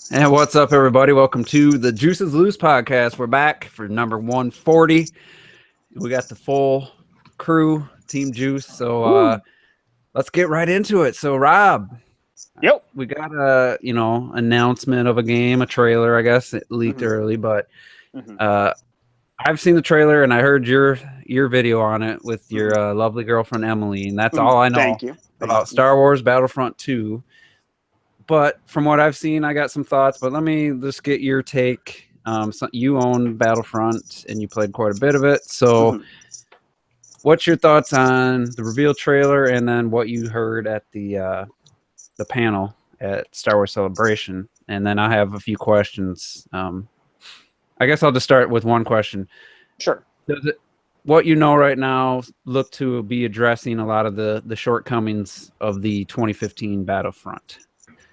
And what's up, everybody? Welcome to the Juices Loose podcast. We're back for number 140. We got the full crew, Team Juice. So let's get right into it. So, Rob, Yep. we got a announcement of a game, a trailer. I guess it leaked early, but I've seen the trailer and I heard your video on it with your lovely girlfriend Emily, and that's all I know Thank you. about Star Wars Battlefront 2. But from what I've seen, I got some thoughts. But let me just get your take. You own Battlefront, and you played quite a bit of it. So, what's your thoughts on the reveal trailer, and then what you heard at the panel at Star Wars Celebration? And then I have a few questions. I guess I'll just start with one question. Sure. Does it, what you know right now, look to be addressing a lot of the shortcomings of the 2015 Battlefront?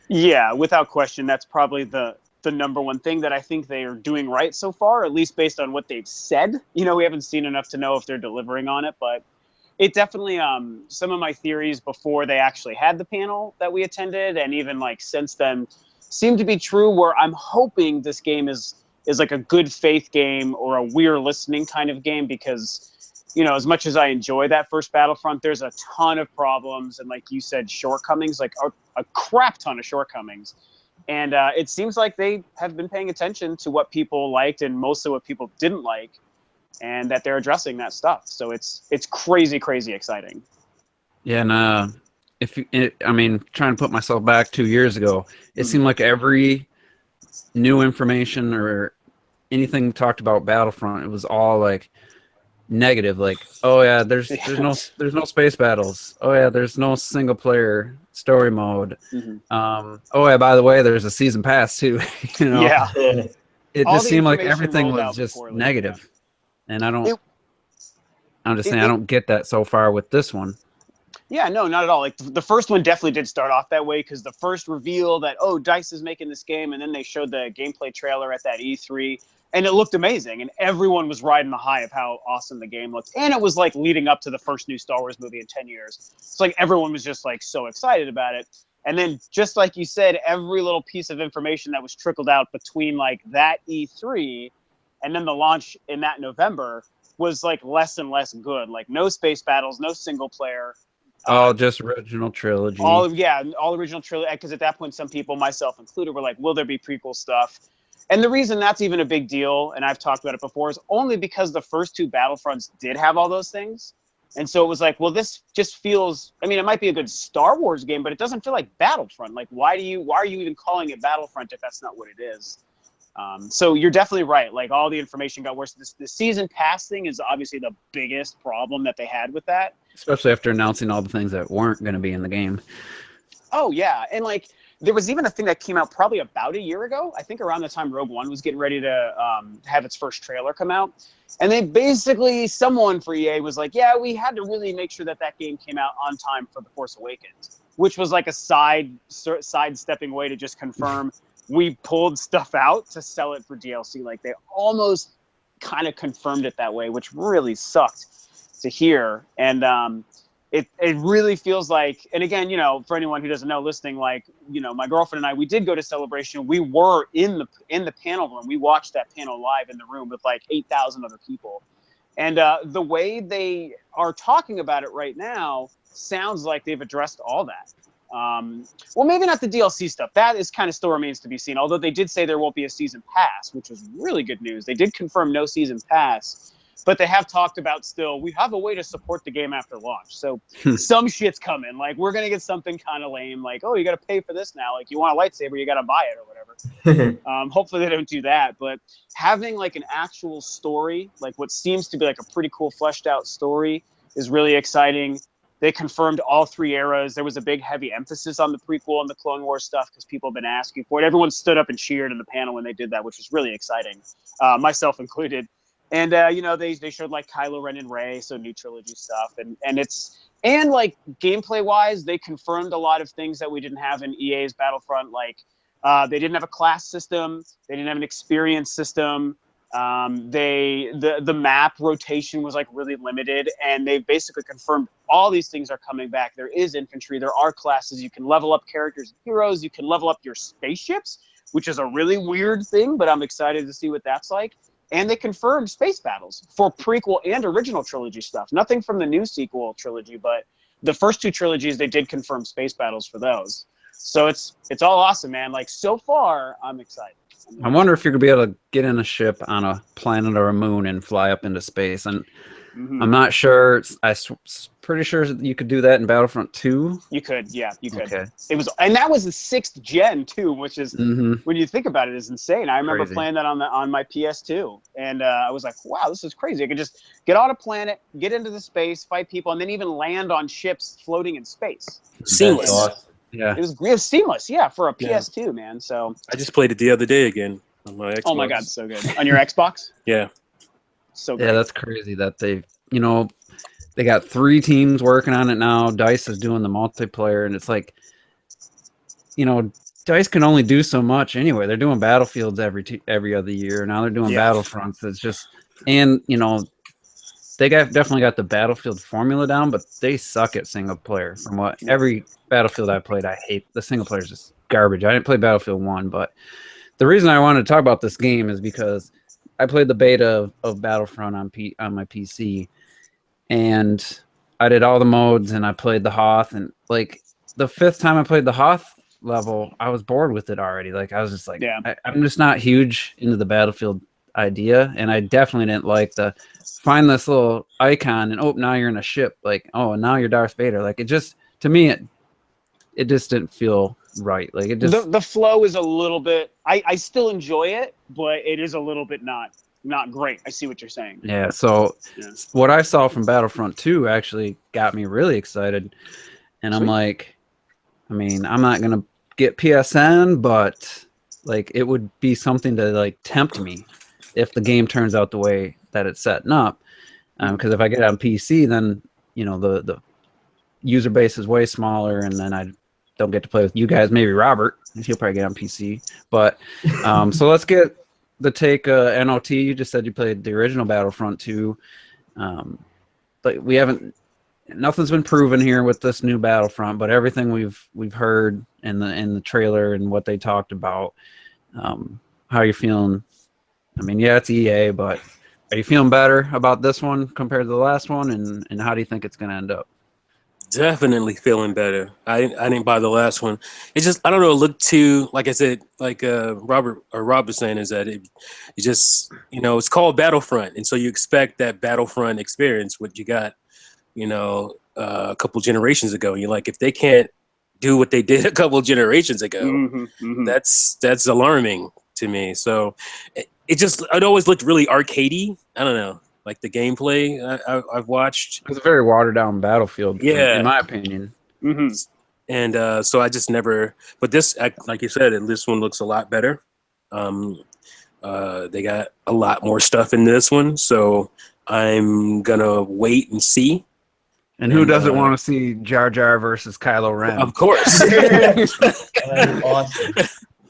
Yeah, without question, that's probably the number one thing that I think they are doing right so far, at least based on what they've said. You know, we haven't seen enough to know if they're delivering on it, but it definitely, some of my theories before they actually had the panel that we attended, and even like since then, seem to be true, where I'm hoping this game is like a good faith game or a we're listening kind of game, because you know, as much as I enjoy that first Battlefront, there's a ton of problems and, like you said, shortcomings, like a crap ton of shortcomings. And it seems like they have been paying attention to what people liked and mostly what people didn't like, and that they're addressing that stuff. So it's crazy, crazy exciting. Yeah, and trying to put myself back 2 years ago, it seemed like every new information or anything talked about Battlefront, it was all like negative. Like, oh yeah, there's no space battles. Oh yeah, there's no single player story mode. Oh yeah, by the way, there's a season pass too. Yeah, it all just the seemed like information everything rolled was out just poorly, negative, and I'm just saying It- I it- don't get that so far with this one. Yeah, no, not at all. Like the first one definitely did start off that way, because the first reveal that, oh, DICE is making this game, and then they showed the gameplay trailer at that E3, and it looked amazing, and everyone was riding the high of how awesome the game looked, and it was like leading up to the first new Star Wars movie in 10 years. It's like everyone was just like so excited about it. And then, just like you said, every little piece of information that was trickled out between like that E3 and then the launch in that November was like less and less good. Like no space battles, no single player. All just original trilogy. All original trilogy. Because at that point, some people, myself included, were like, "Will there be prequel stuff?" And the reason that's even a big deal, and I've talked about it before, is only because the first two Battlefronts did have all those things, and so it was like, well, this just feels. I mean, it might be a good Star Wars game, but it doesn't feel like Battlefront. Like, why are you even calling it Battlefront if that's not what it is? So you're definitely right. Like all the information got worse. The season pass thing is obviously the biggest problem that they had with that. Especially after announcing all the things that weren't going to be in the game. Oh yeah, and like there was even a thing that came out probably about a year ago. I think around the time Rogue One was getting ready to have its first trailer come out, and they basically, someone for EA was like, "Yeah, we had to really make sure that that game came out on time for The Force Awakens," which was like a sidestepping way to just confirm we pulled stuff out to sell it for DLC. Like they almost kind of confirmed it that way, which really sucked to hear. And it really feels like, and again, you know, for anyone who doesn't know listening, like, you know, my girlfriend and I, we did go to Celebration. We were in the panel room. We watched that panel live in the room with like 8,000 other people. And the way they are talking about it right now sounds like they've addressed all that. Well, maybe not the DLC stuff. That is kind of still remains to be seen. Although they did say there won't be a season pass, which was really good news. They did confirm no season pass, but they have talked about still, we have a way to support the game after launch. So some shit's coming. Like we're gonna get something kind of lame, like, oh, you got to pay for this now. Like you want a lightsaber, you got to buy it or whatever. Hopefully they don't do that. But having like an actual story, like what seems to be like a pretty cool fleshed out story, is really exciting. They confirmed all three eras. There was a big heavy emphasis on the prequel and the Clone Wars stuff because people have been asking for it. Everyone stood up and cheered in the panel when they did that, which was really exciting, myself included. And you know, they showed like Kylo Ren and Rey, so new trilogy stuff, and like gameplay wise, they confirmed a lot of things that we didn't have in EA's Battlefront. Like they didn't have a class system, they didn't have an experience system. The map rotation was like really limited, and they basically confirmed all these things are coming back. There is infantry, there are classes, you can level up characters and heroes, you can level up your spaceships, which is a really weird thing, but I'm excited to see what that's like. And they confirmed space battles for prequel and original trilogy stuff. Nothing from the new sequel trilogy, but the first 2 trilogies, they did confirm space battles for those. So it's all awesome, man. Like, so far, I'm excited. I wonder if you're gonna be able to get in a ship on a planet or a moon and fly up into space. And I'm not sure. Pretty sure you could do that in Battlefront 2. You could, yeah, you could. Okay. It was, and that was the 6th gen too, which is when you think about it, is insane. I remember playing that on my PS2, and I was like, wow, this is crazy. I could just get on a planet, get into the space, fight people, and then even land on ships floating in space. Seamless. Awesome. Yeah, it was seamless. Yeah, for a PS2, man. So I just played it the other day again on my Xbox. Oh my god, so good on your Xbox. Yeah, so great. Yeah, that's crazy that they got 3 teams working on it now. DICE is doing the multiplayer, and it's like, DICE can only do so much anyway. They're doing Battlefields every other year. Now they're doing Battlefronts. It's just, and they definitely got the Battlefield formula down, but they suck at single player. From what every Battlefield I played, I hate the single player is just garbage. I didn't play Battlefield 1, but the reason I wanted to talk about this game is because I played the beta of Battlefront on my PC, and I did all the modes, and I played the Hoth, and like the 5th time I played the Hoth level, I was bored with it already. Like, I was just like, I'm just not huge into the Battlefield idea, and I definitely didn't like the find this little icon and now you're in a ship, like, and now you're Darth Vader. Like, it just, to me, it just didn't feel right. Like, it just the flow is a little bit, I still enjoy it, but it is a little bit not great. I see what you're saying. Yeah, so what I saw from Battlefront 2 actually got me really excited, and I'm like, I'm not gonna get PSN, but like, it would be something to like tempt me if the game turns out the way that it's setting up. Because if I get it on PC, then the user base is way smaller, and then I don't get to play with you guys. Maybe Robert, he'll probably get on PC. But so let's get the take. NOT, you just said you played the original Battlefront 2. But we haven't. Nothing's been proven here with this new Battlefront, but everything we've heard in the trailer and what they talked about. How are you feeling? It's EA, but are you feeling better about this one compared to the last one, and how do you think it's going to end up? definitely feeling better. I didn't buy the last one. It's just, I don't know, it looked too, like I said, like Rob was saying, is that it just, it's called Battlefront, and so you expect that Battlefront experience, what you got, a couple generations ago. And you're like, if they can't do what they did a couple generations ago, that's alarming to me. So it always looked really arcadey. I don't know, like the gameplay I've watched. It's a very watered down Battlefield, yeah, in my opinion. And so I just never. But this, like you said, this one looks a lot better. They got a lot more stuff in this one, so I'm gonna wait and see. And who doesn't want to see Jar Jar versus Kylo Ren? Of course. Awesome.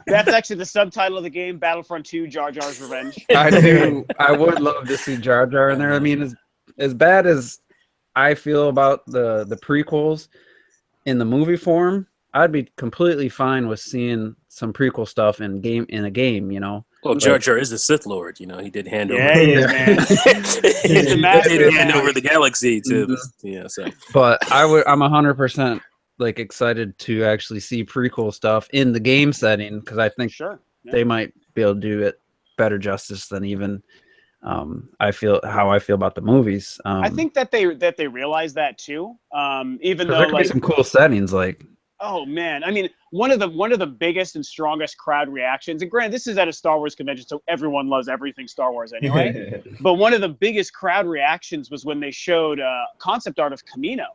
That's actually the subtitle of the game, Battlefront 2, Jar Jar's Revenge. I do. I would love to see Jar Jar in there. I mean, as bad as I feel about the prequels in the movie form, I'd be completely fine with seeing some prequel stuff in a game. Well, Jar Jar is a Sith Lord. He did hand over. Yeah, he is, man. He's a master, he did hand over the galaxy to so. But I'm 100% like excited to actually see prequel stuff in the game setting, because I think they might be able to do it better justice than even I feel about the movies. I think that they realize that too. Even though there could be some cool settings, like. Oh man, I mean, one of the biggest and strongest crowd reactions, and granted, this is at a Star Wars convention, so everyone loves everything Star Wars anyway. But one of the biggest crowd reactions was when they showed concept art of Kamino,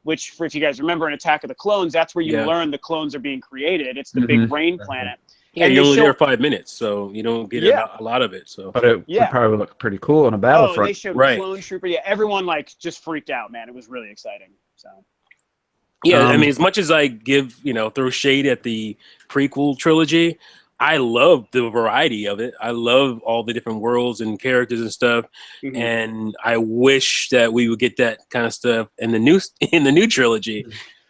which, if you guys remember in Attack of the Clones, that's where you learn the clones are being created. It's the big rain planet. Yeah, you're only there 5 minutes, so you don't get a lot of it. So, but it would probably look pretty cool on a Battlefront. Oh, they showed Clone Trooper. Yeah, everyone just freaked out, man. It was really exciting. So. Yeah, I mean, as much as I give, throw shade at the prequel trilogy, I love the variety of it. I love all the different worlds and characters and stuff, and I wish that we would get that kind of stuff in the new trilogy.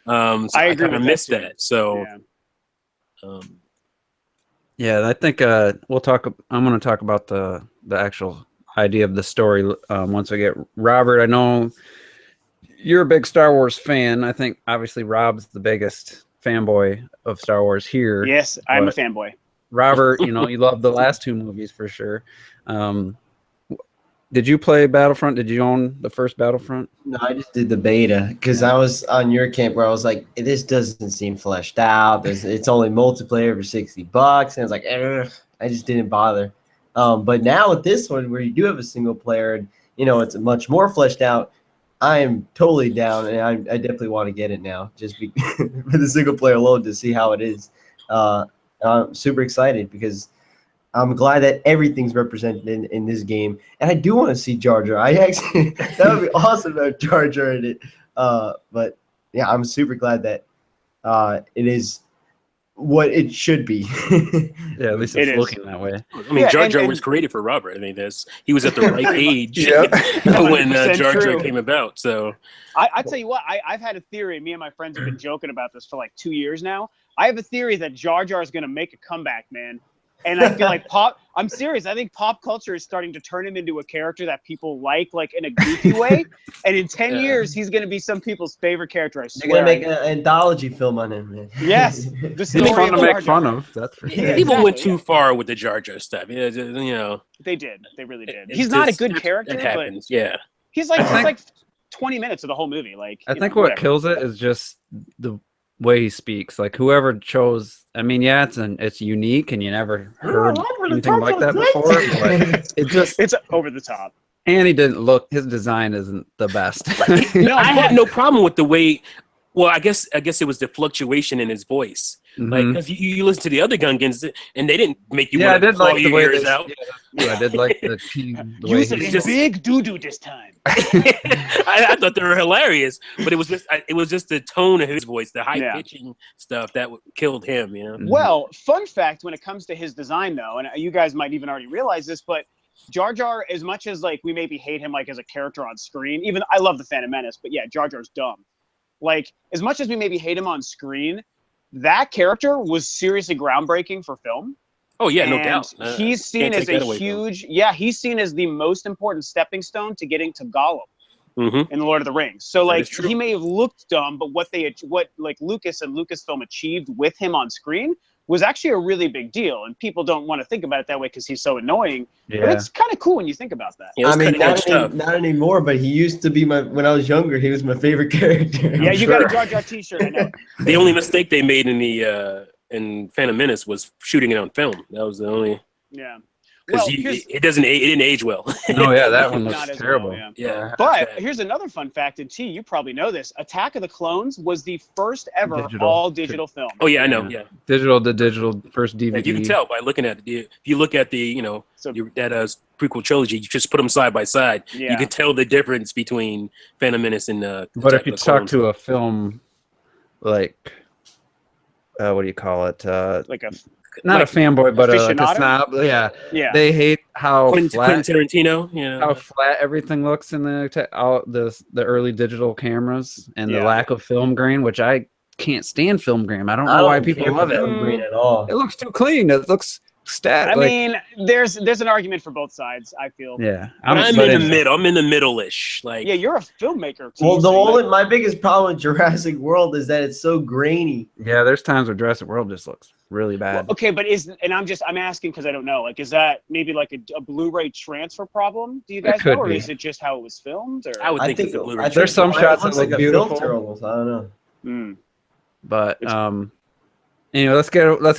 So I agree. I missed that. So, Yeah, I think we'll talk. I'm going to talk about the actual idea of the story once I get Robert. I know you're a big Star Wars fan. I think obviously Rob's the biggest fanboy of Star Wars here. Yes, I'm a but fanboy. Robert, you know, you love the last two movies for sure. Um, did you play Battlefront? Did you own the first Battlefront? No, I just did the beta because I was on your camp where I was like, this doesn't seem fleshed out. It's only multiplayer for $60, and I was like, I just didn't bother. But now with this one, where you do have a single player, and you know it's much more fleshed out, I am totally down, and I definitely want to get it now, just for the single player alone to see how it is. I'm super excited because I'm glad that everything's represented in this game, and I do want to see Jar Jar. I actually that would be awesome to have Jar Jar in it. But yeah, I'm super glad that it is what it should be. Yeah, at least It it's is. looking that way. I mean, Yeah, Jar Jar and- was created for Robert. I mean, he was at the right age Yeah. when 100% Jar Jar true. came about. So I tell you what, I've had a theory. Me and my friends have been joking about this for like 2 years now. I have a theory that Jar Jar is going to make a comeback, man. And I feel like I'm serious. I think pop culture is starting to turn him into a character that people like in a goofy way. And in 10 Yeah. years, he's going to be some people's favorite character. I They're swear. gonna make an anthology film on him, man. Yes. The He's story fun to of make Jar Jar. fun of. That's for sure. Yeah, people went exactly, too far with the Jar Jar stuff. Yeah, you know, They did. They really did. it He's not a just- good character, That but happens. Yeah. he's like I think- he's like 20 minutes of the whole movie. Like I you think know, what whatever. kills it is just the way he speaks. Like whoever chose. I mean, yeah, it's unique, and you never heard anything like that before. But it just It's over the top. and he didn't look. His design isn't the best. No, I but- had no problem with the way. Well, I guess it was the fluctuation in his voice. Like, Mhm. because you listen to the other Gungans, and they didn't make you Yeah, I want to did claw like the your way ears they. out. Yeah, I did like the way Use it he in just- big doo-doo this time. I thought they were hilarious, but it was just the tone of his voice, the high Yeah. pitching stuff that killed him. You know. Well, fun fact when it comes to his design, though, and you guys might even already realize this, but Jar Jar, as much as like we maybe hate him like as a character on screen, even I love the Phantom Menace, but yeah, Jar Jar's dumb. Like as much as we maybe hate him on screen, that character was seriously groundbreaking for film. Oh yeah, no And doubt. He's seen can't as take a that away from him. huge, he's seen as the most important stepping stone to getting to Gollum Mhm. in the Lord of the Rings. So That like is true. he may have looked dumb, but what like Lucas and Lucasfilm achieved with him on screen was actually a really big deal. And people don't want to think about it that way because he's so annoying. But Yeah. it's kind of cool when you think about that. Yeah, I it's mean, cutting edge stuff. not anymore, but he used to be when I was younger. He was my favorite character. Yeah, you got sure. a Jar Jar t-shirt, I know. The only mistake they made in Phantom Menace was shooting it on film. That was the only Yeah. because Well, here's- it didn't age well. No, yeah, that one Not looks as terrible. well, yeah. yeah, But here's another fun fact, and T, you probably know this. Attack of the Clones was the first ever Digital. all-digital film. Oh yeah, I know. Yeah, Digital to digital first DVD. Like, you can tell by looking at it. If you look at the So, that prequel trilogy, you just put them side by side. yeah. You can tell the difference between Phantom Menace and. But Attack if you of the talk Clones. to a film, like, what do you call it? like a Not Like a fanboy, but like a aficionado? snob. Yeah, yeah. they hate how Quentin flat, Tarantino, you know. how flat everything looks in the early digital cameras and the Yeah. lack of film grain, which I can't stand film grain. I don't know why people love it. Green at all. It looks too clean. It looks I mean, there's an argument for both sides, I feel. yeah. I'm but in the it's- middle. I'm in the middle-ish. Like, Yeah, you're a filmmaker. T, Well, so my biggest problem with Jurassic World is that it's so grainy. Yeah, there's times where Jurassic World just looks really bad. okay, but I'm asking because I don't know. Like, is that maybe like a Blu-ray transfer problem? Do you guys could know, or be. is it just how it was filmed? Or I would think it's a Blu-ray. There's some It shots that looks look like a beautiful. filter almost. I don't know. Mm. But let's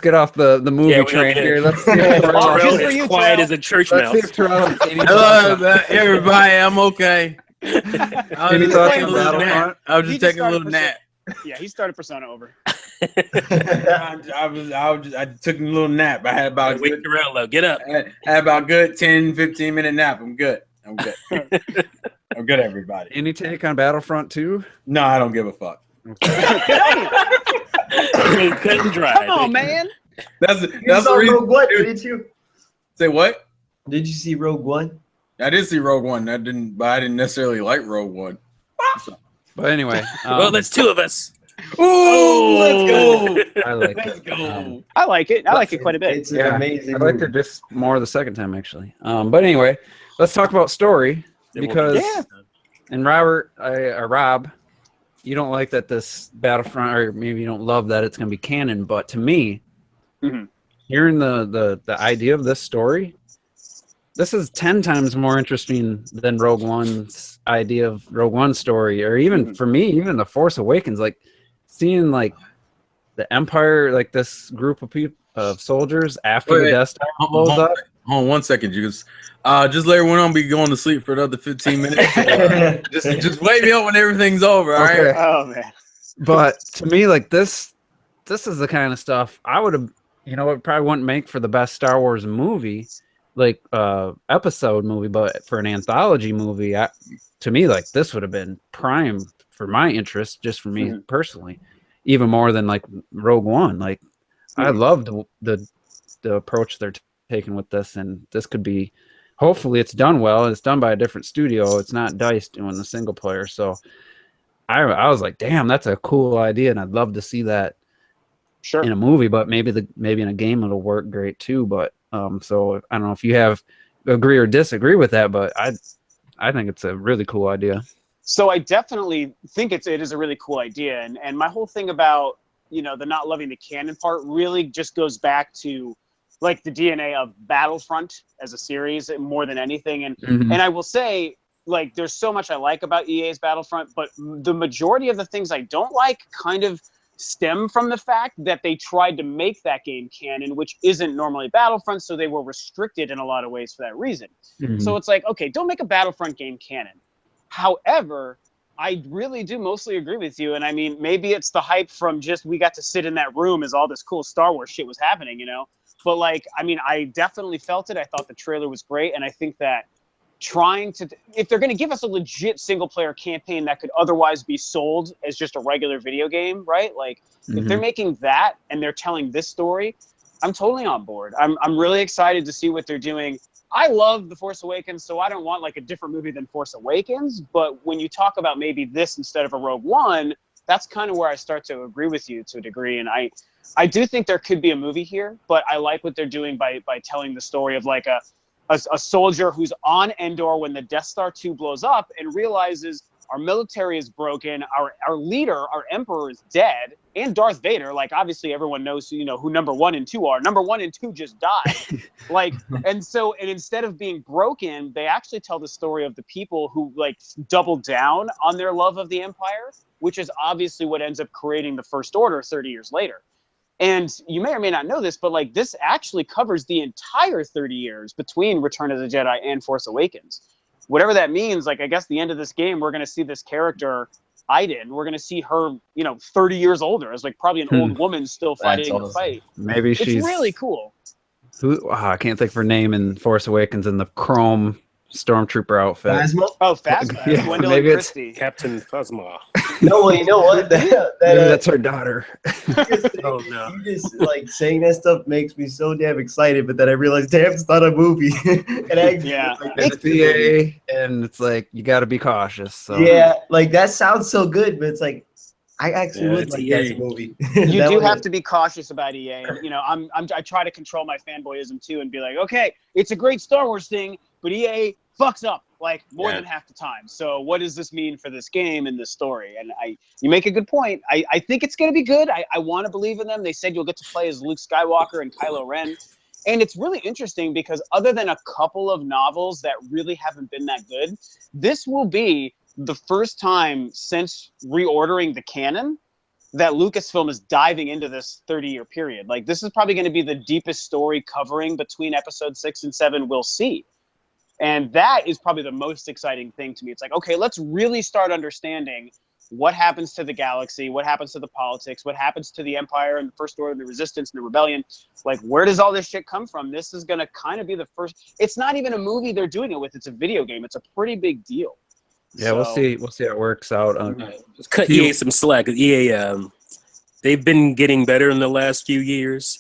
get off the movie Yeah, we're train not here. gonna- Let's see if Oh, Terrell, just Terrell for is you, quiet Terrell. as a church let's see mouse. if Terrell has any Hello, thoughts. everybody. I'm okay. I was Any just thoughts taking a on little Battlefront? nap. I was He just just taking a little started nap. Yeah, he started Persona over. I took a little nap. I had about a Wake good, Terrell up. Get up. had about a good 10, 15-minute nap. I'm good. I'm good. I'm good, everybody. Any take on Battlefront 2? No, I don't give a fuck. Cut and dry. Come on, man. That's You the saw reason. Rogue One, didn't you? Say what? Did you see Rogue One? I did see Rogue One. But I didn't necessarily like Rogue One. But anyway, Well, that's two of us. Ooh, let's go. I like Let's it. go. I like it. I like it quite a bit. It's an Yeah, amazing I liked movie. it just more the second time actually. But anyway, let's talk about story because Yeah. and Robert, Rob, you don't like that this Battlefront, or maybe you don't love that it's going to be canon. But to me, Mhm. hearing the idea of this story, this is 10 times more interesting than Rogue One's idea of Rogue One's story, or even Mhm. for me, even The Force Awakens. Like seeing like the Empire, like this group of people of soldiers after the Wait, Death Star blows up. Hold on 1 second, Juice. Just let everyone know I'll be going to sleep for another 15 minutes. So, just wake me up when everything's over, all right? Okay. Oh man. But to me, like this is the kind of stuff I would have, it probably wouldn't make for the best Star Wars movie, like episode movie, but for an anthology movie, to me, like this would have been prime for my interest, just for me Mhm. personally, even more than like Rogue One. Like I Mhm. loved the approach they're taking with this, and this could be. Hopefully, it's done well. It's done by a different studio. It's not Dice doing the single player, so I was like, damn, that's a cool idea, and I'd love to see that Sure. in a movie, but maybe in a game it'll work great too. But so I don't know if you have agree or disagree with that, but I think it's a really cool idea. So I definitely think it is a really cool idea, and my whole thing about the not loving the canon part really just goes back to like the DNA of Battlefront as a series more than anything, and I will say like there's so much I like about EA's Battlefront, but the majority of the things I don't like kind of stem from the fact that they tried to make that game canon, which isn't normally Battlefront, so they were restricted in a lot of ways for that reason. So it's like, okay, don't make a Battlefront game canon. However, I really do mostly agree with you. And I mean, maybe it's the hype from just we got to sit in that room as all this cool Star Wars shit was happening, But like, I mean, I definitely felt it. I thought the trailer was great. And I think that if they're going to give us a legit single player campaign that could otherwise be sold as just a regular video game, right? Like, if they're making that and they're telling this story, I'm totally on board. I'm really excited to see what they're doing. I love The Force Awakens, so I don't want like a different movie than Force Awakens. But when you talk about maybe this instead of a Rogue One, that's kind of where I start to agree with you to a degree. And I do think there could be a movie here, but I like what they're doing by telling the story of like a soldier who's on Endor when the Death Star 2 blows up and realizes our military is broken, our leader, our emperor is dead, and Darth Vader. Like obviously everyone knows who number 1 and 2 are. Number 1 and 2 just died. And instead of being broken, they actually tell the story of the people who like doubled down on their love of the Empire, which is obviously what ends up creating the First Order 30 years later. And you may or may not know this, but like this actually covers the entire 30 years between Return of the Jedi and Force Awakens. Whatever that means, like I guess the end of this game, we're going to see this character, Iden. We're going to see her, 30 years older as like probably an old woman still fighting the fight. Maybe It's she's really cool. I can't think of her name in Force Awakens in the chrome stormtrooper outfit. Phasma? Oh, Phasma. Yeah, Gwendolyn maybe it's- Christie. Captain Phasma. No, well, you know what? Maybe that's her daughter. Oh no. You just like saying that stuff makes me so damn excited, but then I realized, damn, it's not a movie. And I Yeah. like, It's EA, and it's like you got to be cautious. So yeah, like that sounds so good, but it's like I actually Yeah, would it's like EA. that as a movie. You That do would- have to be cautious about EA. And, I try to control my fanboyism too and be like, okay, it's a great Star Wars thing, but EA fucks up like more than half the time. So what does this mean for this game and this story? And you make a good point. I think it's going to be good. I want to believe in them. They said you'll get to play as Luke Skywalker and Kylo Ren. And it's really interesting because other than a couple of novels that really haven't been that good, this will be the first time since reordering the canon that Lucasfilm is diving into this 30-year period. Like this is probably going to be the deepest story covering between episode 6 and 7 we'll see. And that is probably the most exciting thing to me. It's like, okay, let's really start understanding what happens to the galaxy, what happens to the politics, what happens to the Empire and the First Order and the Resistance and the Rebellion. Like, where does all this shit come from? This is going to kind of be the first. It's not even a movie they're doing it with. It's a video game. It's a pretty big deal. yeah, we'll see. We'll see how it works out. Let's cut EA some slack. EA, they've been getting better in the last few years.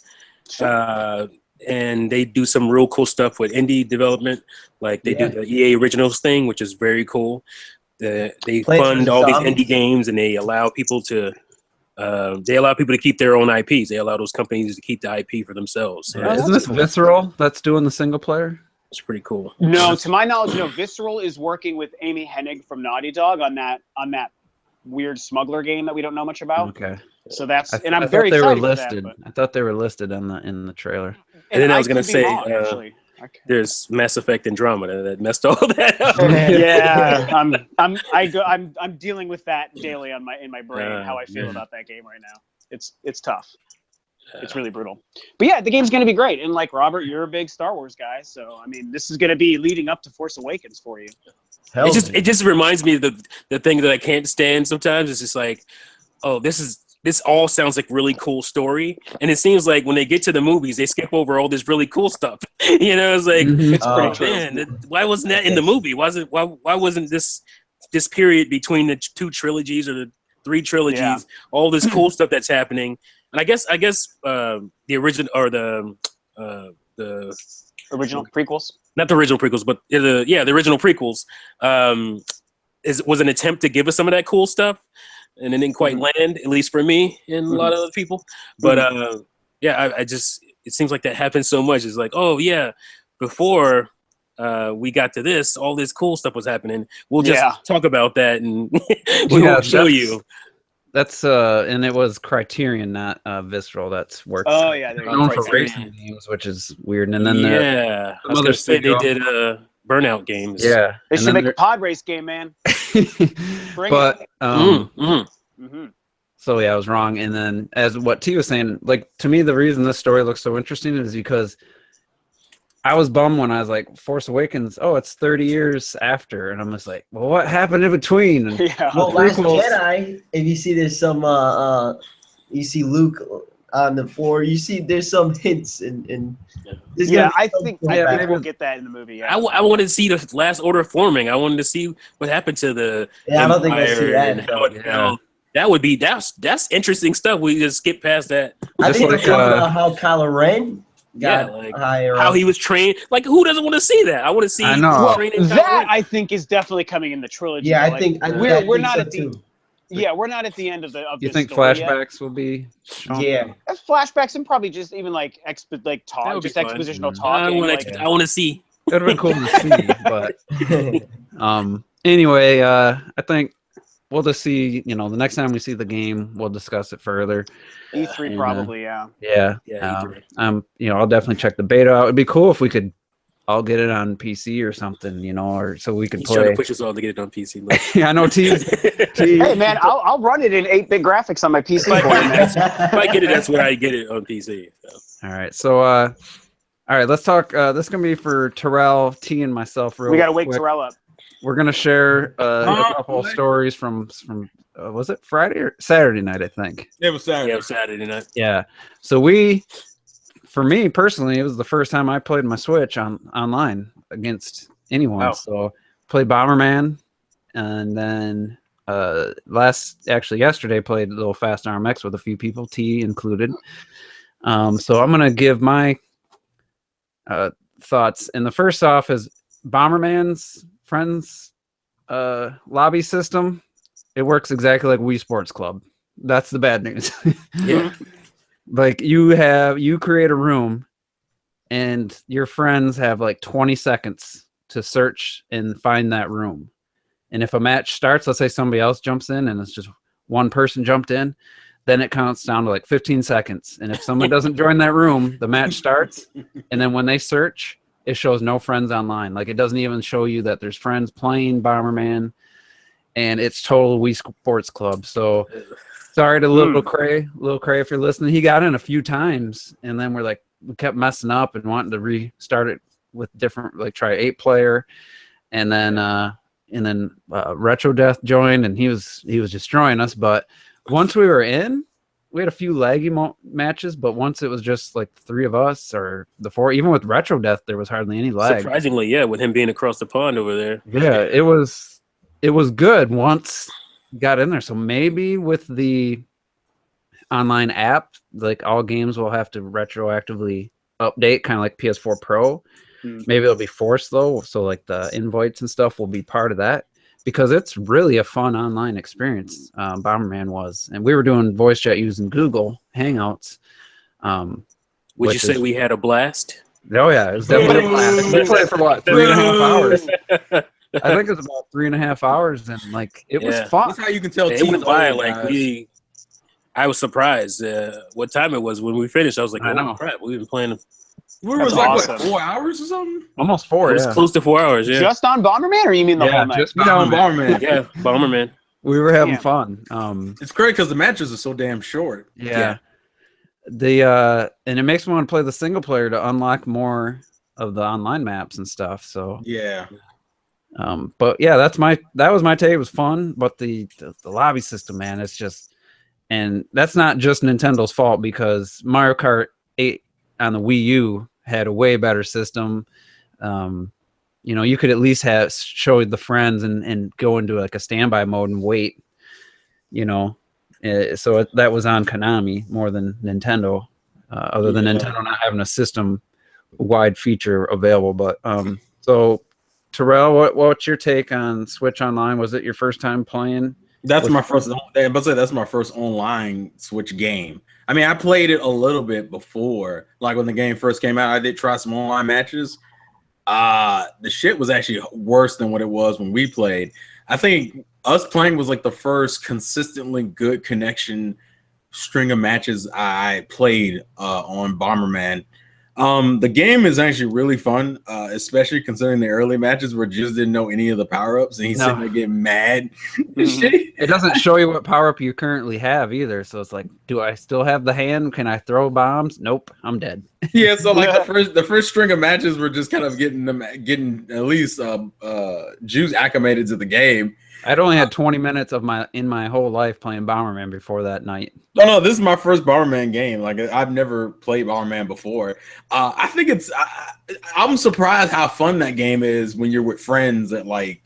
And they do some real cool stuff with indie development. Like they do the EA Originals thing, which is very cool. They Plants fund vs. all these Zombies. indie games and they allow people to they allow people to keep their own IPs. They allow those companies to keep the IP for themselves. Oh, Yeah, that's Isn't this cool. Visceral that's doing the single player? it's pretty cool. No, to my knowledge, no. Visceral is working with Amy Hennig from Naughty Dog on that weird smuggler game that we don't know much about. Okay. So that's I and I'm thought very they were excited listed. for that. I thought they were listed in the trailer. And then I was gonna could be say, wrong, actually. Okay. There's Mass Effect Andromeda that messed all that up. Yeah, I'm dealing with that daily in my brain. How I feel yeah. about that game right now. It's tough. It's really brutal. But yeah, the game's going to be great. And like Robert, you're a big Star Wars guy, so I mean, this is going to be leading up to Force Awakens for you. It just reminds me of the thing that I can't stand sometimes. It's just like, oh, this all sounds like really cool story, and it seems like when they get to the movies, they skip over all this really cool stuff. You know, it's like, It's pretty oh true. man, why wasn't that in the movie? Why wasn't this period between the 2 trilogies or the 3 trilogies, Yeah. all this cool stuff that's happening? And I guess the original or the Original prequels. not the original prequels, but the original prequels was an attempt to give us some of that cool stuff, and it didn't quite land, at least for me and a lot of other people. But I just, it seems like that happens so much. It's like, oh yeah, before we got to this, all this cool stuff was happening. We'll just talk about that and we won't show you. That's and it was Criterion, not Visceral. That's working. Oh yeah, there you known go. for racing games, which is weird. And then I was gonna say they did Burnout games. Yeah, They should make a pod race game, man. Bring but it. so yeah, I was wrong. And then as what T was saying, like to me, the reason this story looks so interesting is because I was bummed when I was like, Force Awakens, oh, it's 30 years after. And I'm just like, well, what happened in between? And Well, Last Jedi, if you see there's some, you see Luke on the floor, you see there's some hints. And I think we'll get that in the movie. Yeah. I wanted to see the Last Order forming. I wanted to see what happened to the I don't think I see that. That would be, that's interesting stuff. We just skip past that. I think like, how Kylo Ren got higher how up. he was trained. Like, who doesn't want to see that? I want to see. I know. That I think is definitely coming in the trilogy. Yeah, like, I think we're not at so the. Yeah, we're not at the end of the. You think flashbacks will be? Shown? Yeah, flashbacks and probably just even like talk, just expositional talk. I want to see. It would have been cool to see, but anyway, I think we'll just see. You know, the next time we see the game, we'll discuss it further. E3 probably, yeah. Yeah. You know, I'll definitely check the beta out. It'd be cool if we could all get it on PC or something, you know, or so we could He's play. trying to push us all to get it on PC. Yeah, I know. Hey man, I'll run it in 8-bit graphics on my PC. If I get it, that's where I get it on PC. So. All right, so all right, let's talk. This is gonna be for Terrell, T, and myself. We gotta wake Terrell up. We're gonna share a couple of stories from was it Friday or Saturday night? I think it was Saturday. Yeah, it was Saturday night. Yeah. So for me personally, it was the first time I played my Switch online against anyone. Wow. So played Bomberman, and then yesterday played a little Fast RMX with a few people, T included. So I'm gonna give my thoughts. And the first off is Bomberman's friends lobby system. It works exactly like Wii Sports Club. That's the bad news. Yeah. Like you create a room and your friends have like 20 seconds to search and find that room. And if a match starts, let's say somebody else jumps in and it's just one person jumped in, then it counts down to like 15 seconds. And if someone doesn't join that room, the match starts. And then when they search, it shows no friends online. Like it doesn't even show you that there's friends playing Bomberman. And it's total Wii Sports Club. So sorry to Little Cray, if you're listening. He got in a few times, and then we kept messing up and wanting to restart it with different, like try 8-player, and then Retro Death joined, and he was destroying us. But once we were in, we had a few laggy matches. But once it was just like 3 of us or the 4, even with Retro Death, there was hardly any lag. Surprisingly, yeah, with him being across the pond over there. Yeah, it was good once got in there. So maybe with the online app, like all games will have to retroactively update, kind of like PS4 Pro. Maybe it'll be forced though. So like the invites and stuff will be part of that. because it's really a fun online experience. Bomberman was, and we were doing voice chat using Google Hangouts. Would you say we had a blast? Oh yeah, it was definitely a blast. We played for what, 3.5 hours? I think it was about 3.5 hours, and like it was fun. That's how you can tell. It went by like I was surprised what time it was when we finished. I was like, "Oh crap, we've been playing." We were like what, 4 hours or something? Almost 4. It was close to 4 hours. Yeah, Just on Bomberman, or you mean the whole night? Just Bomberman. Yeah, Bomberman. We were having fun. It's great because the matches are so damn short. Yeah. And it makes me want to play the single player to unlock more of the online maps and stuff. So yeah. But yeah, that was my take. It was fun, but the lobby system, man, it's just, and that's not just Nintendo's fault, because Mario Kart 8 on the Wii U had a way better system. You know, you could at least have showed the friends and go into like a standby mode and wait, you know. So that was on Konami more than Nintendo, other than Nintendo not having a system-wide feature available. But so, Terrell, what's your take on Switch Online? Was it your first time playing? That's my first. That's my first online Switch game. I mean, I played it a little bit before, like when the game first came out. I did try some online matches. The shit was actually worse than what it was when we played. I think us playing was like the first consistently good connection string of matches I played on Bomberman. The game is actually really fun, especially considering the early matches where Juice didn't know any of the power-ups and he's sitting there getting mad. It doesn't show you what power-up you currently have either, so it's like, do I still have the hand? Can I throw bombs? Nope, I'm dead. Yeah, so like the first string of matches were just kind of getting at least Juice acclimated to the game. I'd only had 20 minutes of my whole life playing Bomberman before that night. No, this is my first Bomberman game. Like, I've never played Bomberman before. I think I'm surprised how fun that game is when you're with friends that like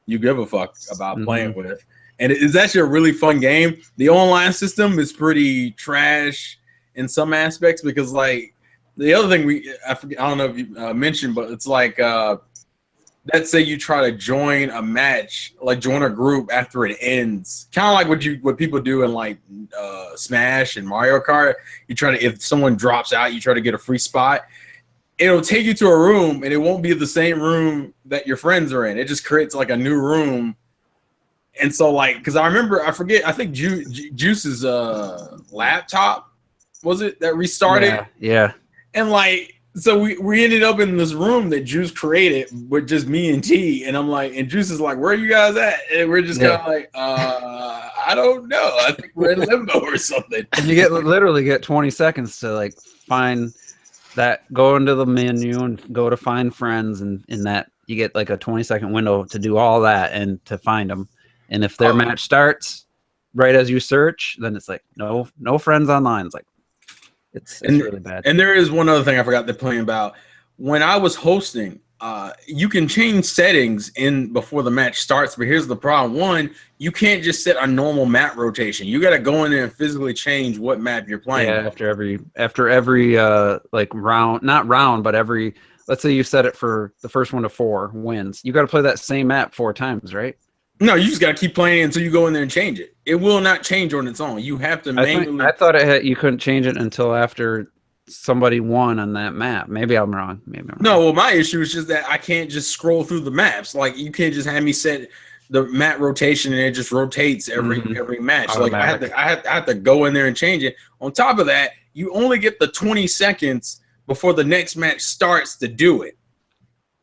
you give a fuck about playing with. And it's actually a really fun game. The online system is pretty trash in some aspects because like the other thing I don't know if you mentioned, but it's like let's say you try to join a match, like join a group after it ends, kind of like what people do in like Smash and Mario Kart. You try to, if someone drops out, you try to get a free spot. It'll take you to a room, and it won't be the same room that your friends are in. It just creates like a new room. And so like, because I think Juice's laptop, was it, that restarted? Yeah. And like, so we ended up in this room that Juice created with just me and T, and I'm like, and Juice is like, where are you guys at? And we're just kind of like, I don't know. I think we're in limbo or something. And you literally get 20 seconds to like find that, go into the menu and go to find friends, and in that you get like a 20-second window to do all that and to find them. And if their match starts right as you search, then it's like no friends online. It's like it's really bad. And there is one other thing I forgot to play about. When I was hosting, you can change settings in before the match starts, but here's the problem. One, you can't just set a normal map rotation. You got to go in there and physically change what map you're playing. Yeah, after every like round, not round, but every, let's say you set it for the first one to 4 wins. You got to play that same map 4 times, right? No, you just got to keep playing it until you go in there and change it. It will not change on its own. You have to manually. I thought you couldn't change it until after somebody won on that map. Maybe I'm wrong. No, well, my issue is just that I can't just scroll through the maps. Like, you can't just have me set the map rotation and it just rotates every match. Automatic. Like, I have to go in there and change it. On top of that, you only get the 20 seconds before the next match starts to do it.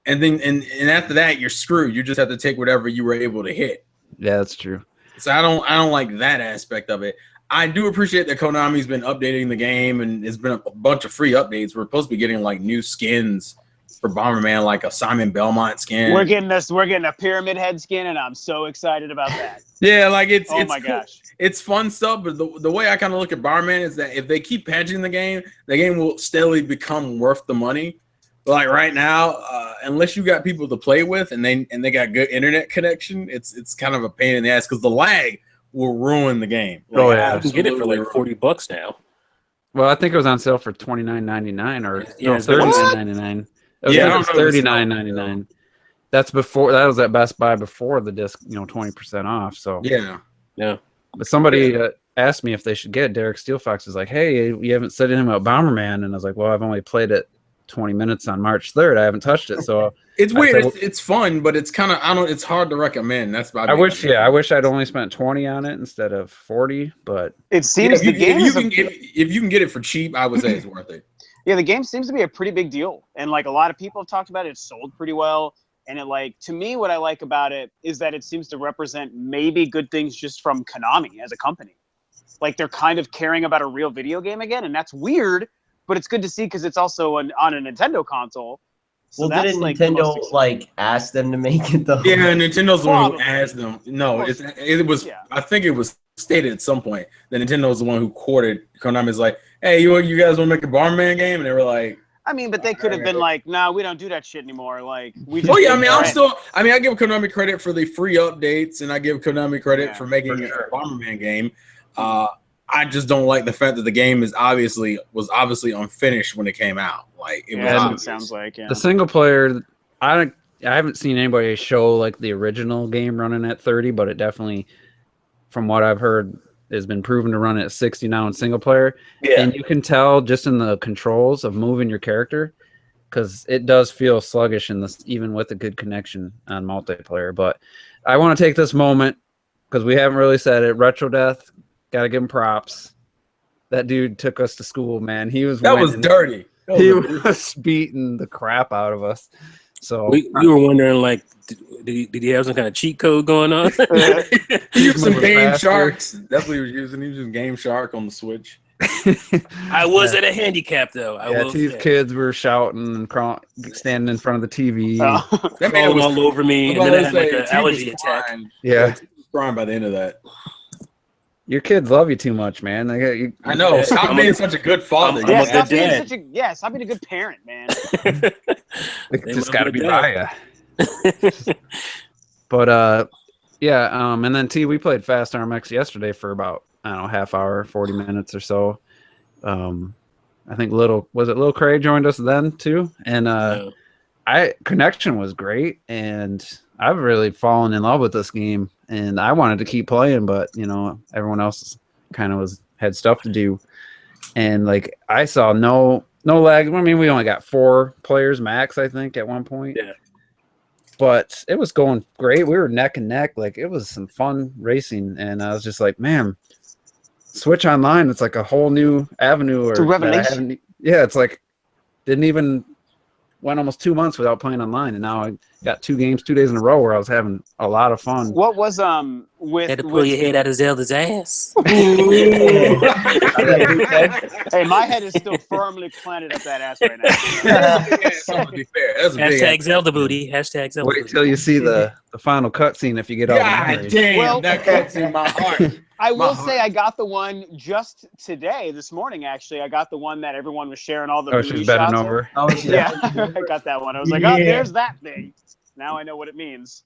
And then and after that, you're screwed. You just have to take whatever you were able to hit. Yeah, that's true. So I don't like that aspect of it. I do appreciate that Konami's been updating the game, and it's been a bunch of free updates. We're supposed to be getting like new skins for Bomberman, like a Simon Belmont skin. We're getting a Pyramid Head skin, and I'm so excited about that. Yeah, like it's my gosh, it's fun stuff. But the way I kind of look at Bomberman is that if they keep patching the game will steadily become worth the money. But like right now, unless you got people to play with and they got good internet connection, it's kind of a pain in the ass because the lag will ruin the game. Like, oh yeah, you can get it for like $40 now. Well, I think it was on sale for $29.99 or yeah, $39.99. It was $39.99. That's before that was at Best Buy before the disc, 20% off. So Yeah. But somebody asked me if they should get it. Derek Steelfox is like, "Hey, you haven't said anything about Bomberman," and I was like, "Well, I've only played it 20 minutes on March 3rd. I haven't touched it." So It's I weird. said, It's fun, but it's kind of it's hard to recommend. That's my I big wish, thing. I wish I'd only spent 20 on it instead of 40. But It seems the game if you can get it for cheap, I would say it's worth it. Yeah, the game seems to be a pretty big deal, and like a lot of people have talked about it. It's sold pretty well, and to me, what I like about it is that it seems to represent maybe good things just from Konami as a company. Like they're kind of caring about a real video game again, and that's weird, but it's good to see because it's also on a Nintendo console. So Well, didn't Nintendo ask them to make it though? Yeah, Nintendo's the one who asked them. No, it was. Yeah. I think it was stated at some point that Nintendo's the one who courted Konami's like, "Hey, you guys want to make a Bomberman game?" And they were like, I mean, but they could have been like, "No, we don't do that shit anymore." Like, we. Oh yeah, I mean, I give Konami credit for the free updates, and I give Konami credit for making a Bomberman game. I just don't like the fact that the game was obviously unfinished when it came out. Like it was. It sounds like the single player, I haven't seen anybody show like the original game running at 30, but it definitely, from what I've heard, has been proven to run at 60 now in single player. Yeah. And you can tell just in the controls of moving your character, because it does feel sluggish in this, even with a good connection on multiplayer. But I want to take this moment because we haven't really said it. Retro Death, gotta give him props. That dude took us to school, man. He was dirty. He was beating the crap out of us. So we were wondering, like, did he have some kind of cheat code going on? He used some Game Sharks. That's what he was using. He was using Game Shark on the Switch. I was at a handicap though. These kids were shouting and standing in front of the TV. That man was all over me, and then I had like an allergy attack. Yeah, crying by the end of that. Your kids love you too much, man. I know. Stop being such a good father. Stop being a good parent, man. Just got to be by you. But and then we played Fast RMX yesterday for about half hour, 40 minutes or so. I think Little Craig joined us then too, and connection was great, and I've really fallen in love with this game. And I wanted to keep playing, but everyone else kind of had stuff to do, and like I saw no lag. I mean, we only got 4 players max, I think, at one point. Yeah. But it was going great. We were neck and neck. Like it was some fun racing, and I was just like, man, Switch Online. It's like a whole new avenue. It's a revelation. It's like went almost 2 months without playing online, and now I got 2 games 2 days in a row where I was having a lot of fun. What was with had to pull your head out of Zelda's ass? Hey, my head is still firmly planted up that ass right now. To be fair, Hashtag Zelda booty. Hashtag Zelda. Wait till you see the final cutscene if you get all the memories. Damn, that cutscene, my heart. I will say I got the one just this morning, actually. I got the one that everyone was sharing all the she's bending over. Yeah, I got that one. I was like, there's that thing. Now I know what it means.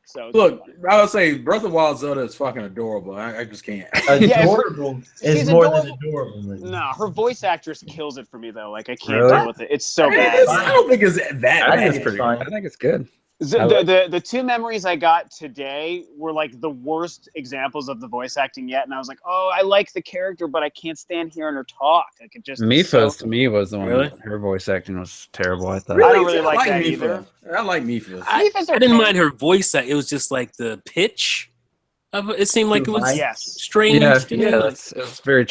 So look, I would say Breath of the Wild Zelda is fucking adorable. I just can't. Adorable. It's more than adorable. No, her voice actress kills it for me though. Like I can't deal with it. It's so bad. I don't think it's that. I think it's pretty good. I think it's good. The 2 memories I got today were like the worst examples of the voice acting yet, and I was like, oh, I like the character, but I can't stand hearing her talk. Like it just Mipha's to me was the one. Really? Her voice acting was terrible. I thought. I don't really like that either. I like Mipha. I didn't mind her voice. It was just like the pitch of it. It seemed like it was strange. It's very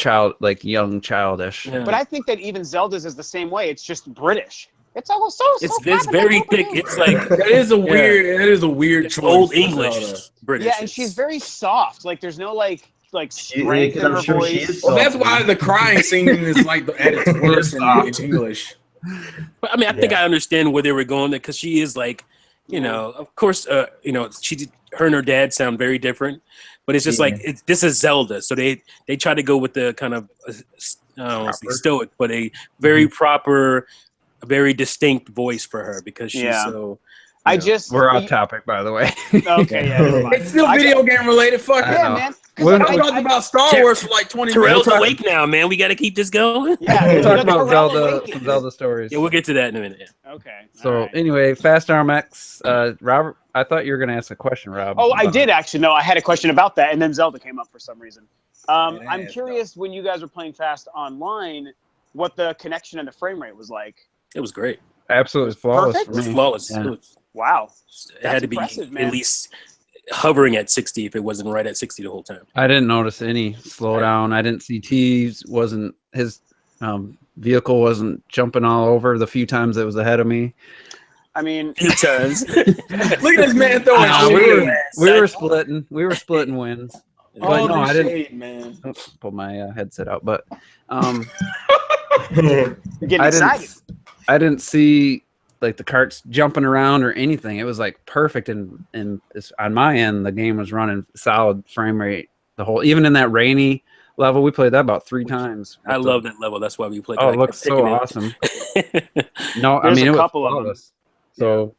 young, childish. Yeah. But I think that even Zelda's is the same way. It's just British. It's almost it's very thick. It's like that is a weird choice. Old English British. Yeah, and she's very soft. Like there's no like strength in her voice. Well, that's why the crying scene is like at its worst in English. But I mean, I think I understand where they were going there because she is like, of course, her and her dad sound very different, but it's just like this is Zelda, so they try to go with the kind of stoic, but a very proper. A very distinct voice for her because she's so I just We're off topic, by the way. Okay, yeah, never mind. It's still video game related. Fuck it. Yeah, know. man. 'Cause, When- like, I talked about Star Wars for like 20 Terrell's minutes. awake now, man. We got to keep this going. Yeah, We'll talk the about Terrell Zelda, Awakens. some Zelda stories. Yeah, we'll get to that in a minute. Okay. So all right. anyway, Fast RMX. Robert, I thought you were going to ask a question, Rob. Oh, I did actually. No, I had a question about that, and then Zelda came up for some reason. I'm Yeah, curious when you guys were playing Fast online, what the connection and the frame rate was like. It was great. Absolutely flawless Perfect? for It was me. flawless. Yeah. Wow. It had to be impressive, man. at least hovering at 60 if it wasn't right at 60 the whole time. I didn't notice any slowdown. I didn't see T's. Wasn't his vehicle wasn't jumping all over the few times it was ahead of me. I mean, Few times. Look at this man throwing No, shade. we were splitting. We were splitting wins. All But no, this I didn't shade, man. pull my headset out. But you're getting excited. I didn't see like the carts jumping around or anything. It was like perfect, and on my end, the game was running solid frame rate the whole. Even in that rainy level, we played that about 3 times. I love that level. That's why we played. Oh, that. it looks so awesome. No, I There's mean a it was couple of them. flawless. So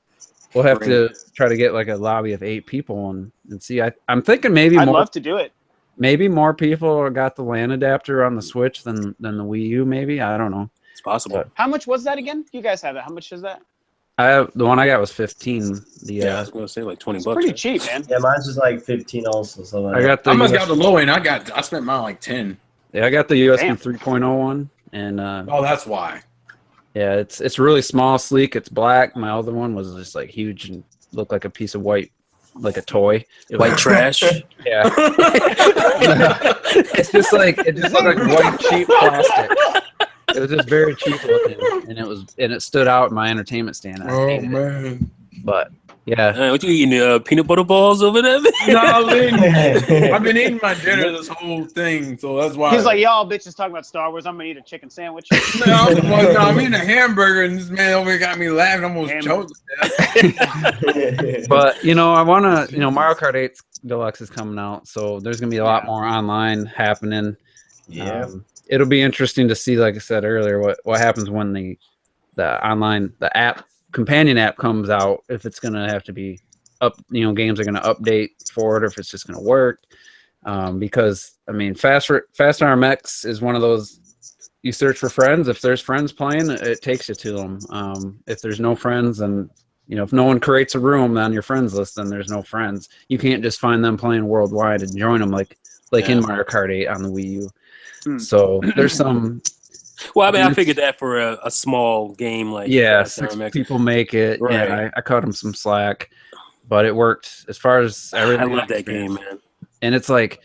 we'll have to try to get like a lobby of 8 people and see. I'm thinking maybe I'd more. love to do it. Maybe more people got the LAN adapter on the Switch than the Wii U. Maybe I don't know. It's possible. But- How much was that again? You guys have that. How much is that? The one I got was 15. Yeah, I was gonna say like 20 It's bucks. pretty right? cheap, man. Yeah, mine's just like 15 also. So I got the I must US got the low end. I spent mine like 10. yeah, I got the USB Damn. 3.0 one, and Oh, that's why. yeah, it's really small, sleek. It's black. My other one was just like huge and looked like a piece of white, like a toy. It was- White trash. Yeah, it's just like it just looked like white cheap plastic. It was just very cheap looking, and it stood out in my entertainment stand. I Oh hated it. man. But yeah, What you eating? Peanut butter balls over there? No, I've been eating my dinner this whole thing, so that's why. He's like, y'all bitches talking about Star Wars. I'm gonna eat a chicken sandwich. I'm eating a hamburger, and this man over here got me laughing. I almost Hamburger. choked to death. but I want to, Mario Kart 8 Deluxe is coming out, so there's gonna be a lot more online happening. Yeah. It'll be interesting to see, like I said earlier, what happens when the online app companion app comes out. If it's gonna have to be up, games are gonna update for it, or if it's just gonna work. Because I mean, Fast RMX is one of those. You search for friends. If there's friends playing, it takes you to them. If there's no friends, then if no one creates a room on your friends list, then there's no friends. You can't just find them playing worldwide and join them like in Mario Kart 8 on the Wii U. So there's some. Well, I mean, I figured that for a small game like 6 RMX. people make it. Right. Yeah, I cut them some slack, but it worked as far as everything. I love that game, man. And it's like,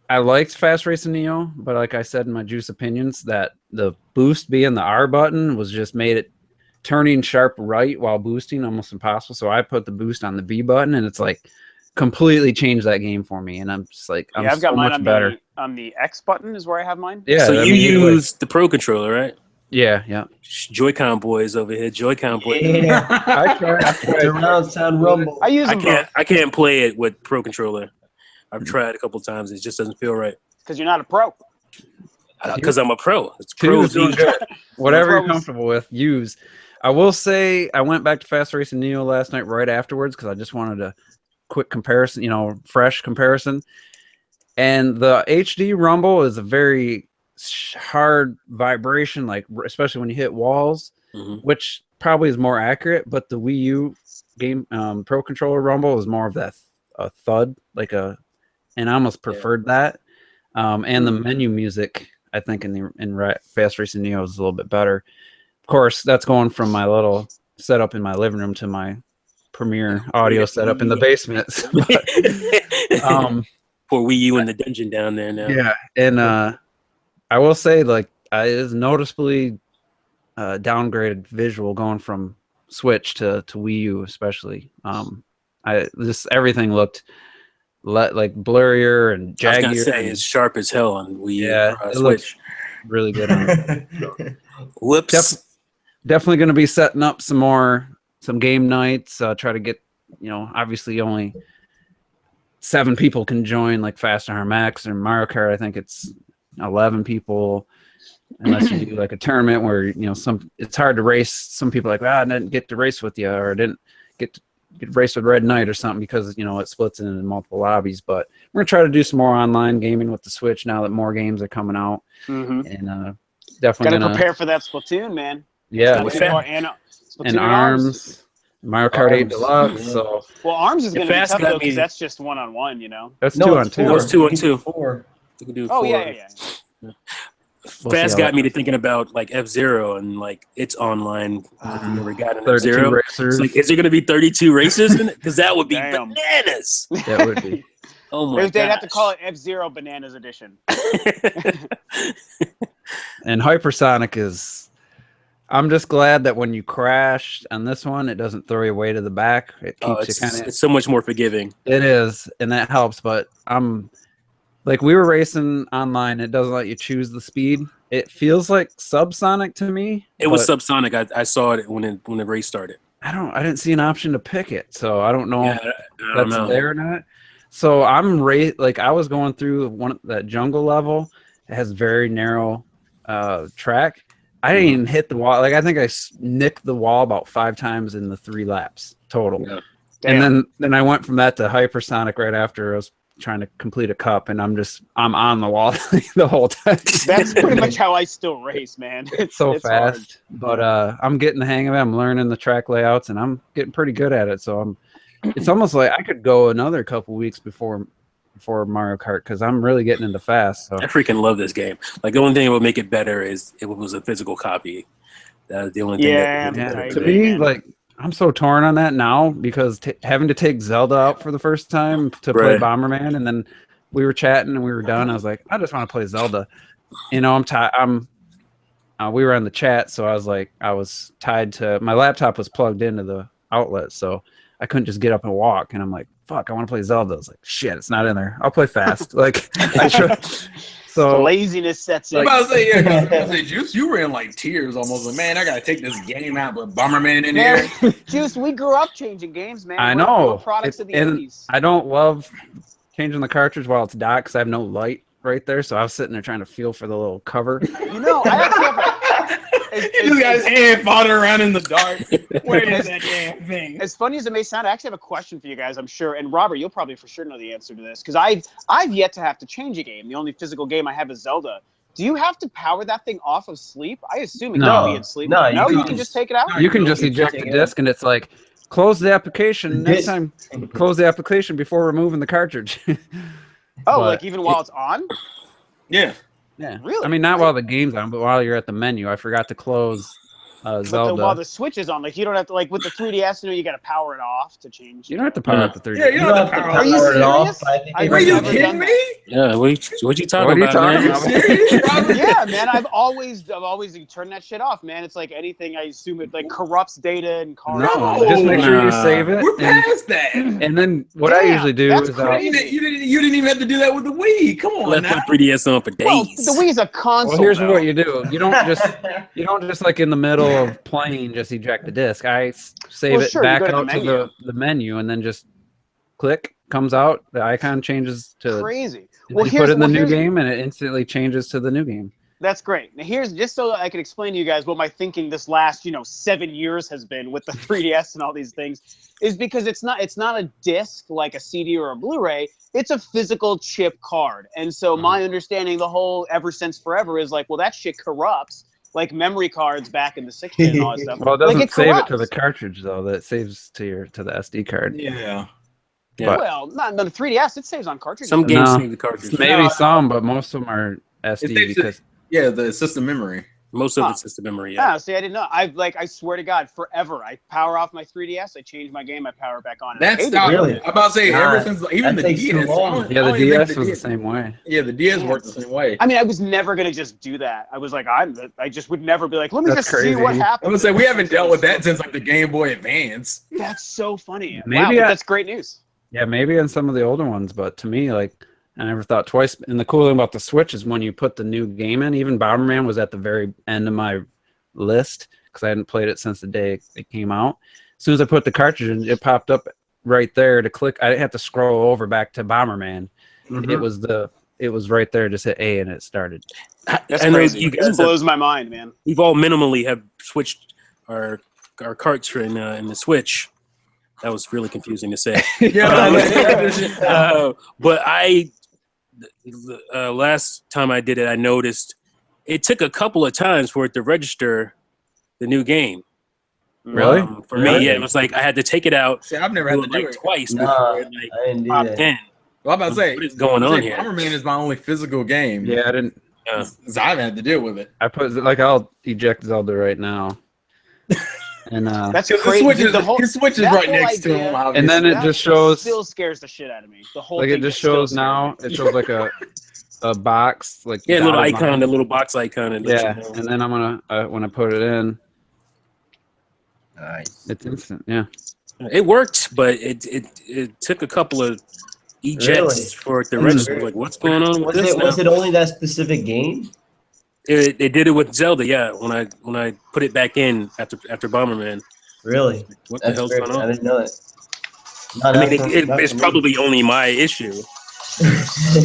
I liked Fast Racing Neo, but like I said in my juice opinions, that the boost being the R button was just made it turning sharp right while boosting almost impossible. So I put the boost on the B button, and it's like completely changed that game for me. And I'm just like, I'm I've got so mine much better. on the X button is where I have mine. Yeah. So I you mean, use the Pro Controller, right? Yeah. Joy-Con boys over here. Joy-Con boys. Yeah. I tried. Surround sound rumble. I use them both I can't play it with Pro Controller. I've tried a couple times. It just doesn't feel right. because you're not a pro. Because I'm a pro. It's Two pro. is doing good. Whatever you're Pros. comfortable with, use. I will say I went back to Fast Racing Neo last night right afterwards because I just wanted a quick comparison, fresh comparison. And the HD rumble is a very hard vibration, like especially when you hit walls, which probably is more accurate. But the Wii U game Pro Controller rumble is more of that a thud, and I almost preferred that. And the menu music, I think in Fast Racing Neo is a little bit better. Of course, that's going from my little setup in my living room to my premier audio setup in the basement. Poor Wii U in the dungeon down there now. Yeah, and I will say, it's noticeably downgraded visual going from Switch to Wii U, especially. Everything looked like blurrier and I was jaggier. gonna say it's sharp as hell on Wii U. Yeah, it Switch. looks really good on it. Whoops. Definitely going to be setting up some game nights. Try to get, obviously only 7 people can join, like Fast RMX or Mario Kart. I think it's 11 people. unless you do like a tournament where it's hard to race. Some people are like, I didn't get to race with you, or I didn't get to race with Red Knight or something because it splits into multiple lobbies. But we're gonna try to do some more online gaming with the Switch now that more games are coming out, and definitely gotta prepare for that Splatoon, man. Yeah, Splatoon and ARMS. Mario Kart 8 Deluxe. So ARMS is going to be tough though because that's just 1-on-1. That's 2-on-2. That's 2-on-2. 4. You can do 4. Oh yeah. Fast got me to thinking about like F-Zero and like its online. If you ever got an F-Zero, it's like, is there going to be 32 races in it? Because that would be bananas. That would be. Oh my god! They'd have to call it F-Zero Bananas Edition. And Hypersonic is. I'm just glad that when you crash on this one, it doesn't throw you way to the back. It keeps you kind of. It's so much more forgiving. It is, and that helps. But we were racing online. It doesn't let you choose the speed. It feels like subsonic to me. It was subsonic. I saw it when the race started. I didn't see an option to pick it, so I don't know if that's there or not. So I'm I was going through that jungle level. It has very narrow track. I didn't even hit the wall. I think I nicked the wall about 5 times in the 3 laps total. Yeah. And then I went from that to hypersonic right after I was trying to complete a cup, and I'm on the wall the whole time. That's pretty much how I still race, man. It's so fast. Hard. But I'm getting the hang of it. I'm learning the track layouts, and I'm getting pretty good at it. So it's almost like I could go another couple weeks before Mario Kart because I'm really getting into fast. So. I freaking love this game. Like the only thing that would make it better is it was a physical copy. That was the only thing. To me, I'm so torn on that now because having to take Zelda out for the first time to play Bomberman, and then we were chatting and we were done. I was like, I just want to play Zelda. We were on the chat, so I was tied to my laptop was plugged into the outlet, so I couldn't just get up and walk. And I'm like, fuck, I want to play Zelda. I was like, shit, it's not in there. I'll play fast. So the laziness sets in. I'm about to say, Juice, you were in tears almost. Like, man, I gotta take this game out with Bomberman in here. Juice, we grew up changing games, man. I know. We're products of the 80s. I don't love changing the cartridge while it's docked because I have no light right there. So I was sitting there trying to feel for the little cover. I actually have you just got his hand fodder around in the dark. Where is that damn thing? As funny as it may sound, I actually have a question for you guys, I'm sure. And Robert, you'll probably for sure know the answer to this because I've yet to have to change a game. The only physical game I have is Zelda. Do you have to power that thing off of sleep? I assume it can be in sleep. No, you can just take it out. You can just eject the disc, and it's like close the application. Next time, close the application before removing the cartridge. Even while it's on? Yeah. Yeah, really. I mean, not while the game's on, but while you're at the menu. I forgot to close Zelda. While the Switch is on, you don't have to with the 3DS. You got to power it off to change. You don't have to power up the 3DS. Yeah, you don't have to power it off. Are you kidding me? Yeah, what you talking about, man? Are you serious, Robert? Yeah, man. I've always turned that shit off, man. It's like anything. I assume it corrupts data and cars. No, just make sure you save it. We're past that. And then what I usually do is you didn't even have to do that with the Wii. Come on, left my 3DS on for days. Well, the Wii's a console. Well, here's what you do. You don't just in the middle of playing just eject the disc. I save it back out to the menu and then just click, comes out, the icon changes to crazy. Well, you put it in the new game and it instantly changes to the new game. That's great. Now here's just so I can explain to you guys what my thinking this last 7 years has been with the 3DS and all these things is because it's not a disc like a CD or a Blu-ray. It's a physical chip card. And so my understanding the whole ever since forever is that shit corrupts like memory cards back in the 60s and all that stuff. Well, it doesn't save it to the cartridge though. That saves to the SD card. Yeah. Well, not the 3DS. It saves on cartridges. Some games save the cartridge. Maybe some, but most of them are SD because the system memory. Most of it's system memory. Yeah. See, I didn't know. I swear to God, forever I power off my 3DS. I change my game. I power it back on. That's really. I'm about to say ever since even the DS. Yeah, the DS was the same way. Yeah, the DS worked the same way. I mean, I was never gonna just do that. I was like, I just would never be like, let me just see what happens. I would say we haven't dealt with that since the Game Boy Advance. That's so funny. Maybe that's great news. Yeah, maybe on some of the older ones, but to me, I never thought twice. And the cool thing about the Switch is when you put the new game in, even Bomberman was at the very end of my list because I hadn't played it since the day it came out. As soon as I put the cartridge in, it popped up right there to click. I didn't have to scroll over back to Bomberman. It was the it was right there. Just hit A and it started. That's I know crazy. you This guys blows my mind, man. we've all minimally have switched our carts in the Switch. That was really confusing to say. But last time I did it, I noticed it took a couple of times for it to register the new game. Really? For me, yeah, it was like I had to take it out. See, I've never had to do it twice Nah, before it I didn't do popped that. in. Well, I'm about to say, What is going on here? Bomberman is my only physical game. Yeah, I didn't. So I haven't had to deal with it. I put like I'll eject Zelda right now, and That's Because crazy. his Switch is that right whole next to him. idea- Obviously. and then it That just shows still scares the shit out of me. The whole like thing it just shows now. It shows like a box like Yeah, little dotted icon, line. the little box icon. And Yeah, and then I'm gonna when I put it in, Nice. it's instant. Yeah. it worked, but it took a couple of ejects Really? for it to That's register. weird. Like, what's going on with Was this it now? was it only that specific game? They did it with Zelda, yeah. When I put it back in after Bomberman, Really? what the That's hell's weird. going I on? didn't know it. I mean, it's probably only my issue.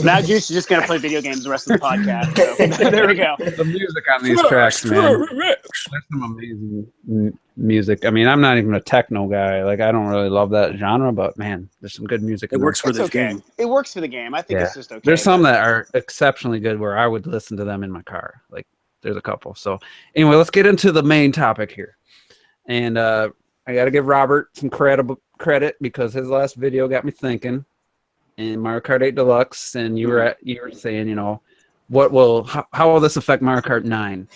Now Juice is just gonna play video games the rest of the podcast. So there we go. The music on these tracks, man. There's some amazing music. I mean, I'm not even a techno guy. Like, I don't really love that genre, but man, there's some good music. It in works for It's this okay. game. It works for the game. I think Yeah. it's just okay. There's some that are exceptionally good where I would listen to them in my car. Like, there's a couple. So, anyway, let's get into the main topic here. And I got to give Robert some credit because his last video got me thinking. And Mario Kart 8 Deluxe, and you were saying, you know, how will this affect Mario Kart 9?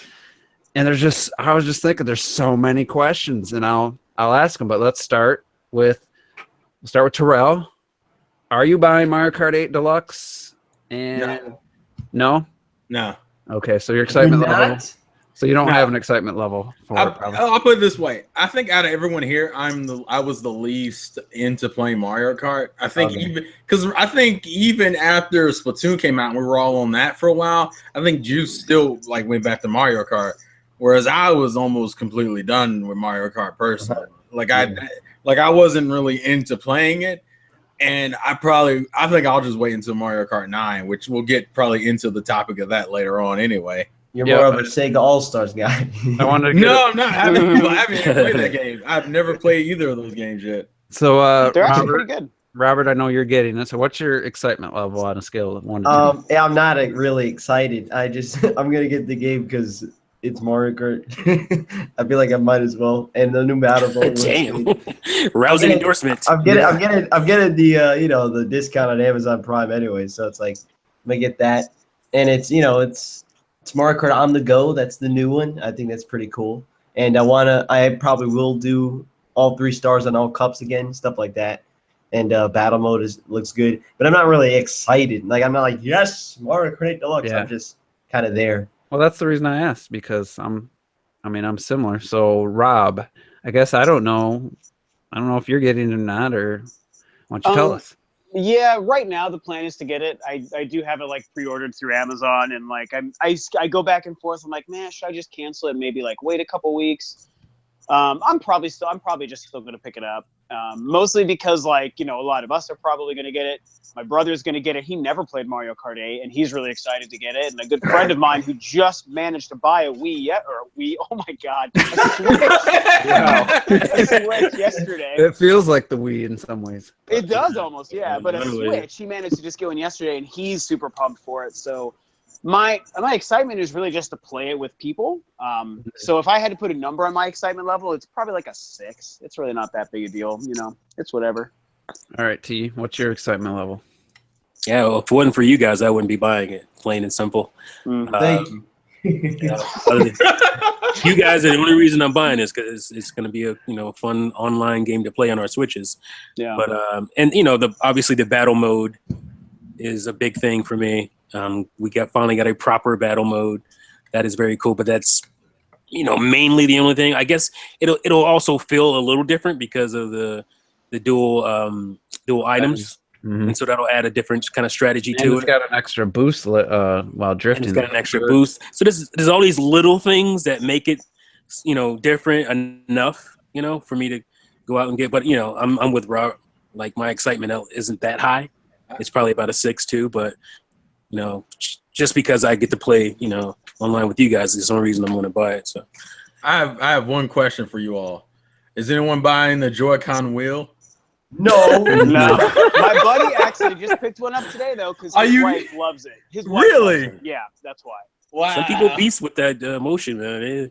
And I was just thinking, there's so many questions, and I'll ask them. But let's start with Terrell. Are you buying Mario Kart 8 Deluxe? And no. Okay, so your excitement level. So you don't have an excitement level for it, probably. I'll put it this way. I think out of everyone here, I was the least into playing Mario Kart. I think even after Splatoon came out and we were all on that for a while, I think Juice still like went back to Mario Kart. Whereas I was almost completely done with Mario Kart personally. Like I wasn't really into playing it. And I think I'll just wait until Mario Kart 9, which we'll get probably into the topic of that later on anyway. You're more of a Sega All-Stars guy. I wanted to I'm not. I haven't even played that game. I've never played either of those games yet. So, they're actually pretty good. Robert, I know you're getting it. So, what's your excitement level on a scale of 1 to 10? Yeah, I'm not really excited. I'm gonna get the game because it's Mario Kart. I feel like I might as well. And the new battle mode. Damn, rousing endorsement. I'm getting the the discount on Amazon Prime anyway, so it's like I'm gonna get that, and it's Mario Kart on the go. That's the new one. I think that's pretty cool. And I probably will do all 3 stars on all cups again, stuff like that. And battle mode looks good. But I'm not really excited. Like, I'm not like, yes, Mario Kart 8 Deluxe. Yeah. I'm just kind of there. Well, that's the reason I asked, because I'm similar. So, Rob, I guess I don't know if you're getting it or not, or why don't you tell us? Yeah, right now the plan is to get it. I do have it like pre-ordered through Amazon, and like I go back and forth. I'm like, man, should I just cancel it? And maybe like wait a couple weeks. I'm probably just still gonna pick it up. Mostly because like a lot of us are probably gonna get it. My brother's gonna get it. He never played Mario Kart 8, and he's really excited to get it. And a good friend of mine who just managed to buy a Wii, oh my god, a Switch yesterday. It feels like the Wii in some ways. It does almost, yeah. But a Switch, he managed to just go in yesterday, and he's super pumped for it. So my excitement is really just to play it with people. So if I had to put a number on my excitement level, it's probably like a 6. It's really not that big a deal, It's whatever. All right, T, what's your excitement level? Yeah, well, if it wasn't for you guys, I wouldn't be buying it. Plain and simple. Thank you. You guys are the only reason I'm buying this, because it's going to be a fun online game to play on our Switches. Yeah. But and obviously the battle mode is a big thing for me. We finally got a proper battle mode. That is very cool. But that's mainly the only thing. I guess it'll also feel a little different because of the dual items. Mm-hmm. And so that'll add a different kind of strategy And to it's it. got an extra boost while drifting. And it's got an extra boost. So there's all these little things that make it, different enough, for me to go out and get. But I'm with Rob. Like, my excitement isn't that high. It's probably about a 6 too. But just because I get to play, online with you guys is the only reason I'm going to buy it. So I have one question for you all. Is anyone buying the Joy-Con wheel? No. No. My buddy actually just picked one up today though because his wife loves it. His wife Really? loves it. Yeah, that's why. Wow. some people beast with that motion, man.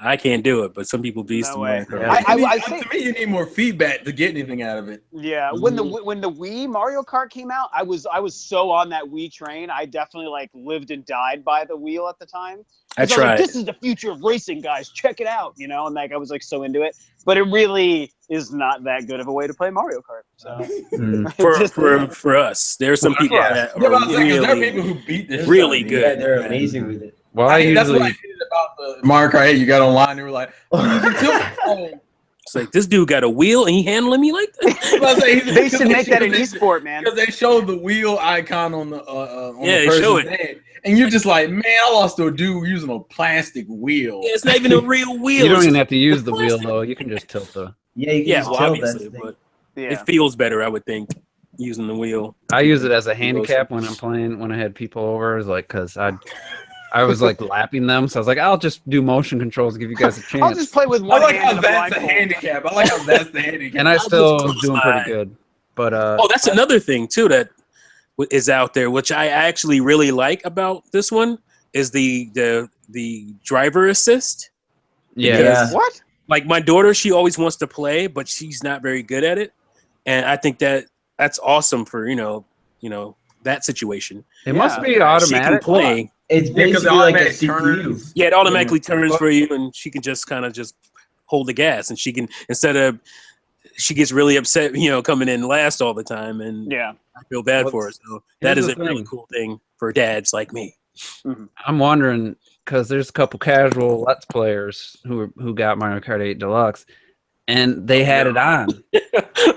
I can't do it, but some people beast. No way. Yeah. To me, you need more feedback to get anything out of it. Yeah, when the Wii Mario Kart came out, I was so on that Wii train. I definitely like lived and died by the wheel at the time. I I was tried. like, this is the future of racing, guys. Check it out, and like I was like so into it. But it really is not that good of a way to play Mario Kart. So For us, there's some people that Yeah, but are I'm saying, there are really, people who beat this really stuff, good. Yeah, they're amazing with it. Well, That's what I hated about the Mario Kart 8 you got online. They were like, It's like this dude got a wheel and he handling me like that. they should make that an esport, man. Because they showed the wheel icon on the Yeah, the they show person's head, and you're just like, man, I lost to a dude using a plastic wheel. Yeah, it's not even a real wheel. You don't It's even just have to use the wheel plastic. though. You can just tilt the. Yeah, you can Yeah, just well, tell obviously, that's the but Yeah. it feels better, I would think, using the wheel. I use it as a handicap when I'm playing. When I had people over, is like because I was like lapping them, so I was like, I'll just do motion controls, give you guys a chance. I'll just play with I one like hand how and a that's the blindfold. handicap. I like how that's the handicap. and I I'll still just was doing close pretty my- good. But Oh, that's another thing too that is out there, which I actually really like about this one is the driver assist. yeah, because- What? Like my daughter, she always wants to play, but she's not very good at it, and I think that's awesome for that situation. it must be She can automatic. play. It's because basically like a automatic CPU. turns. Yeah, it automatically turns for you, and she can just kind of just hold the gas, and she can she gets really upset, coming in last all the time, and Yeah. I feel bad Well, for her. So that here's is the a really thing. cool thing for dads like me. I'm wondering because there's a couple casual Let's players who got Mario Kart 8 Deluxe, and they had it on.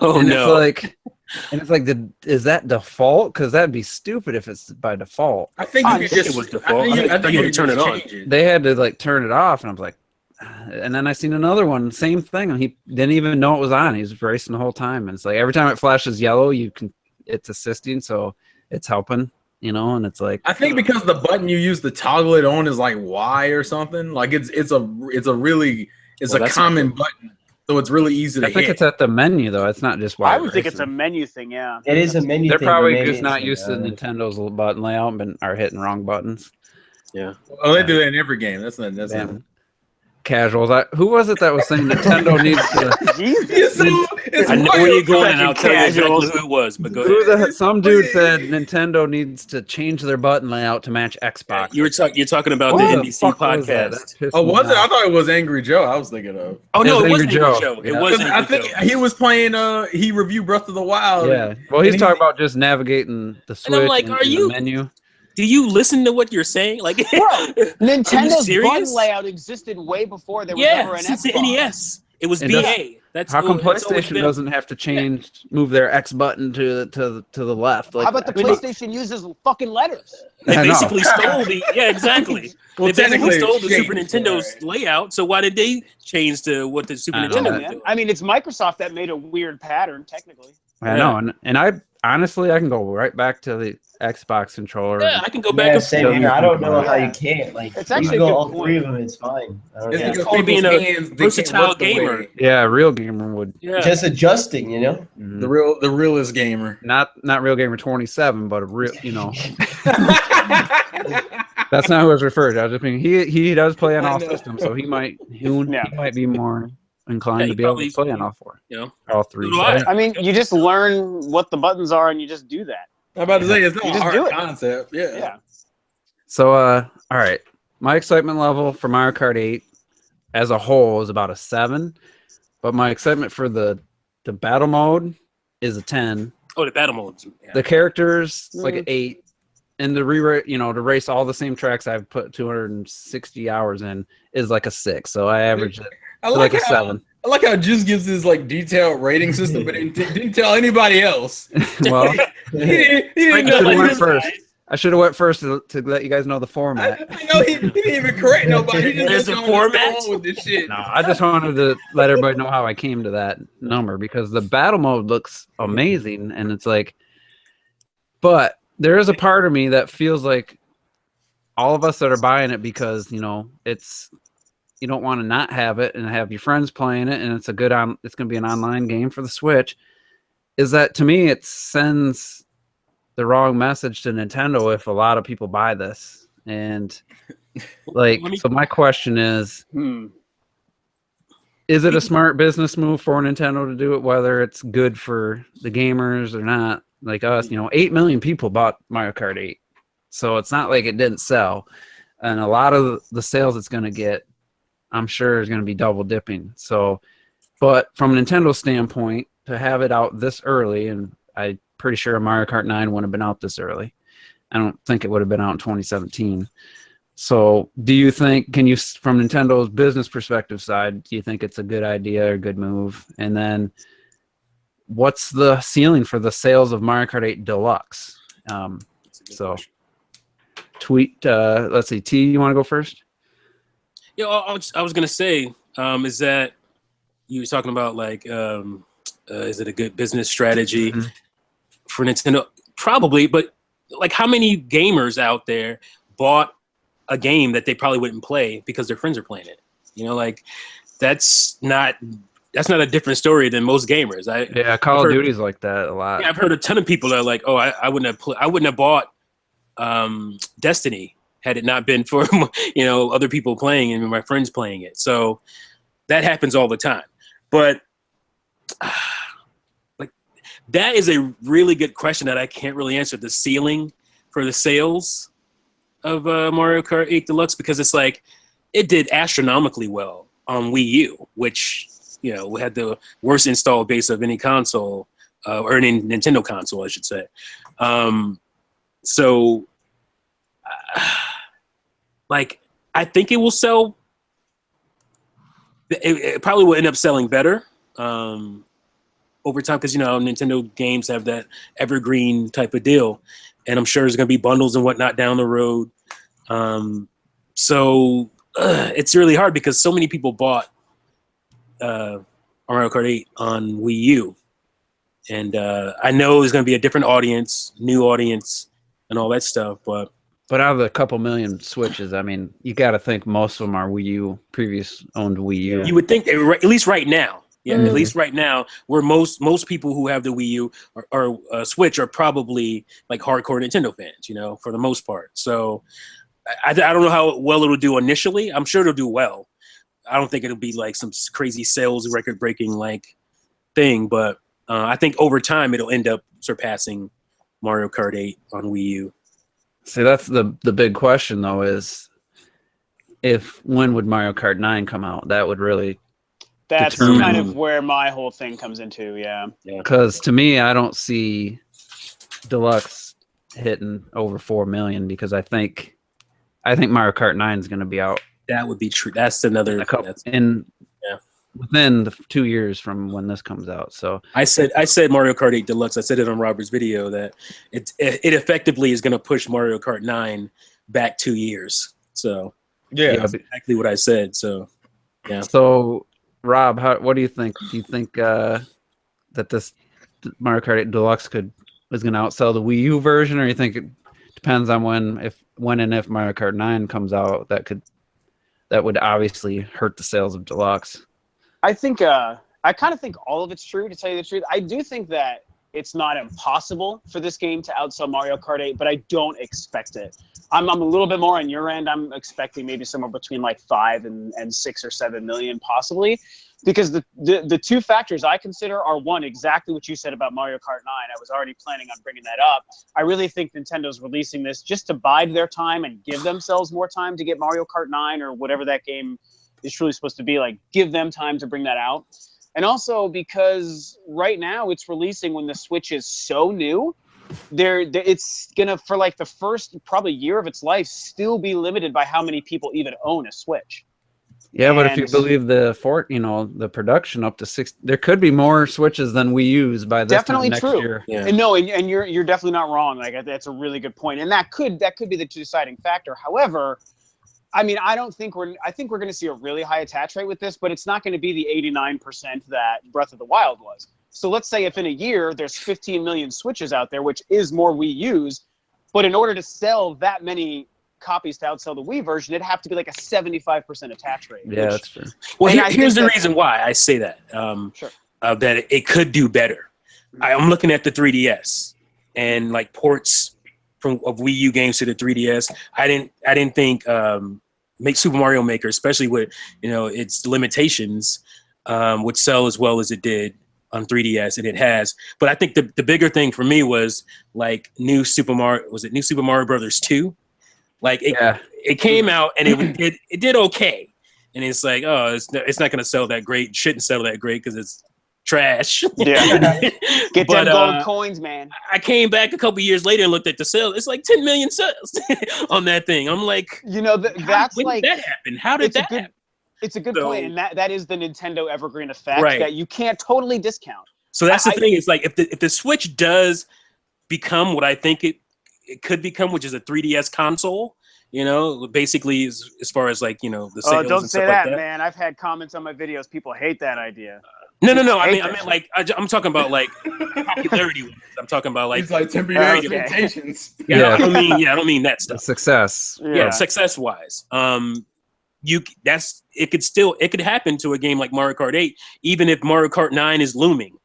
Oh and no! it's like, is that default? Because that'd be stupid if it's by default. I think you I could think just. it was default. I I thought think you you had to turn could it on. change it. They had to like turn it off, and I was like, and then I seen another one, same thing, and he didn't even know it was on. He was racing the whole time, and it's like every time it flashes yellow, it's assisting, so it's helping, and it's like I think because the button you use to toggle it on is like Y or something. Like it's a that's common button, so it's really easy to I think hit. it's at the menu though. It's not just I wire would think it's a racing. menu thing, yeah. It is a menu They're thing, but probably maybe just it's not like, used to Nintendo's little button layout and are hitting wrong buttons. Yeah. Oh, they do that in every game. That's not. Damn. Casuals. Who was it that was saying Nintendo needs to? Jesus. I know where you're going, and I'll Fucking tell you exactly casuals. who it was. But go ahead. Some dude said Nintendo needs to change their button layout to match Xbox. You're talking about What the the NBC fuck was that? podcast. That pissed Oh, me was it? I off. thought it was Angry Joe. I was thinking of. Oh no, It it was wasn't Angry Angry Joe. Joe. Yeah. It was. I think he was playing. He reviewed Breath of the Wild. Yeah. Well, he's And talking about just navigating the Switch I'm like, and, are and you- the menu. Do you listen to what you're saying? Like, Bro, Nintendo's serious? button layout existed way before there was yeah, ever an since the Xbox. NES, it was And BA. That's How come it's always PlayStation been. doesn't have to move their X button to the left? Like, How about the PlayStation uses fucking letters? They I know. basically stole the exactly. Well, They basically technically, stole the it's Super shaped, Nintendo's right. layout. So why did they change to what the Super I know. Nintendo Yeah, was man. doing? I mean, it's Microsoft that made a weird pattern, technically. I know, and I honestly I can go right back to the Xbox controller. Yeah, I can go back Yeah, and same forth. here. I don't know how Yeah. you can't. Like, It's you actually go a good all point. three of them, it's fine. I don't It's know. It's because called being people's a hands, they can't versatile work the way- gamer. Yeah, a real gamer would. Yeah. Just adjusting, Mhm. The realest gamer. Not real gamer 27, but a real, that's not who I was referred to. I was just mean he does play on I all know. systems, so he might Yeah. be more inclined Yeah, to he be able probably- to play on all four, all three. So do I. I mean, you just learn what the buttons are and you just do that. I'm about to say it's not You a just hard do it. concept. Yeah. Yeah. So all right, my excitement level for Mario Kart 8 as a whole is about a 7, but my excitement for the battle mode is a 10. Oh, the battle modes. Yeah. The characters like an 8, and to race all the same tracks I've put 260 hours in is like a 6. So I average it I to like a how, 7. I like how Juice gives his like detailed rating system, but didn't tell anybody else. Well, He didn't I know. should have Like, went first. I should have went first to let you guys know the I format. know he didn't even correct nobody. He just There's let a y'all just go format? on with this shit. No, I just wanted to let everybody know how I came to that number because the battle mode looks amazing, and it's like, but there is a part of me that feels like all of us that are buying it because, it's, you don't want to not have it and have your friends playing it, and it's it's going to be an online game for the Switch, is that to me it sends the wrong message to Nintendo if a lot of people buy this. And so my question is, is it a smart business move for Nintendo to do it, whether it's good for the gamers or not? Like us, 8 million people bought Mario Kart 8. So it's not like it didn't sell. And a lot of the sales it's going to get, I'm sure, is going to be double dipping. So, but from a Nintendo standpoint, to have it out this early, and I'm pretty sure Mario Kart 9 wouldn't have been out this early. I don't think it would have been out in 2017. So do you think, from Nintendo's business perspective side, do you think it's a good idea or good move? And then what's the ceiling for the sales of Mario Kart 8 Deluxe? Question. Tweet, let's see, T, you want to go first? Yeah, I was going to say, is that you were talking about is it a good business strategy for Nintendo? Probably, but how many gamers out there bought a game that they probably wouldn't play because their friends are playing it? That's not a different story than most gamers. Call of Duty's like that a lot. Yeah, I've heard a ton of people that are like, oh, I wouldn't have bought Destiny had it not been for other people playing and my friends playing it. So that happens all the time. But that is a really good question that I can't really answer. The ceiling for the sales of Mario Kart 8 Deluxe, because it's it did astronomically well on Wii U, which we had the worst install base of any console or any Nintendo console, I should say. So I think it will sell. It probably will end up selling better over time because Nintendo games have that evergreen type of deal, and I'm sure there's going to be bundles and whatnot down the road. So it's really hard because so many people bought Mario Kart 8 on Wii U, and I know there's going to be a different audience, new audience, and all that stuff, but out of the couple million Switches, I mean, you got to think most of them are Wii U, previous owned Wii U. You would think, at least right now. Yeah, at least right now, where most people who have the Wii U or Switch are probably hardcore Nintendo fans, for the most part. So I don't know how well it'll do initially. I'm sure it'll do well. I don't think it'll be some crazy sales record-breaking thing, but I think over time it'll end up surpassing Mario Kart 8 on Wii U. See, that's the big question, though, is when would Mario Kart 9 come out? That would really That's determine. kind of where my whole thing comes into, yeah. Because to me, I don't see Deluxe hitting over 4 million because I think Mario Kart 9 is going to be out. That would be true. That's another. Within the 2 years from when this comes out. So I said Mario Kart 8 Deluxe. I said it on Robert's video that it effectively is going to push Mario Kart 9 back 2 years. So that's exactly what I said. So yeah. So Rob, what do you think? Do you think that this Mario Kart 8 Deluxe is going to outsell the Wii U version, or you think it depends on when and if Mario Kart 9 comes out? That would obviously hurt the sales of Deluxe. I think I kind of think all of it's true, to tell you the truth. I do think that it's not impossible for this game to outsell Mario Kart 8, but I don't expect it. I'm a little bit more on your end. I'm expecting maybe somewhere between 5 and 6 or 7 million possibly, because the two factors I consider are, one, exactly what you said about Mario Kart 9. I was already planning on bringing that up. I really think Nintendo's releasing this just to bide their time and give themselves more time to get Mario Kart 9 or whatever that game is truly supposed to be, give them time to bring that out. And also because right now it's releasing when the Switch is so new, it's gonna, for the first probably year of its life, still be limited by how many people even own a Switch. Yeah, but if you believe the production up to 6, there could be more Switches than we use by this time next year. Yeah. And no, and you're definitely not wrong. That's a really good point, and that could be the deciding factor. However, I mean, I think we're going to see a really high attach rate with this, but it's not going to be the 89% that Breath of the Wild was. So let's say if in a year there's 15 million Switches out there, which is more Wii U's, But in order to sell that many copies to outsell the Wii version, it'd have to be like a 75% attach rate. Yeah, that's true. Well, And I here's the think reason why I say that. Sure. That it could do better. I'm looking at the 3DS and like ports of Wii U games to the 3DS. I didn't think make Super Mario Maker, especially with its limitations, would sell as well as it did on 3DS, and it has. But I think the bigger thing for me was like new Super Mario. Was it New Super Mario Brothers 2? Like it came out and it did okay, and it's like, oh, it's not going to sell that great. It shouldn't sell that great because it's trash. Yeah. Get them gold coins, man. I came back a couple years later and looked at the sales. It's like 10 million sales on that thing. I'm like, that's when like did that happen? How did that happen? It's a good point, and that is the Nintendo evergreen effect that you can't totally discount. So that's the thing. It's like if the Switch does become what I think it could become, which is a 3DS console, basically as far as like the sales don't and say stuff that, like that. man. I've had comments on my videos. People hate that idea. No. I meant like I'm talking about like popularity. I'm talking about like it's like temper your expectations. I don't mean that stuff. Success. Yeah, success wise. It could happen to a game like Mario Kart 8, even if Mario Kart 9 is looming.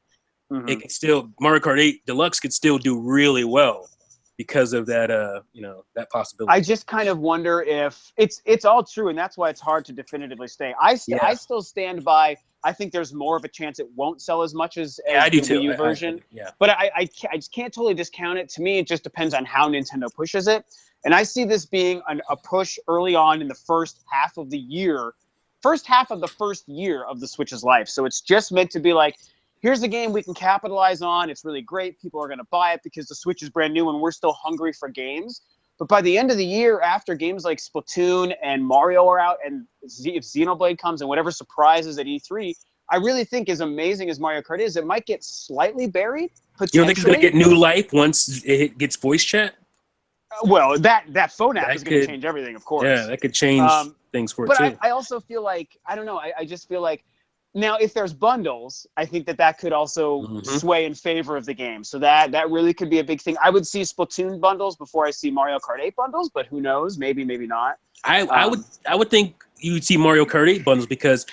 Mm-hmm. It could still Mario Kart 8 Deluxe could still do really well because of that that possibility. I just kind of wonder if it's all true, and that's why it's hard to definitively say. I still stand by. I think there's more of a chance it won't sell as much as I do the too. Wii U version. But I just can't totally discount it. To me, it just depends on how Nintendo pushes it. And I see this being a push early on in the first half of the first year of the Switch's life. So it's just meant to be like, here's a game we can capitalize on. It's really great. People are going to buy it because the Switch is brand new and we're still hungry for games. But by the end of the year, after games like Splatoon and Mario are out, and if Xenoblade comes and whatever surprises at E3, I really think as amazing as Mario Kart is, it might get slightly buried. You don't think it's going to get new life once it gets voice chat? Well, that phone app is going to change everything, of course. Yeah, that could change things for it too. But I also feel like, I don't know, I just feel like, now, if there's bundles, I think that could also sway in favor of the game. So that really could be a big thing. I would see Splatoon bundles before I see Mario Kart 8 bundles, but who knows? Maybe not. I would think you would see Mario Kart 8 bundles because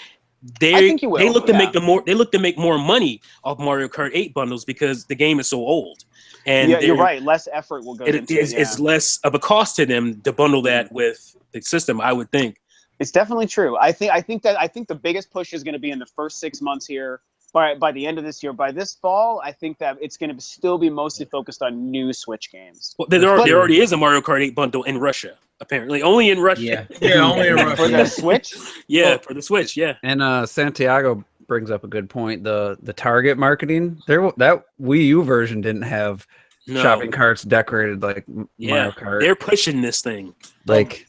they look to make more money off Mario Kart 8 bundles because the game is so old. And you're right. Less effort will go into it. It's less of a cost to them to bundle that with the system, I would think. It's definitely true. I think the biggest push is going to be in the first 6 months here. By the end of this year, by this fall, I think that it's going to still be mostly focused on new Switch games. Well, there already is a Mario Kart 8 bundle in Russia, apparently. Only in Russia. Yeah, only in Russia. For the Switch? For the Switch, yeah. And Santiago brings up a good point. The Target marketing, that Wii U version didn't have shopping carts decorated like Mario Kart. They're pushing this thing. Like...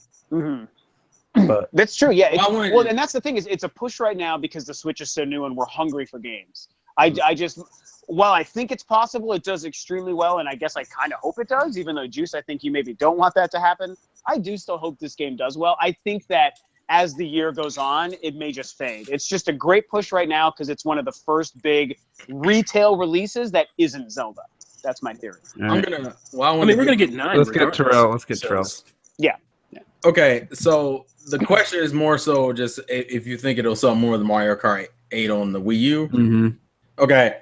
But that's true, yeah. Well, and that's the thing is, it's a push right now because the Switch is so new and we're hungry for games. While I think it's possible, it does extremely well, and I guess I kind of hope it does. Even though Juice, I think you maybe don't want that to happen. I do still hope this game does well. I think that as the year goes on, it may just fade. It's just a great push right now because it's one of the first big retail releases that isn't Zelda. That's my theory. Right. We're gonna get 9. Let's get Terrell. Let's get Terrell. Yeah. Okay, so the question is more so just if you think it'll sell more than Mario Kart 8 on the Wii U. Mm-hmm. Okay,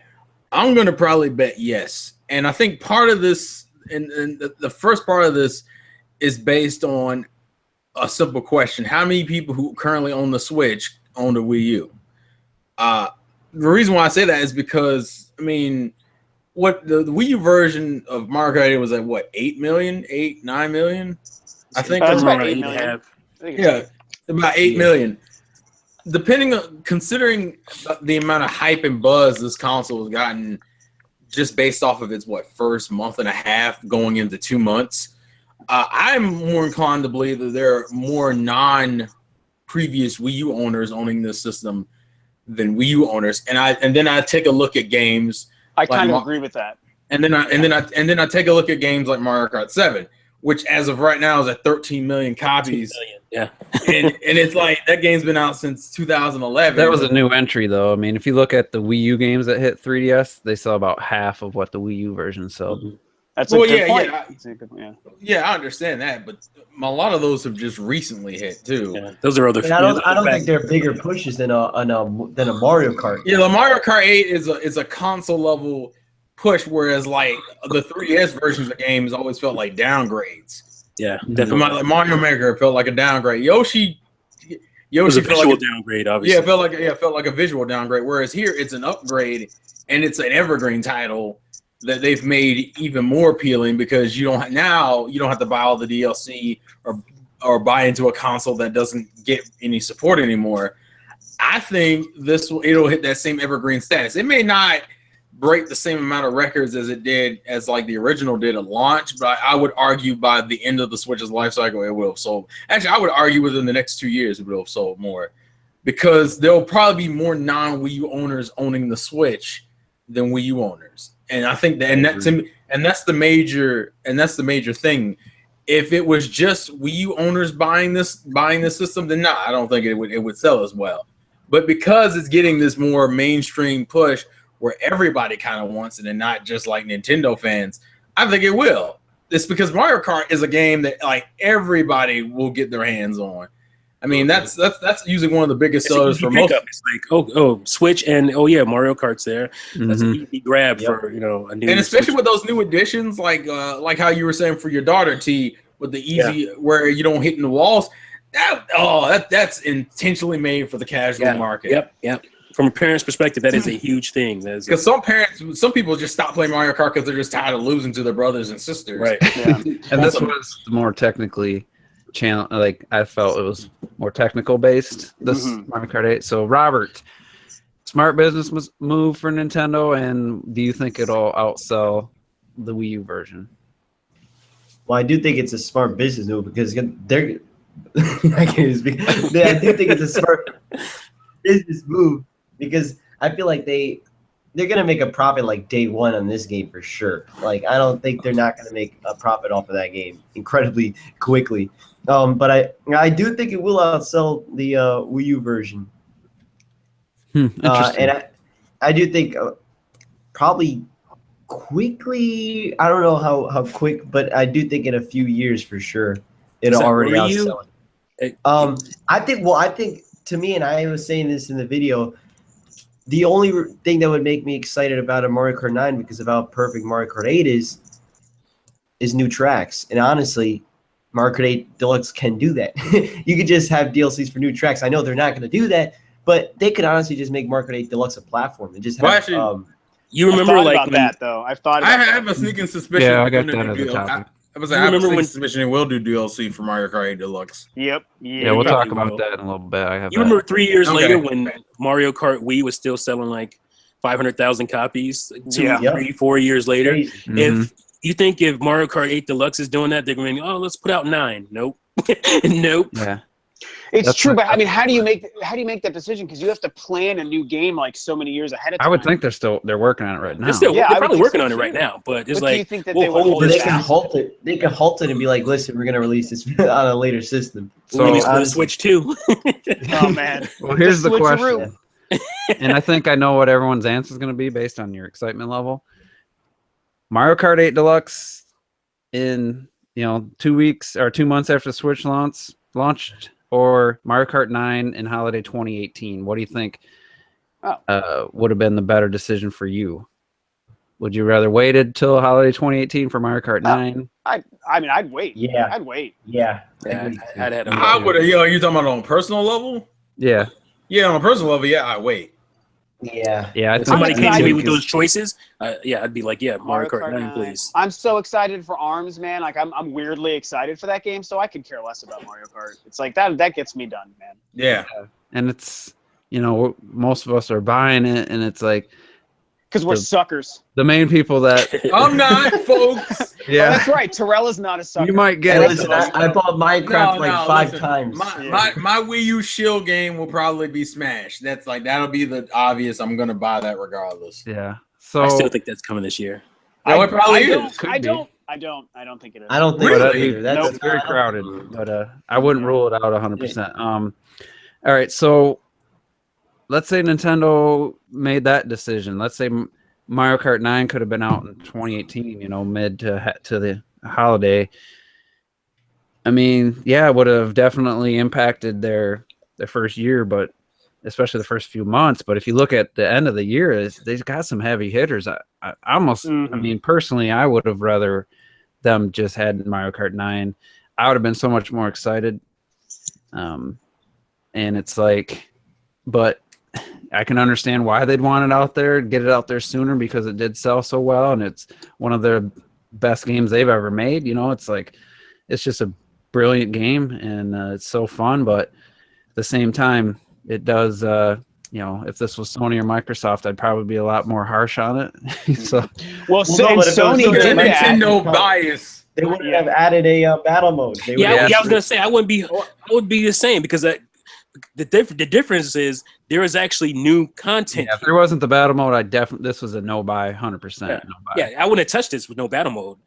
I'm gonna probably bet yes, and I think part of this, and the first part of this, is based on a simple question: how many people who currently own the Switch own the Wii U? The reason why I say that is because what the Wii U version of Mario Kart 8 was like what 8 million, 9 million. I think it's about 8 million. Yeah, about 8 million. Considering the amount of hype and buzz this console has gotten, just based off of its first month and a half going into 2 months, I'm more inclined to believe that there are more non-previous Wii U owners owning this system than Wii U owners. And then I take a look at games. I kind of agree with that. And then I take a look at games like Mario Kart 7. Which, as of right now, is at 13 million copies. 13 million, yeah. and it's like that game's been out since 2011. That was a new entry, though. I mean, if you look at the Wii U games that hit 3DS, they sell about half of what the Wii U version sold. That's a Well, good yeah, point. yeah. That's a good- yeah. Yeah, I understand that, but a lot of those have just recently hit too. Yeah, those are other. And I don't think they're bigger pushes than a Mario Kart. Yeah, the Mario Kart 8 is a console level push, whereas like the 3DS versions of games always felt like downgrades. Yeah, Mhm. definitely. Like Mario Maker felt like a downgrade. Yoshi It was a felt visual like downgrade, yeah, obviously. it felt like a visual downgrade. Whereas here it's an upgrade and it's an evergreen title that they've made even more appealing because you don't have to buy all the DLC or buy into a console that doesn't get any support anymore. I think it'll hit that same evergreen status. It may not break the same amount of records as it did as like the original did at launch, but I would argue by the end of the Switch's life cycle, it will have sold. Actually, I would argue within the next 2 years it will have sold more because there'll probably be more non-Wii U owners owning the Switch than Wii U owners. And I think that's the major thing. If it was just Wii U owners buying this system, then I don't think it would sell as well. But because it's getting this more mainstream push where everybody kind of wants it and not just like Nintendo fans, I think it will. It's because Mario Kart is a game that like everybody will get their hands on. I mean, that's usually one of the biggest sellers for most. It's like Switch and Mario Kart's there. That's an easy grab for a new. And especially Switch. with those new additions, like how you were saying for your daughter T, with the easy where you don't hit in the walls. That's intentionally made for the casual market. Yep. From a parent's perspective, that is a huge thing. Because some people just stop playing Mario Kart because they're just tired of losing to their brothers and sisters. Right. Yeah. And this was more technically like I felt it was more technical based, this Mario Kart 8. So Robert, smart business move for Nintendo, and do you think it'll outsell the Wii U version? Well, I do think it's a smart business move because they're I can't speak. I do think it's a smart business move because I feel like they're gonna make a profit like day one on this game for sure. Like I don't think they're not gonna make a profit off of that game incredibly quickly. But I do think it will outsell the Wii U version. Interesting. And I do think probably quickly. I don't know how quick, but I do think in a few years for sure it'll already outsell it. I think to me, and I was saying this in the video, the only thing that would make me excited about a Mario Kart 9 because of how perfect Mario Kart 8 is new tracks. And honestly, Mario Kart 8 Deluxe can do that. You could just have DLCs for new tracks. I know they're not going to do that, but they could honestly just make Mario Kart 8 Deluxe a platform and just have. You remember I've like thought about that though. I've thought. I About have that. a sneaking suspicion. Yeah, I got that as a topic. I have a suspicion it will do DLC for Mario Kart 8 Deluxe. Yep. Yeah, we'll talk probably about will. that in a little bit. I have. You remember 3 years Okay. later when Mario Kart Wii was still selling like 500,000 copies? 3, 4 years later. Mm-hmm. If you think if Mario Kart 8 Deluxe is doing that, they're going, let's put out 9. Nope. Nope. Yeah. It's That's true, not- but I mean, how do you make that decision? Because you have to plan a new game like so many years ahead of time. I would think they're working on it right now. They're I would probably think working so on it too. right now, but it's But do you like think that we'll they would hold hold They this can out. halt it. They can halt it and be like, "Listen, we're gonna release this on a later system." So Release for the Switch too. Oh man. well, here's the switcheroo. question, and I think I know what everyone's answer is going to be based on your excitement level. Mario Kart 8 Deluxe in 2 weeks or 2 months after the Switch launched, or Mario Kart 9 in holiday 2018. What do you think would have been the better decision for you? Would you rather waited till holiday 2018 for Mario Kart 9? I mean, I'd wait. Yeah. I'd wait. Yeah, I'd had I would. Are you talking about on a personal level? Yeah. Yeah, on a personal level, yeah, I wait. yeah. Yeah. I If think somebody came to me with because- those choices, I'd be like, Mario Kart 9, please. I'm so excited for ARMS, man. Like I'm weirdly excited for that game, so I could care less about Mario Kart. It's like that gets me done, man. Yeah. and it's most of us are buying it, and it's like Because we're suckers. the main people that I'm not, folks. Oh, that's right. Terella's not a sucker. you might get Hey, it. listen, I bought Minecraft five listen. times. My Wii U shield game will probably be Smash. That'll be the obvious. I'm gonna buy that regardless. Yeah. So I still think that's coming this year. No, it probably I is. Could I be. don't think it is. I don't think Really? so either. That's it's very crowded, but I wouldn't rule it out 100%. All right, so let's say Nintendo made that decision. Let's say Mario Kart 9 could have been out in 2018, mid to the holiday. I mean, yeah, it would have definitely impacted their first year, but especially the first few months. But if you look at the end of the year, they've got some heavy hitters. I almost, I mean, personally, I would have rather them just had Mario Kart 9. I would have been so much more excited. And it's like, but I can understand why they'd want it out there, get it out there sooner because it did sell so well, and it's one of their best games they've ever made. It's like, it's just a brilliant game, and it's so fun. But at the same time, it does. If this was Sony or Microsoft, I'd probably be a lot more harsh on it. So, no, but Sony did that. Nintendo bias. They wouldn't have added a battle mode. I was gonna say I would be the same because the difference is there is actually new content. Yeah, if there wasn't the battle mode, this was a no buy, 100%. No buy. Yeah, I wouldn't have touched this with no battle mode.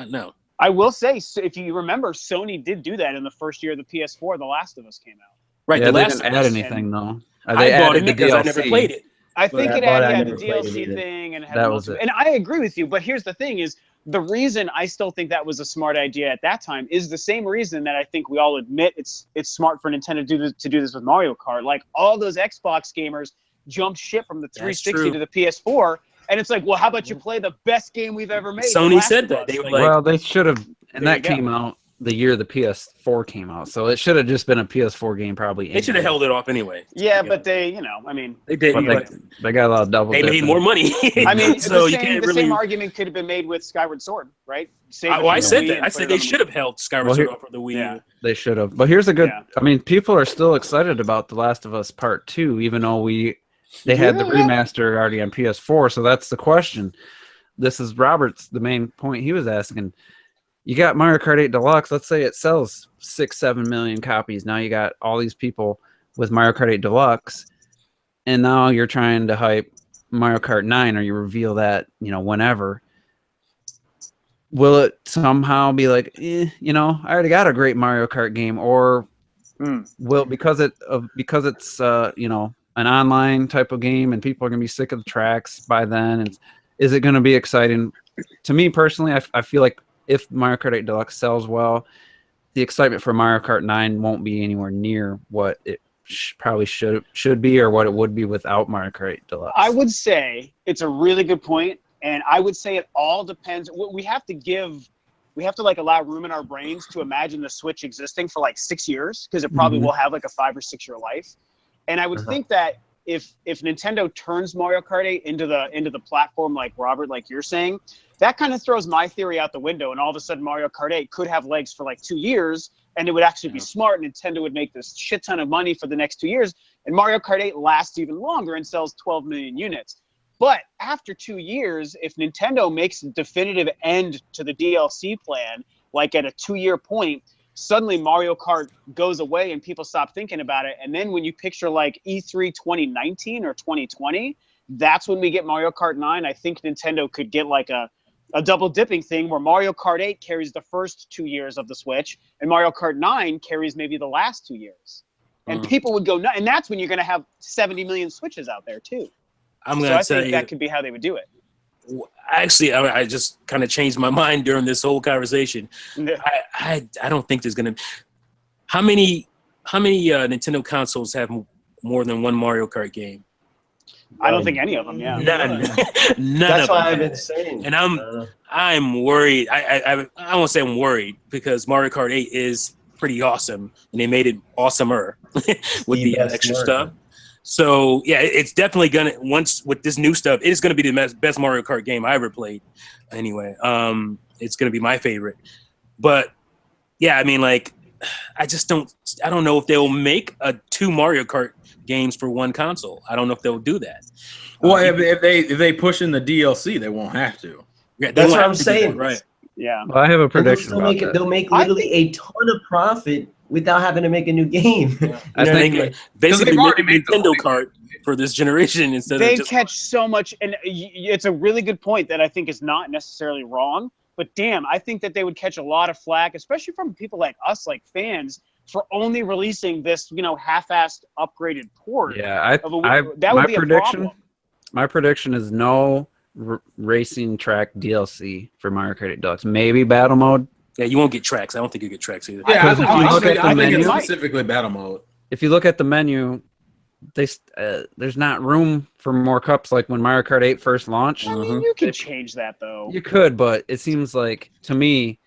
No. I will say, if you remember, Sony did do that in the first year of the PS4. The Last of Us came out. Right. Yeah, The they Last didn't of Us, add anything though. I bought it the because I never DLC. played it. I think it had the DLC thing and it had That was it. And I agree with you, but here's the thing: is the reason I still think that was a smart idea at that time is the same reason that I think we all admit it's smart for Nintendo to do this with Mario Kart. Like all those Xbox gamers jumped ship from the 360 to the PS4. And it's like, well, how about you play the best game we've ever made? Sony said that. They were like, well, they should have, and There that you go. came out the year the PS4 came out, so it should have just been a PS4 game, probably. they should have held it off anyway. Yeah, but they, I mean, They did. But they got a lot of double. They made more money. I mean, so the you can't same really. argument could have been made with Skyward Sword, right? I said that. I said they should have held Skyward Sword off for the Wii. Yeah. They should have. But here's a good. Yeah. I mean, people are still excited about The Last of Us Part 2, even though they had the remaster already on PS4. So that's the question. This is Robert's the main point he was asking. You got Mario Kart 8 Deluxe. Let's say it sells 6-7 million copies. Now you got all these people with Mario Kart 8 Deluxe, and now you're trying to hype Mario Kart 9, or you reveal that whenever. Will it somehow be like, I already got a great Mario Kart game, or will because it's an online type of game and people are gonna be sick of the tracks by then, and is it gonna be exciting? To me personally, I feel like if Mario Kart 8 Deluxe sells well, the excitement for Mario Kart 9 won't be anywhere near what it probably should be, or what it would be without Mario Kart 8 Deluxe. I would say it's a really good point, and I would say it all depends. We have to like allow room in our brains to imagine the Switch existing for like 6 years, because it probably will have like a 5 or 6 year life. And I would think that if Nintendo turns Mario Kart 8 into the platform, like Robert, like you're saying, that kind of throws my theory out the window, and all of a sudden Mario Kart 8 could have legs for like 2 years, and it would actually be smart. Nintendo would make this shit ton of money for the next 2 years, and Mario Kart 8 lasts even longer and sells 12 million units. But after 2 years, if Nintendo makes a definitive end to the DLC plan, like at a 2-year point, suddenly Mario Kart goes away and people stop thinking about it. And then when you picture like E3 2019 or 2020, that's when we get Mario Kart 9. I think Nintendo could get like a double dipping thing where Mario Kart 8 carries the first 2 years of the Switch and Mario Kart 9 carries maybe the last 2 years. And people would go nuts. And that's when you're going to have 70 million Switches out there too. I'm going to tell think you. that could be how they would do it. Actually, I just kind of changed my mind during this whole conversation. I don't think there's going to. How many Nintendo consoles have more than one Mario Kart game? I don't think any of them. Yeah, none. None. That's of why them. I've been saying. And I'm worried. I won't say I'm worried, because Mario Kart 8 is pretty awesome, and they made it awesomer with the extra stuff. So yeah, it's definitely gonna, once with this new stuff, it's gonna be the best Mario Kart game I ever played. Anyway, it's gonna be my favorite. But yeah, I mean, like, I don't know if they'll make 2 Mario Kart games for one console. I don't know if they'll do that. Well, if they push in the DLC, they won't have to. Yeah, That's what I'm saying. Right. Yeah. Well, I have a prediction about that. They'll make literally a ton of profit without having to make a new game. I think Like, basically they've already make a made Nintendo Kart for this generation instead They of just catch so much, and it's a really good point that I think is not necessarily wrong. But damn, I think that they would catch a lot of flack, especially from people like us, like fans, for only releasing this, half-assed upgraded port. Yeah, that would be a problem. My prediction is no racing track DLC for Mario Kart 8 Deluxe. Maybe battle mode. Yeah, you won't get tracks. I don't think you get tracks either. Yeah, I Because if you look at the think menu- it's specifically battle mode. If you look at the menu, there's not room for more cups like when Mario Kart 8 first launched. I mean, you can change that though. You could, but it seems like to me,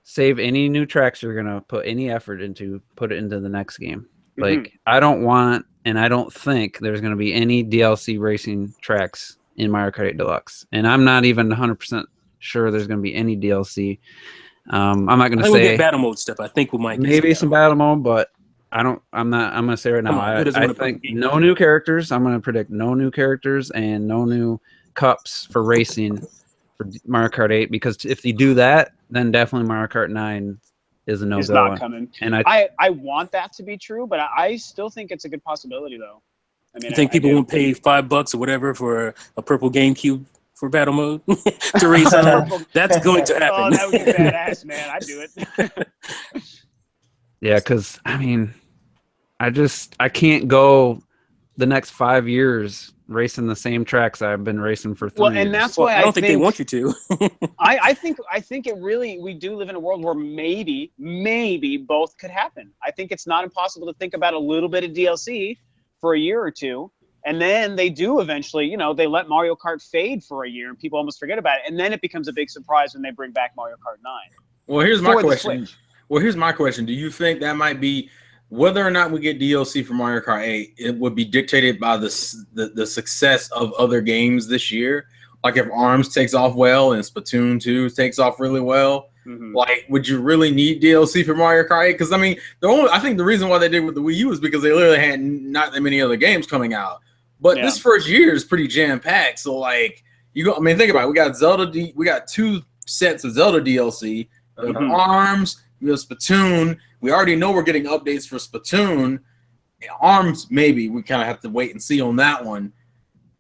save any new tracks you're gonna put any effort into, put it into the next game. Like I don't want, and I don't think there's gonna be any DLC racing tracks in Mario Kart 8 Deluxe, and I'm not even 100% sure there's gonna be any DLC. I'm not gonna I think we'll say get battle mode stuff. I think we might get maybe some battle mode, but I'm gonna say right now, Come on, who doesn't I wanna play think the game? no new characters. I'm gonna predict no new characters and no new cups for racing for Mario Kart 8, because if you do that, then definitely Mario Kart 9 is a no-go. It's not coming. And I want that to be true, but I still think it's a good possibility though. I mean, You think people won't pay $5 or whatever for a purple GameCube for battle mode to race on? That's going to happen. Oh, that would be badass, man. I'd do it. yeah, because I mean, I can't go the next 5 years racing the same tracks I've been racing for 3 Well, years. and that's Well, why I don't think they want you to. I think it really, we do live in a world where maybe both could happen. I think it's not impossible to think about a little bit of DLC for a year or two, and then they do eventually, you know, they let Mario Kart fade for a year and people almost forget about it, and then it becomes a big surprise when they bring back Mario Kart 9. Well, here's my For the question. Switch. Well, here's my question. Do you think that might be whether or not we get DLC for Mario Kart 8? It would be dictated by the success of other games this year. Like if ARMS takes off well and Splatoon 2 takes off really well, like would you really need DLC for Mario Kart 8? Because I mean, I think the reason why they did with the Wii U is because they literally had not that many other games coming out. But this first year is pretty jam packed. So like I mean, think about it. We got Zelda. We got 2 sets of Zelda DLC. ARMS. We have Splatoon. We already know we're getting updates for Splatoon. ARMS, maybe we kind of have to wait and see on that one.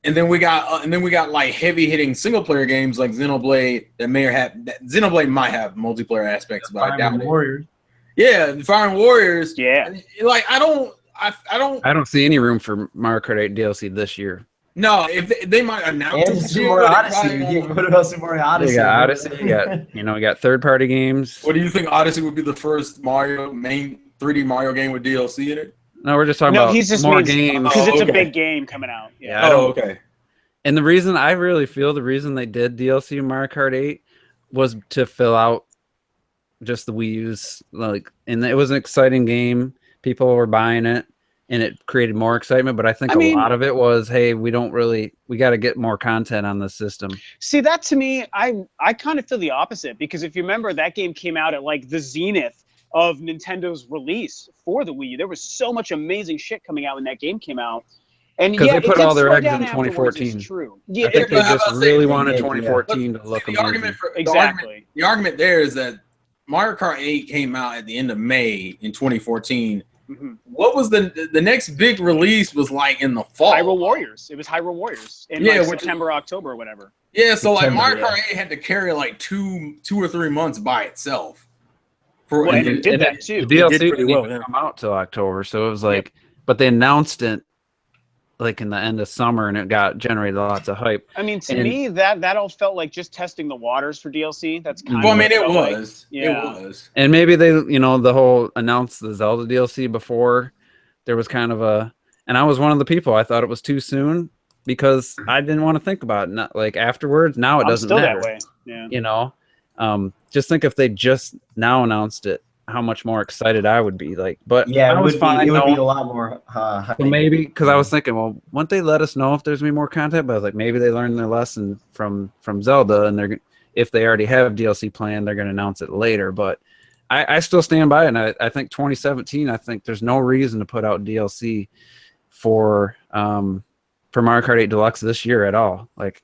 And then we got like heavy hitting single player games like Xenoblade Xenoblade might have multiplayer aspects, but I doubt it. Warriors. Yeah, the Fire and Warriors. Yeah. Like I don't see any room for Mario Kart 8 DLC this year. No, if they might announce And Super Mario Odyssey. What about Super Mario Odyssey? You got Odyssey. We got third-party games. What do you think? Odyssey would be the first main 3D Mario game with DLC in it? No, we're just talking about more games. because it's a big game coming out. Yeah. Okay. And the reason they did DLC in Mario Kart 8 was to fill out just the Wii U's, and it was an exciting game. People were buying it, and it created more excitement. But I think a lot of it was, hey, we got to get more content on the system. See, that to me, I kind of feel the opposite, because if you remember, that game came out at like the zenith of Nintendo's release for the Wii U. There was so much amazing shit coming out when that game came out. And because they put all their eggs in afterwards, 2014. it's true. Yeah, I think they just really wanted 2014 to look the amazing. The argument there is that Mario Kart 8 came out at the end of May in 2014. What was the next big release was like in the fall? Hyrule Warriors. It was Hyrule Warriors in September, October, or whatever. Yeah, so like Mario Kart 8 had to carry like two or 3 months by itself. And it did that too. The DLC did pretty well, didn't come out till October, so it was like, but they announced it like in the end of summer, and it generated lots of hype. I mean, to me, that all felt like just testing the waters for DLC. That's kind well, of. I mean, it was. It was. And maybe they, the whole announced the Zelda DLC before. There was kind of and I was one of the people. I thought it was too soon because I didn't want to think about it. Not like afterwards. Now it doesn't matter. That way. Yeah. Just think if they just now announced it, how much more excited I would be. But yeah, I was fine. It would be a lot more. So maybe because I was thinking, well, won't they let us know if there's gonna be more content? But I was like, maybe they learned their lesson from Zelda, and if they already have DLC planned, they're gonna announce it later. But I still stand by it, and I think 2017. I think there's no reason to put out DLC for Mario Kart 8 Deluxe this year at all. Like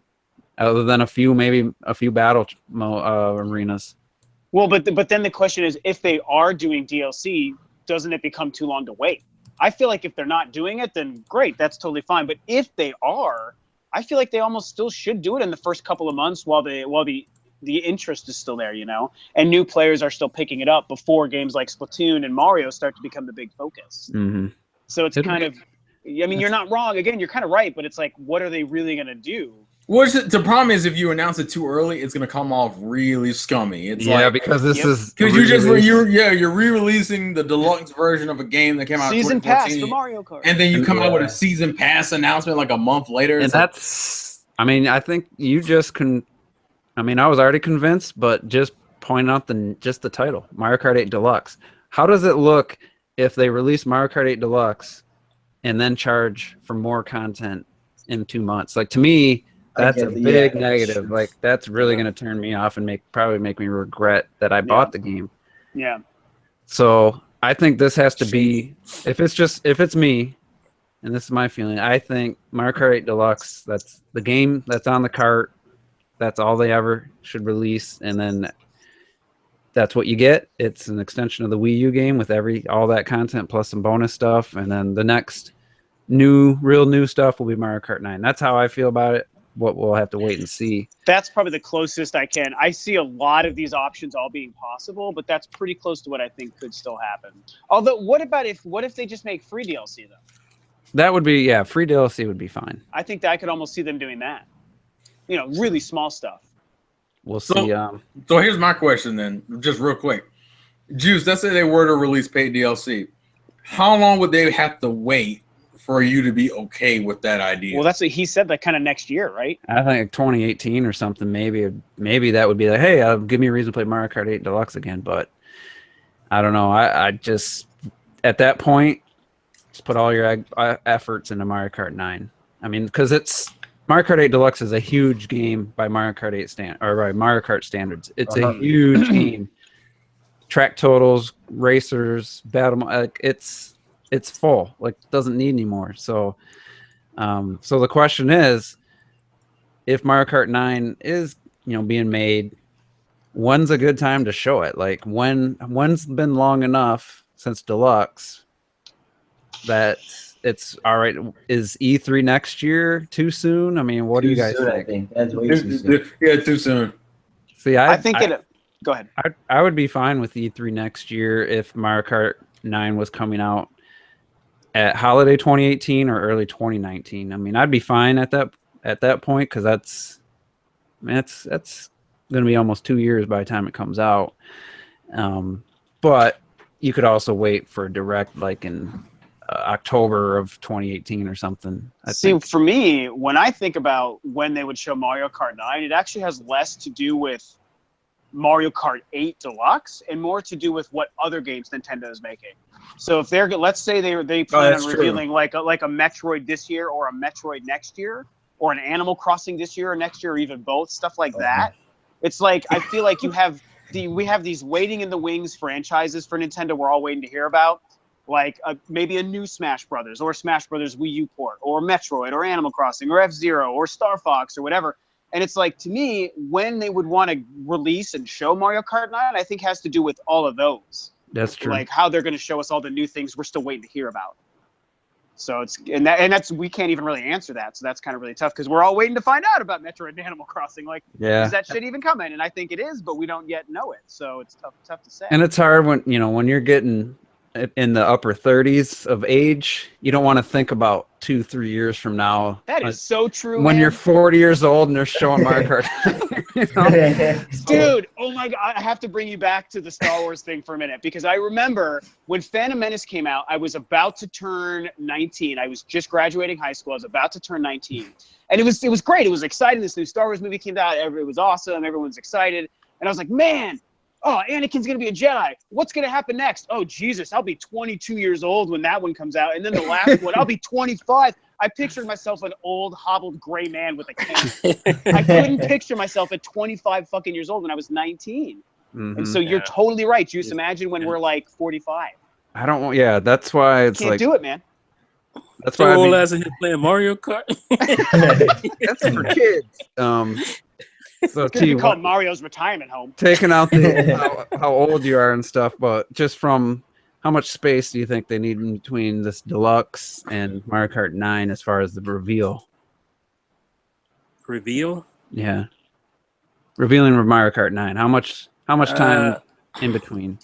other than maybe a few battle arenas. Well, but then the question is, if they are doing DLC, doesn't it become too long to wait? I feel like if they're not doing it, then great, that's totally fine. But if they are, I feel like they almost still should do it in the first couple of months while the interest is still there, and new players are still picking it up before games like Splatoon and Mario start to become the big focus. Mm-hmm. So it's kind of, I mean, you're not wrong. Again, you're kind of right, but it's like, what are they really going to do? Which the problem is, if you announce it too early, it's gonna come off really scummy. It's like, because this is because you're re-releasing the deluxe version of a game that came out in Season pass for 2014, Mario Kart. and then you come out with a season pass announcement like a month later. And that's, I mean, I think you just can. I mean, I was already convinced, but just point out the title, Mario Kart 8 Deluxe. How does it look if they release Mario Kart 8 Deluxe and then charge for more content in 2 months? Like, to me, that's a big negative. Like, that's really going to turn me off and probably make me regret that I bought the game. Yeah. So I think this has to be, if it's me, and this is my feeling, I think Mario Kart 8 Deluxe, that's the game that's on the cart. That's all they ever should release, and then that's what you get. It's an extension of the Wii U game with all that content plus some bonus stuff, and then the next real new stuff will be Mario Kart 9. That's how I feel about it. What we'll have to wait and see. That's probably the closest I can. I see a lot of these options all being possible, but that's pretty close to what I think could still happen. Although, what if they just make free DLC though? That would be free DLC would be fine. I think that I could almost see them doing that. You know, really small stuff. We'll see. So here's my question then, just real quick. Juice, let's say they were to release paid DLC. How long would they have to wait for you to be okay with that idea? Well, that's what he said, like kind of next year, right? I think 2018 or something, maybe that would be like, hey, give me a reason to play Mario Kart 8 Deluxe again. But I don't know. I just, at that point, just put all your efforts into Mario Kart 9. I mean, because Mario Kart 8 Deluxe is a huge game by Mario Kart 8 Mario Kart standards. It's a huge game. Track totals, racers, battle, it's full. Like, doesn't need any more. So the question is, if Mario Kart 9 is being made, when's a good time to show it? Like, when's been long enough since Deluxe that it's all right? Is E3 next year too soon? I mean, what do you guys think? I think that's way too soon. Yeah, too soon. See, I think go ahead. I would be fine with E3 next year if Mario Kart 9 was coming out at holiday 2018 or early 2019. I mean, I'd be fine at that point, because that's going to be almost 2 years by the time it comes out. But you could also wait for a direct like in October of 2018 or something. For me, when I think about when they would show Mario Kart 9, it actually has less to do with Mario Kart 8 Deluxe and more to do with what other games Nintendo is making. So if let's say they plan on revealing like a Metroid this year or a Metroid next year or an Animal Crossing this year or next year or even both, stuff like that. It's like, I feel like we have these waiting in the wings franchises for Nintendo we're all waiting to hear about. Like maybe a new Smash Brothers or Smash Brothers Wii U port or Metroid or Animal Crossing or F-Zero or Star Fox or whatever. And it's like, to me, when they would want to release and show Mario Kart 9, I think has to do with all of those. That's true. Like how they're going to show us all the new things we're still waiting to hear about. So that's we can't even really answer that. So that's kind of really tough because we're all waiting to find out about Metroid and Animal Crossing. Like, is that shit even coming? And I think it is, but we don't yet know it. So it's tough to say. And it's hard when you're getting in the upper 30s of age, you don't want to think about 2-3 years from now. That is so true. When you're 40 years old and they're showing Mario Kart. Dude, oh my God, I have to bring you back to the Star Wars thing for a minute, because I remember when Phantom Menace came out, I was about to turn 19. I was just graduating high school. I was about to turn 19. And it was great. It was exciting. This new Star Wars movie came out. It was awesome. Everyone's excited. And I was like, man, Anakin's going to be a Jedi. What's going to happen next? Oh, Jesus, I'll be 22 years old when that one comes out. And then the last one, I'll be 25. I pictured myself an old, hobbled gray man with a cane. I couldn't picture myself at 25 fucking years old when I was 19. Mm-hmm. And so you're totally right, Juice. Imagine when we're like 45. That's why it's can't do it, man. That's why old ass in here playing Mario Kart. That's for kids. So it's going to be called Mario's retirement home. Taking out how old you are and stuff, but just from how much space do you think they need in between this Deluxe and Mario Kart 9 as far as the reveal? Reveal? Yeah. Revealing Mario Kart 9. How much time in between?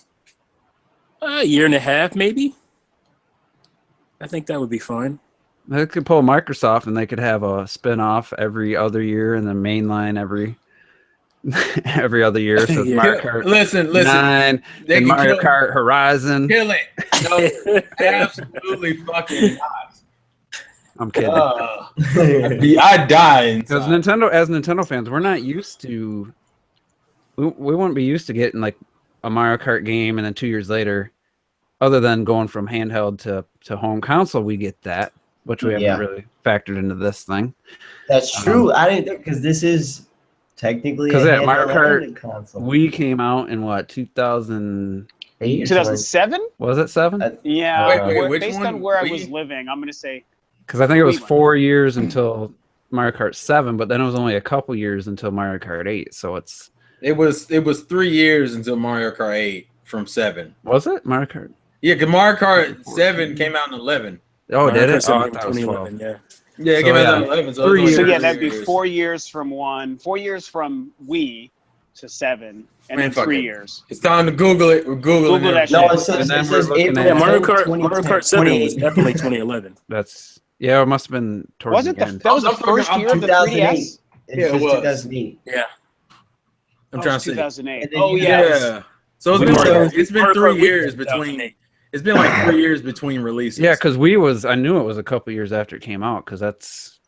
A year and a half, maybe. I think that would be fine. They could pull Microsoft and they could have a spin-off every other year and then mainline every other year. So it's Yeah. Mario Kart Listen. 9 They and can Mario kill, Kart Horizon. kill it. No, absolutely fucking not. I'm kidding. I die Because inside. as Nintendo fans, we're not used to. We wouldn't be used to getting like a Mario Kart game and then 2 years later, other than going from handheld to home console, we get that, which we haven't really factored into this thing. That's true. I didn't think because this is technically Because a Mario handheld and Kart a console. we came out in what 2008? 2007? Was it 7? Yeah. Wait, which based one? on where I Wii? was living, I'm gonna say Because I think it was Wii one. 4 years until Mario Kart 7, but then it was only a couple years until Mario Kart 8. So It was 3 years until Mario Kart 8 from 7. was it Mario Kart? Yeah, because Mario Kart 7 came out in 11. Oh, Mario did Kart it? 7 Oh, I in thought it was 12. 2011. Yeah. Yeah, it So, came out yeah. in 11. So, 3 it was so. years. only Yeah, that'd be 3 years. 4 years from 4 years from Wii to 7, and Man, then fuck 3 it. years. It's time to Google it. We're Googling Google it. that No, shit. it says, And then it we're says looking April at- Yeah, Mario 10th, Kart 2010, 7 was 2018. definitely 2011. That's it must have been towards Was it the the end. that was the I'm talking- first I'm year of the 2008. 3DS? It Yeah, it says was. 2008. Yeah. I'm Oh, trying it's to see. 2008. And then Oh you yeah. Yeah. So it's We been were- like, it's been Mario 3 Kart Wii years was between. 2008. It's been like 3 years between releases. Yeah, because I knew it was a couple years after it came out because that's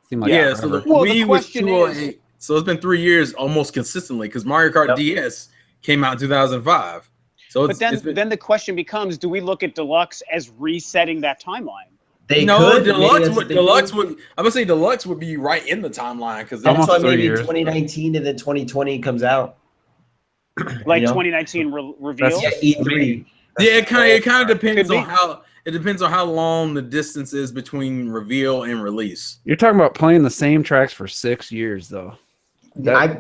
seemed like yeah. So forever. the Well, the Wii was question 208. So it's been 3 years almost consistently because Mario Kart Yep. DS came out in 2005. So But then the question becomes, do we look at Deluxe as resetting that timeline? They no, could. Maybe Deluxe that's what would they Deluxe do. would I'm gonna say Deluxe would be right in the timeline because That's Almost why 3 maybe years. 2019 and then 2020 comes out. Like You know? 2019 reveal? Yeah, E3. yeah, it kind of depends Could on be. how long the distance is between reveal and release. You're talking about playing the same tracks for 6 years, though.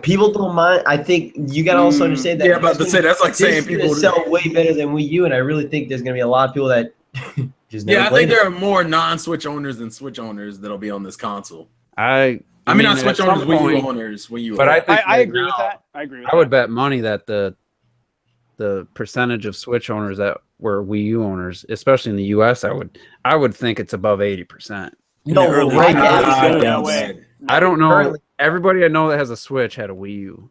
People don't mind. I think you gotta also understand that. Yeah, about to say that's like saying this is people. gonna sell way better than Wii U, and I really think there's gonna be a lot of people that just never Yeah, I played think it. there are more non-Switch owners than Switch owners that'll be on this console. I I mean, not at Switch some owners, Wii U point- owners, Wii U. But I owners. think I right agree with now, that. I agree with I would that. bet money that the percentage of Switch owners that were Wii U owners, especially in the US, I would think it's above 80%. No, In the early right days. now. No way. I don't know. Currently- Everybody I know that has a Switch had a Wii U.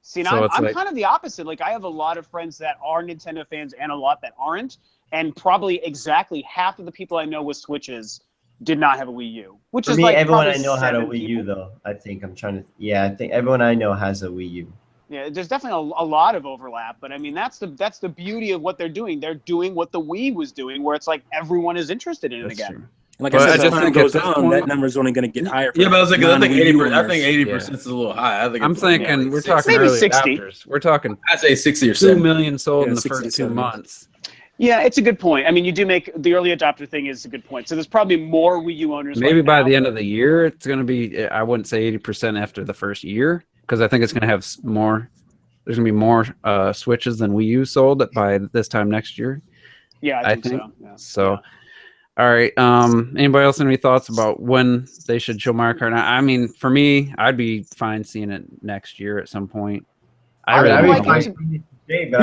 See, So now it's I'm like- kind of the opposite. Like, I have a lot of friends that are Nintendo fans and a lot that aren't. And probably exactly half of the people I know with Switches did not have a Wii U. Which For is me, like everyone I probably know had a 7 Wii U, people. though. I think I'm trying to. Yeah, I think everyone I know has a Wii U. Yeah, there's definitely a lot of overlap, but I mean that's the beauty of what they're doing. They're doing what the Wii was doing, where it's like everyone is interested in it That's again. true. Like But I I said, just as time think at goes this on, point- that number is only going to get higher. For Yeah, but I was like, I think non-Wii U 80%. I think owners. 80% is a little high. I think I'm it's thinking like we're 60. talking Maybe early 60. adopters. We're talking I'd say 60 or 2 70. million sold Yeah, in the 60 first to 2 70. months. Yeah, it's a good point. I mean, you do make the early adopter thing is a good point. So there's probably more Wii U owners. Maybe right by now, the end but- of the year, it's going to be, I wouldn't say 80% after the first year, because I think it's going to have more, there's going to be more Switches than Wii U sold by this time next year. Yeah, I think so. Yeah. So, all right. Anybody else have any thoughts about when they should show Mario Kart? I mean, for me, I'd be fine seeing it next year at some point. I I really would don't like know. it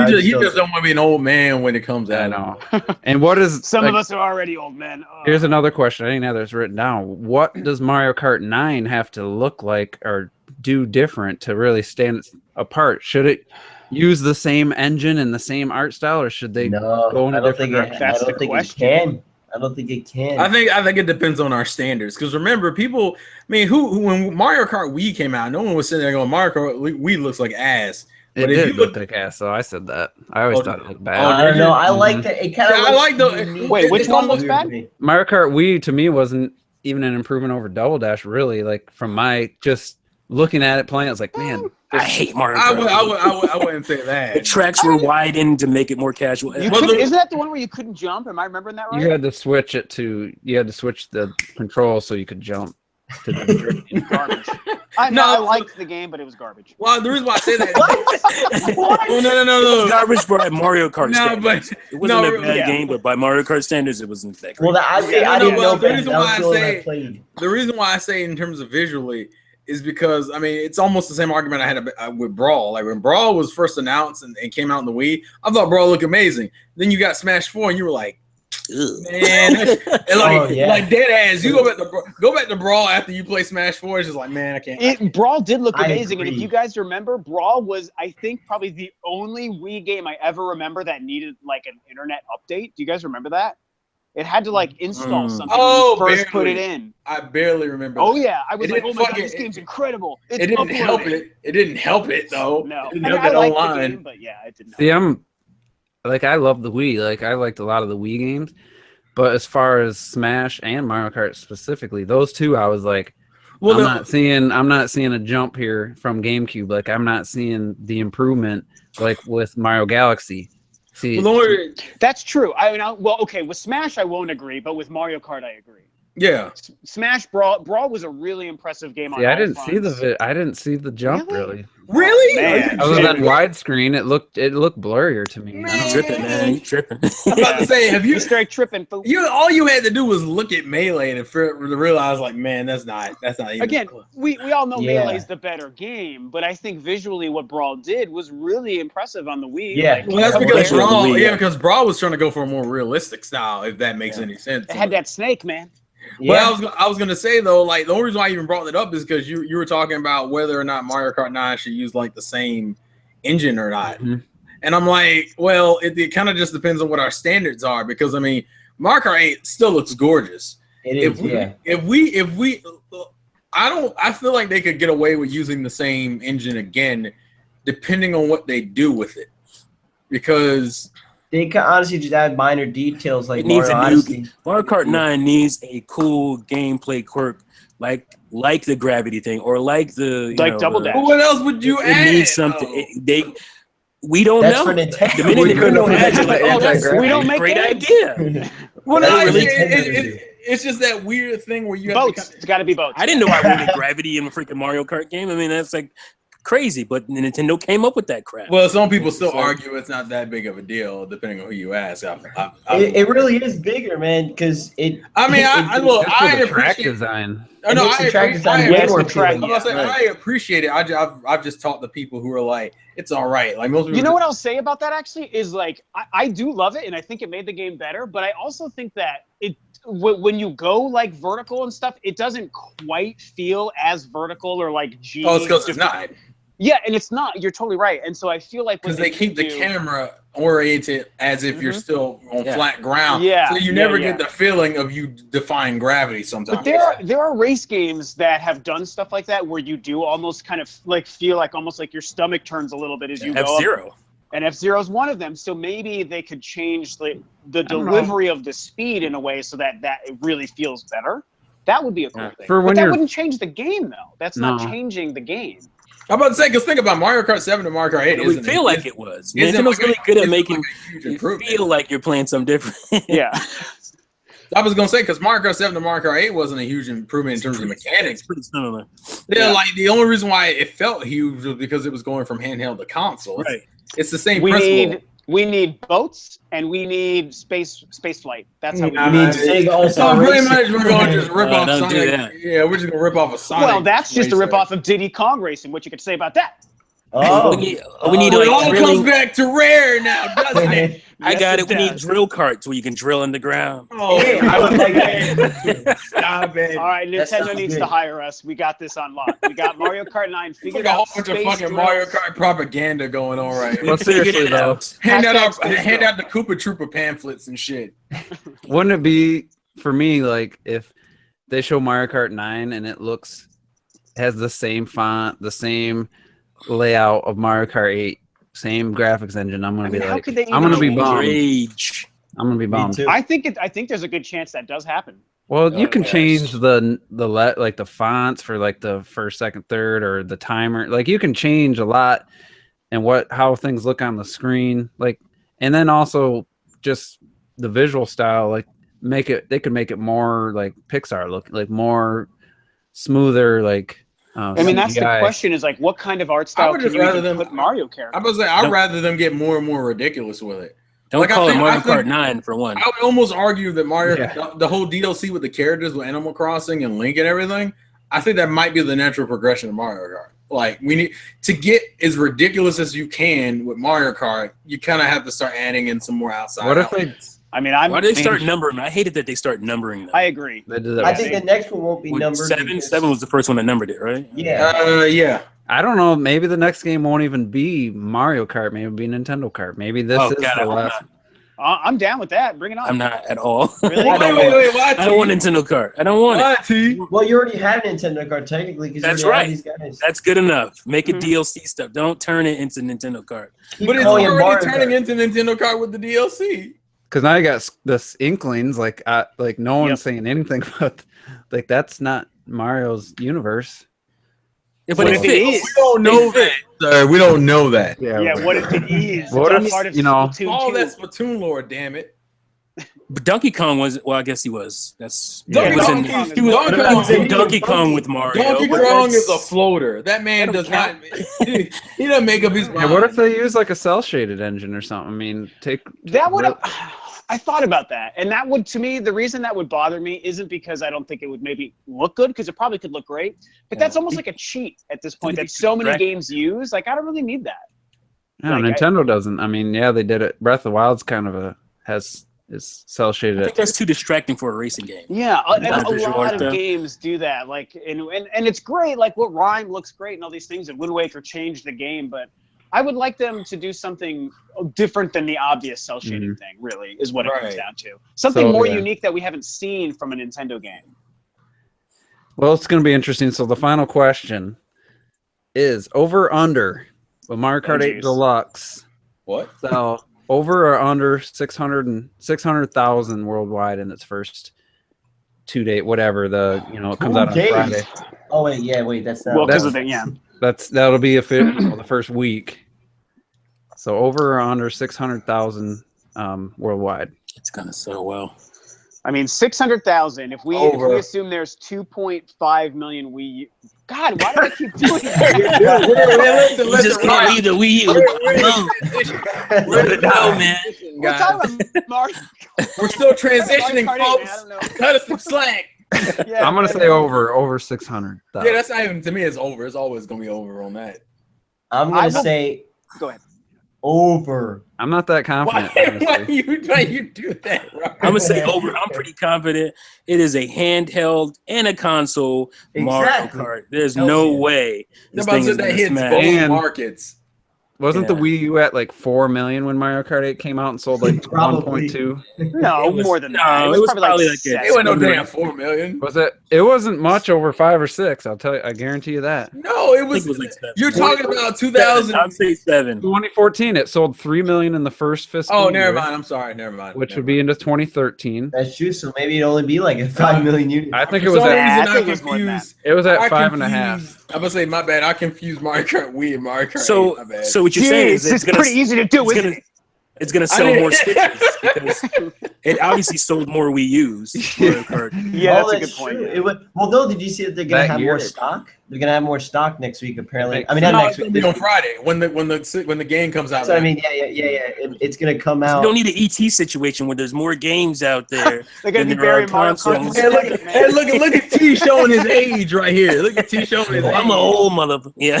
to- He just don't want to be an old man when it comes I out. know. And what is Some like, of us are already old men. here's another question. I didn't have this written down. What does Mario Kart 9 have to look like or do different to really stand apart? Should it use the same engine and the same art style, or should they No, go in a I don't different think direction? it. I That's don't the think it question. can. I don't think it can. I think it depends on our standards. Because remember, people. I mean, who when Mario Kart Wii came out, no one was sitting there going, "Mario Kart Wii looks like ass." It But if did you look look, like ass, so I said that. I always Oh, thought it looked oh, bad. I don't know. I Mhm. like that. It kind of. Yeah, I like the- Wait, which one looks bad? Mario Kart Wii to me wasn't even an improvement over Double Dash, really. Like from my just looking at it playing, I was like, man, I hate Mario I Kart. wouldn't say The that. tracks were widened to make it more casual. You Well, couldn't, isn't that the one where you couldn't jump? Am I remembering that right? you had to switch the control so you could jump to the drifting. Garbage. No, I liked the game, but it was garbage. Well, the reason why I say that. What? Oh, no. It was garbage by Mario Kart No, standards. but It wasn't no, a bad yeah. game, but by Mario Kart standards, it wasn't that great. Well, I No, didn't well, know the that. reason That was why the I one say- I played. the reason why I say in terms of visually is because I mean it's almost the same argument I had with Brawl. Like when Brawl was first announced and came out in the Wii, I thought Brawl looked amazing. Then you got Smash 4 and you were like, Man, Oh, yeah. like dead ass. You go back to Brawl after you play Smash 4. It's just like, man, I can't. Brawl did look I amazing, and if agree. you guys remember, Brawl was, I think, probably the only Wii game I ever remember that needed like an internet update. Do you guys remember that? It had to like install something when you first put it in. I barely remember. Oh that. yeah, I was It like, didn't oh my god, fucking- this game's incredible. It's It didn't help uploading. it. It didn't help it though. No, It didn't I help mean, I it liked the online. game, but yeah, it didn't. See, I'm like, I love the Wii. Like, I liked a lot of the Wii games, but as far as Smash and Mario Kart specifically, those two, I was like, Well, I'm no, not seeing a jump here from GameCube. Like, I'm not seeing the improvement like with Mario Galaxy. See, well, don't worry. That's true. I mean, well, okay, with Smash I won't agree, but with Mario Kart I agree. Yeah. Smash Brawl was a really impressive game. see, On I all didn't fronts. I didn't see the jump Really? really. Really? Man. Other than widescreen, it looked blurrier to me. I You don't- tripping, man. You tripping. I'm about to say, have You you? started tripping. Fool. All you had to do was look at Melee to realize, like, man, that's not even Again, close. we all know Yeah. Melee's the better game, but I think visually what Brawl did was really impressive on the Wii. Yeah. Like, Well, that's couple because Especially layers. on the Brawl, Wii, yeah, yeah. because Brawl was trying to go for a more realistic style, if that makes any sense. It had that snake, man. Yeah. Well, I was gonna say though, like the only reason why I even brought it up is because you were talking about whether or not Mario Kart 9 should use like the same engine or not, Mhm. and I'm like, well, it kind of just depends on what our standards are, because I mean, Mario Kart 8 still looks gorgeous. It is. If we, I feel like they could get away with using the same engine again, depending on what they do with it, because. They can honestly just add minor details like It needs Mario a new Odyssey. Mario Kart 9 needs a cool gameplay quirk like the gravity thing or like the Like Double Dash. But what else would you add? It needs something. though? We don't That's know. for Nintendo. The minute We Nintendo couldn't adds it, put like, it oh, in that's that we don't a make great games. idea. Well, That's no, really it's just that weird thing where you have Boats. to It's got to be boats. I didn't know I wanted gravity in a freaking Mario Kart game. I mean, that's like crazy, but Nintendo came up with that crap. Well, some people still So- argue it's not that big of a deal, depending on who you ask. It really is bigger, man, because it. I mean, I look, Just for I the track appreciate. design. Oh, no, It makes I the track appreciate. design I way Yes, more the track- appealing. I'm gonna say, right. I appreciate it. I've just talked to people who are like, it's all right. Like most people. You know what I'll say about that actually is like I do love it and I think it made the game better, but I also think that it when you go like vertical and stuff, it doesn't quite feel as vertical or like G. Oh, it's because it's not. Yeah, and it's not. You're totally right. And so I feel like what Because they keep the do- camera oriented as if you're still on Yeah. flat ground. Yeah, So you yeah, never yeah. get the feeling of you defying gravity sometimes. But there are race games that have done stuff like that where you do almost kind of like feel like almost like your stomach turns a little bit as you go up. F-Zero. And F-Zero is one of them. So maybe they could change the don't know. delivery of the speed in a way so that it really feels better. That would be a cool Yeah. thing. For But when that you're- wouldn't change the game though. That's not No. changing the game. I'm about to say, because think about Mario Kart 7 and Mario Kart 8. It would feel like it was. Nintendo's really good at making you feel like you're playing something different. Yeah. I was gonna say, because Mario Kart 7 to Mario Kart 8 wasn't a huge improvement in terms of mechanics. It's pretty similar. Yeah, like the only reason why it felt huge was because it was going from handheld to console. Right. It's the same principle. We need boats and we need space flight. That's how we Nah, do You it. need Sega So All-Star pretty Racing. much we're going to just rip off don't do Sonic. that. Yeah, we're just gonna rip off a Sonic. Well, that's just a race rip off of Diddy Kong Racing. What you could say about that? Oh, we need It like all comes drilling. back to Rare now, doesn't it? I Yes, got it it. We need does. drill carts where you can drill in the ground. Oh, Hey, I would like that. Stop it. All right, That Nintendo sounds needs good. to hire us. We got this on lock. We got Mario Kart 9 It's figured like a whole out. bunch of space fucking drills. Mario Kart propaganda going on right Well, now. seriously Figured it though, out. hand Hashtag space out drill. the Koopa Troopa pamphlets and shit. wouldn't it be for me like if they show Mario Kart 9 and it has the same font, the same layout of Mario Kart 8, same graphics engine? I'm gonna I mean, be how like, could they I'm gonna even be change bummed. Rage. I'm gonna be Me bummed. too. I think there's a good chance that does happen. Well, you Oh, can yes. change like the fonts for like the first, second, third, or the timer. Like you can change a lot and how things look on the screen. Like, and then also just the visual style. Like they could make it more like Pixar look, like more smoother. Like I mean, that's the CGI. question: is like, what kind of art I style would can just you rather even them- put Mario I characters? was like, I'd Nope. rather them get more and more ridiculous with it. Don't Like, I call think- it Mario I think- Kart 9 for one. I would almost argue that Mario, Yeah. the whole DLC with the characters with Animal Crossing and Link and everything, I think that might be the natural progression of Mario Kart. Like we need to get as ridiculous as you can with Mario Kart. You kind of have to start adding in some more outside. What if they elements. I mean, Why do they start numbering? I hated that they start numbering them. I agree. They did that I with think the next one won't be With numbered. seven because- was the first one that numbered it, right? Yeah. Yeah. I don't know. Maybe the next game won't even be Mario Kart. Maybe it'll be Nintendo Kart. Maybe this is God, the last. I'm down with that. Bring it on. I'm not at all. Really? I don't Wait, why? I don't want Nintendo Kart. I don't want it. Why, T? Well, you already have Nintendo Card technically because That's you already right. have these guys. That's good enough. Make it Mhm. DLC stuff. Don't turn it into Nintendo Kart. Keep But it's calling it already Mario turning Kart. into Nintendo Kart with the DLC. Because now you got this inklings. Like no one's Yep. saying anything about. Like that's not Mario's universe. Yeah, What but if it it fits. is? We don't know that, sir. We don't know that. Yeah, what if it is? What It's if, a part of you know- Splatoon Oh, 2. that's Splatoon lore, damn it. But Donkey Kong was. Well, I guess he was. That's. Donkey he was Kong in, is- he was, Donkey he was in Kong- Donkey Kong with Mario. Donkey but Kong that's- is a floater. That man That does don't not. He doesn't make up his mind. Yeah, what if they use like a cell shaded engine or something? I mean, That would have. I thought about that, and that would, to me, the reason that would bother me isn't because I don't think it would maybe look good, because it probably could look great, but that's almost like a cheat at this point that so many games use. Like, I don't really need that. No, Like, Nintendo doesn't. I mean, yeah, they did it. Breath of the Wild's kind of is cell I shaded. think that's too distracting for a racing game. Yeah, Not a visual lot art, of though. games do that. Like, and it's great. Like, what Rhyme looks great and all these things, and Wind Waker changed the game, but I would like them to do something different than the obvious cell shading thing. Really, is what it comes Right. down to. Something So, more yeah. unique that we haven't seen from a Nintendo game. Well, it's going to be interesting. So the final question is over or under with Mario Kart 8 geez. Deluxe. What? So over or under 600,000 worldwide in its first 2 day, whatever it comes out on 2 days. Friday. Oh wait, that's not. Well, because that's- of the That'll be the first week. So over or under 600,000 worldwide. It's gonna sell well. I mean, 600,000. If we Over. assume there's 2.5 million Wii U. God, why do I keep doing that? You just can't leave the Wii U. Let it go, man. We're talking about Mario. We're still transitioning, Mario Kart 8, man, I folks. don't know. Cut us some slack. Yeah, I'm going to say over 600,000. Yeah, that's not even, to me, it's over. It's always going to be over on that. I'm I gonna will- say Go ahead. over. I'm not that confident. Why honestly. you do that, Robert? I'm gonna say over. I'm pretty confident. It is a handheld and a console Mario Exactly. Kart. There's Hell no yeah. way this About thing to is that gonna hits smash. both And- markets. Wasn't the Yeah. Wii U at like 4 million when Mario Kart 8 came out and sold like Probably. 1.2? No, It was- more than no, that. it was probably like a- seven. It went no damn 4 million. Was it? It wasn't much over 5 or 6. I'll tell you. I guarantee you that. No, it I was. think it was like 7. You're talking about 2000. I'd say 7. 2014, it sold 3 million in the first fiscal Oh, year, never mind. I'm sorry. Never mind. which Never would be into 2013. That's true. So maybe it'd only be like a 5 million units. I think For it was some at reason, I I think it was more than confused. it was at I 5.5. confused- I'm gonna say my bad. I confused Mario Kart Wii and Mario Kart 8. So, My bad. so what you're saying is Jeez, it's pretty easy to do, it's isn't gonna, it? it's gonna I sell didn't- more stickers because it obviously sold more Wii U's. Mario Kart. Yeah, Oh, that's a good point. true. yeah. It would, well, no. Did you see that they're gonna That have year- more stock? They're gonna have more stock next week. Apparently, makes I mean sense. not No, next it's gonna week. be on Friday when the game comes out. That's what I mean. Yeah. It's gonna come You out. don't need an ET situation where there's more games out there. They're gonna Then be there are burying Mario Kart. consoles. Hey, look at T showing his age right here. Look at T showing his age. I'm an old mother. Yeah.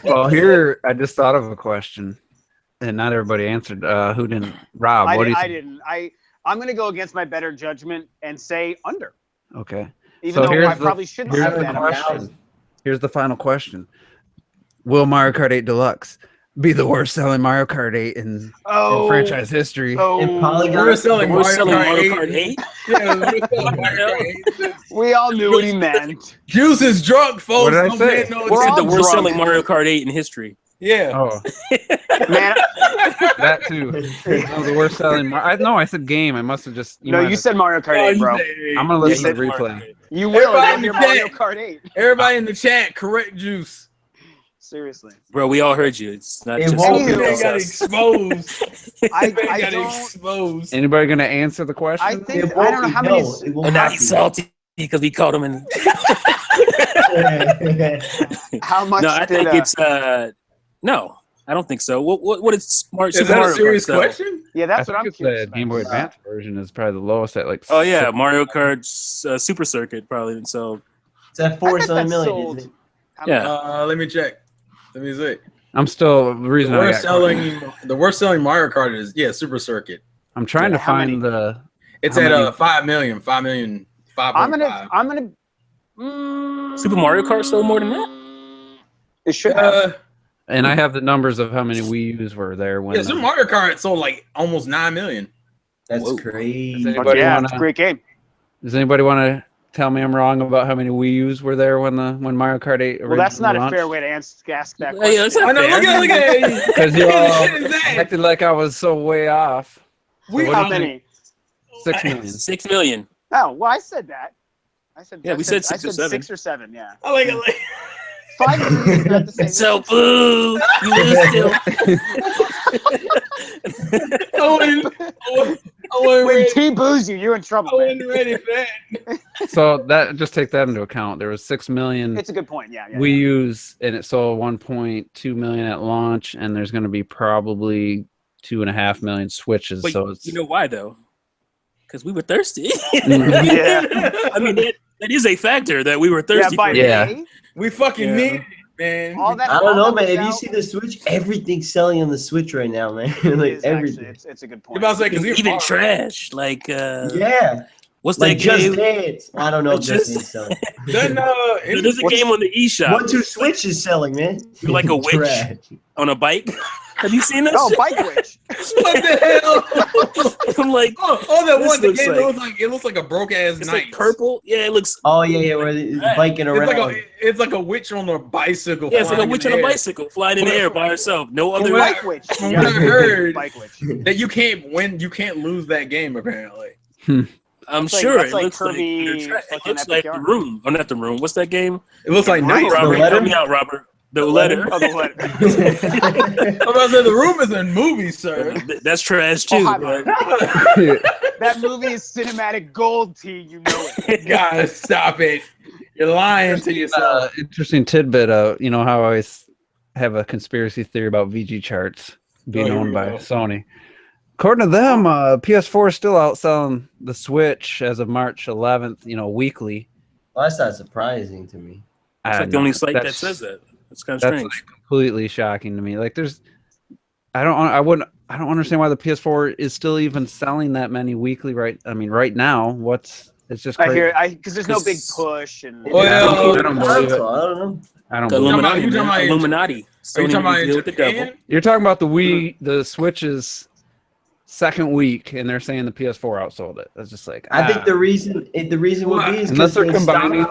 Well, here I just thought of a question, and not everybody answered. Who didn't? Rob, what do you I think? didn't. I'm gonna go against my better judgment and say under. Okay. Even So though here's I the- probably should here's say the that. question. Here's the final question: will Mario Kart 8 Deluxe be the worst-selling Mario Kart 8 in franchise history? And Polygon- We're selling We're Mario selling Kart Mario 8. Kart 8. Yeah, we're selling Mario Kart 8. We all knew what he meant. Juice is drunk, folks. What did I Don't say? pay no We're Said all the attention. worst drunk. selling Mario Kart 8 in history. Yeah. Oh, Man, that too. That was the worst-selling. No, I said game. I must have just. no, might you have- said Mario Kart Oh, 8, you bro. say- I'm gonna listen to the Mario replay. Kart 8. You will Everybody when in you're the Mario chat. Kart 8. Everybody in the chat, correct Juice. Seriously. Bro, we all heard you. It's not It just won't be you. They Anywho. got It's us. exposed. I They got don't. exposed. Anybody gonna answer the question? I think It I won't don't know be, how many. no, it will And now not he's be. salty because we called him in. How much No, I did think it's no. I don't think so. What is Smart Is Super that a Mario Kart serious sell? question? yeah, I that's think what I'm it's curious the about. Game Boy Advance version is probably the lowest at like. Oh yeah, Mario Kart's Super Circuit probably. So It's at I 4 bet 7 that million. sold- Isn't it? How Yeah. Let me check. Let me see. I'm still the reason The I worst selling Mario Kart is Super Circuit. I'm trying to How many? find the. It's How at many- 5 million, 5 million, 5.5. I'm gonna. Super Mario Kart sold more than that? It should have. And I have the numbers of how many Wii U's were there when. Super Mario Kart sold like almost 9 million. That's Whoa. crazy. Does Fuck anybody yeah, wanna- it's a great game. Does anybody want to tell me I'm wrong about how many Wii U's were there when Mario Kart 8 Well, that's not originally a fair launched? way to ask that Yeah, question. it's not I know. fair. Look at Because you all What is that? acted like I was so way off. We what How do you many? 6 million. 6 million. Oh, well, I said that. Yeah, we said 6 or 7. 6 or 7, yeah. I like it. 5 million is not the same. So boo, you lose still. When T boos you, you're in trouble, man. Ready for that. So that just take that into account. There was 6 million It's a good point, yeah. Wii U's, and it sold 1.2 million at launch, and there's going to be probably 2.5 million Switches. But so it's you know why though? Because we were thirsty. Yeah. I mean, that is a factor that we were thirsty. by for. Yeah. May, We fucking Yeah. need it, man. all that. I don't all know, that man. If was you out see the Switch, everything's selling on the Switch right now, man. like is actually- everything. it's a good You point. about to say, 'cause you're Even far. trash, like Yeah. what's Like that Just game? Dance. I don't know if Like Just Just- Dance selling. Then, There's a game on the eShop 1-2 Switch is selling, man. You're like a witch. Trash. on a bike. Have you seen this? Oh, Bike Witch. what the hell? I'm like, that This one. The looks game like- looks like a broke ass it's knight. like purple. Yeah, it looks. Oh yeah, where it's biking around. It's like a witch on a bicycle. Yeah, it's like a flying witch in on the a air. bicycle flying in the air by herself. No other. what I- Bike Witch. From what I heard, Bike Witch. that you can't win, you can't lose that game. Apparently, I'm That's like- sure that's it like looks Kirby like. It fucking looks Epic like the Yarn. room. Oh, not the room. What's that game? it looks like Nice. night. Robert, letter? help me out, Robert. The letter. Oh, the letter. I'm about to say the room is in movies, sir. That's trash Oh, too. hi, but That movie is cinematic gold, T. You know it. Guys, stop it! You're lying to yourself. interesting tidbit. You know how I always have a conspiracy theory about VG charts being here owned we by go. Sony. According to them, PS4 is still outselling the Switch as of March 11th. You know, weekly. Well, that's not surprising to me. it's I like the know, only site that that's- says that. It's kind of That's strange. like completely shocking to me. Like, I don't understand why the PS4 is still even selling that many weekly. Right now, it's just I crazy. hear because there's no big 'Cause- push and. Well, I don't believe it. I don't know. I don't The believe it. Illuminati. you talking man. about- Illuminati. Are you Sony talking about deal in with the devil. Japan? You're talking about the Switch's second week, and they're saying the PS4 outsold it. That's just like I think the reason would be is unless because they're combining.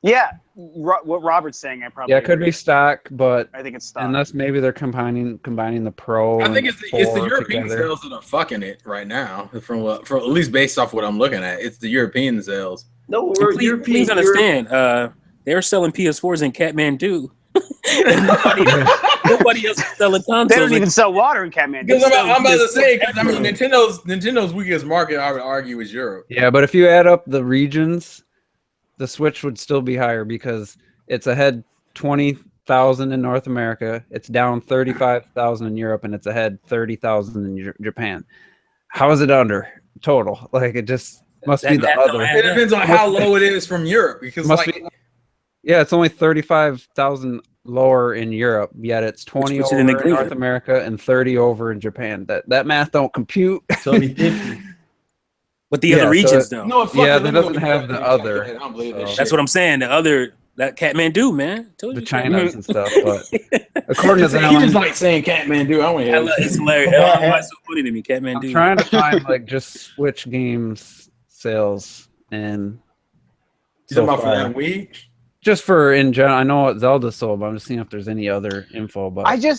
Yeah, what Robert's saying, I probably. Yeah, it could be agree. stock, but I think it's stock. unless maybe they're combining the Pro. I think and it's the 4 European together. sales that are fucking it right now. From at least based off what I'm looking at, it's the European sales. No, we're Please, European. please understand. They're selling PS4s in Kathmandu. Nobody else is selling consoles. They don't even sell water in Kathmandu. Because I'm about to say, PS4 because I mean, Nintendo's weakest market, I would argue, is Europe. Yeah, but if you add up the regions, the Switch would still be higher because it's ahead 20,000 in North America, it's down 35,000 in Europe, and it's ahead 30,000 in Japan. How is it under total? Like it just must be the That math other. don't It depends on how low it is from Europe. Because Must like, be. Yeah, it's only 35,000 lower in Europe, yet it's 20 puts it over in in the green. North America and 30 over in Japan. That math don't compute. So it'd be 50. But the Yeah, other so regions it- don't. no, fuck Yeah, it, that let me go doesn't back have and the check other, it. I don't believe this so- shit. That's what I'm saying. That Kathmandu, man. Told The you. Chinas and stuff, but according to He just them, like saying Kathmandu. I want to I hear love- this. It's hilarious. I don't know why it's so funny to me. I'm Kathmandu. trying to find like just Switch games sales and You talking so about for far. that week? Just for in general. I know what Zelda sold, but I'm just seeing if there's any other info. But I feel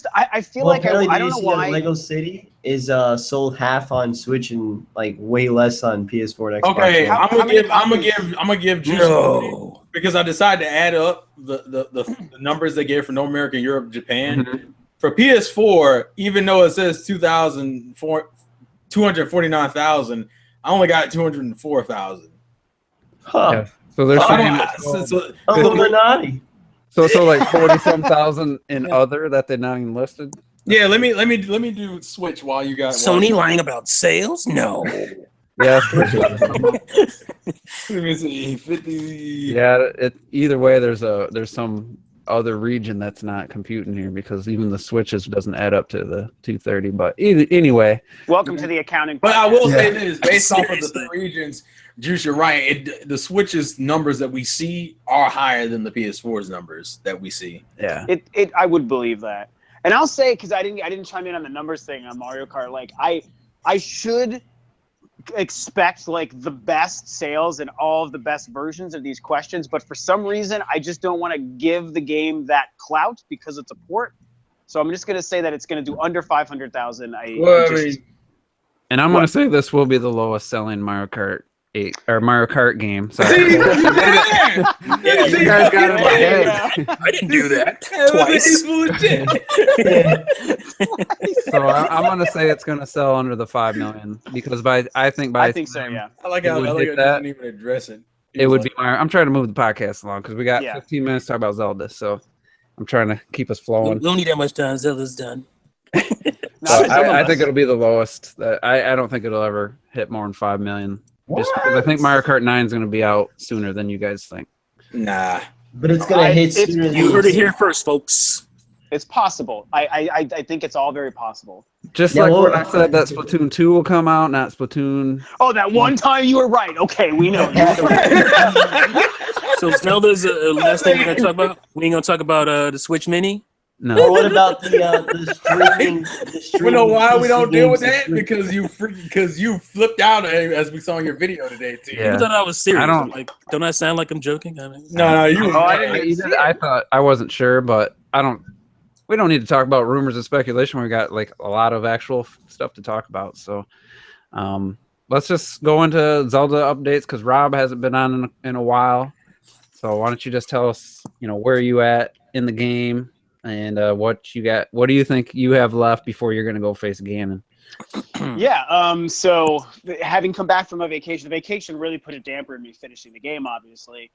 Well, like apparently, I did don't you know see that why. Lego City is sold half on Switch and like way less on PS4 and Xbox. Okay, How- I'm how gonna many give Juice No. because I decided to add up the numbers they gave for North America, Europe, Japan. Mhm. For PS4, even though it says 249,000, I only got 204,000. Huh. yeah. So they're saying Illuminati. so like 40-some thousand in other that they're not even listed. yeah, let me do Switch while you guys Sony lying about sales? No. Yeah, Let me see 50. yeah. Either way, there's some other region that's not computing here because even the switches doesn't add up to the 230. But anyway, Welcome to the accounting. But I podcast. will say this, based off of the Seriously. three regions, Juice, you're right. The Switch's numbers that we see are higher than the PS4's numbers that we see. yeah. I would believe that. And I'll say, because I didn't chime in on the numbers thing on Mario Kart, like I should expect like the best sales and all of the best versions of these questions, but for some reason I just don't want to give the game that clout because it's a port. So I'm just gonna say that it's gonna do under 500,000. And I'm gonna say this will be the lowest selling Mario Kart 8 or Mario Kart game. See, Sorry. you guys got it in my head. I didn't do that He's twice. full of shit. So I'm gonna say it's gonna sell under the 5 million because I think I think so, yeah. I like It how would I hit like that. didn't even address it. it would be Mario. I'm trying to move the podcast along because we got Yeah. 15 minutes to talk about Zelda. So I'm trying to keep us We flowing. don't need that much time. Zelda's done. So I think it'll be the lowest. I don't think it'll ever hit more than 5 million. Just because I think Mario Kart 9 is going to be out sooner than you guys think. Nah. But it's gonna hit sooner than You heard it here first, folks. It's possible. I think it's all very possible. Just Yeah, like well, when I said that Splatoon 2 will come out, not Splatoon. Oh, that one time you were right. Okay, we know. So Zelda's last thing we're gonna talk about. We ain't gonna talk about the Switch Mini. No. Or what about the streaming? You know why we PC don't deal with games that? Because you flipped out as we saw in your video today too. Yeah. People thought I was serious. I don't- Don't I sound like I'm joking? I mean, No, you. Oh, I didn't even see it. I thought I wasn't sure, but we don't need to talk about rumors and speculation. We got like a lot of actual stuff to talk about. So let's just go into Zelda updates because Rob hasn't been on in a while. So why don't you just tell us, where you at in the game and what you got? What do you think you have left before you're going to go face Ganon? Yeah. So having come back from a vacation, the vacation really put a damper in me finishing the game. Obviously,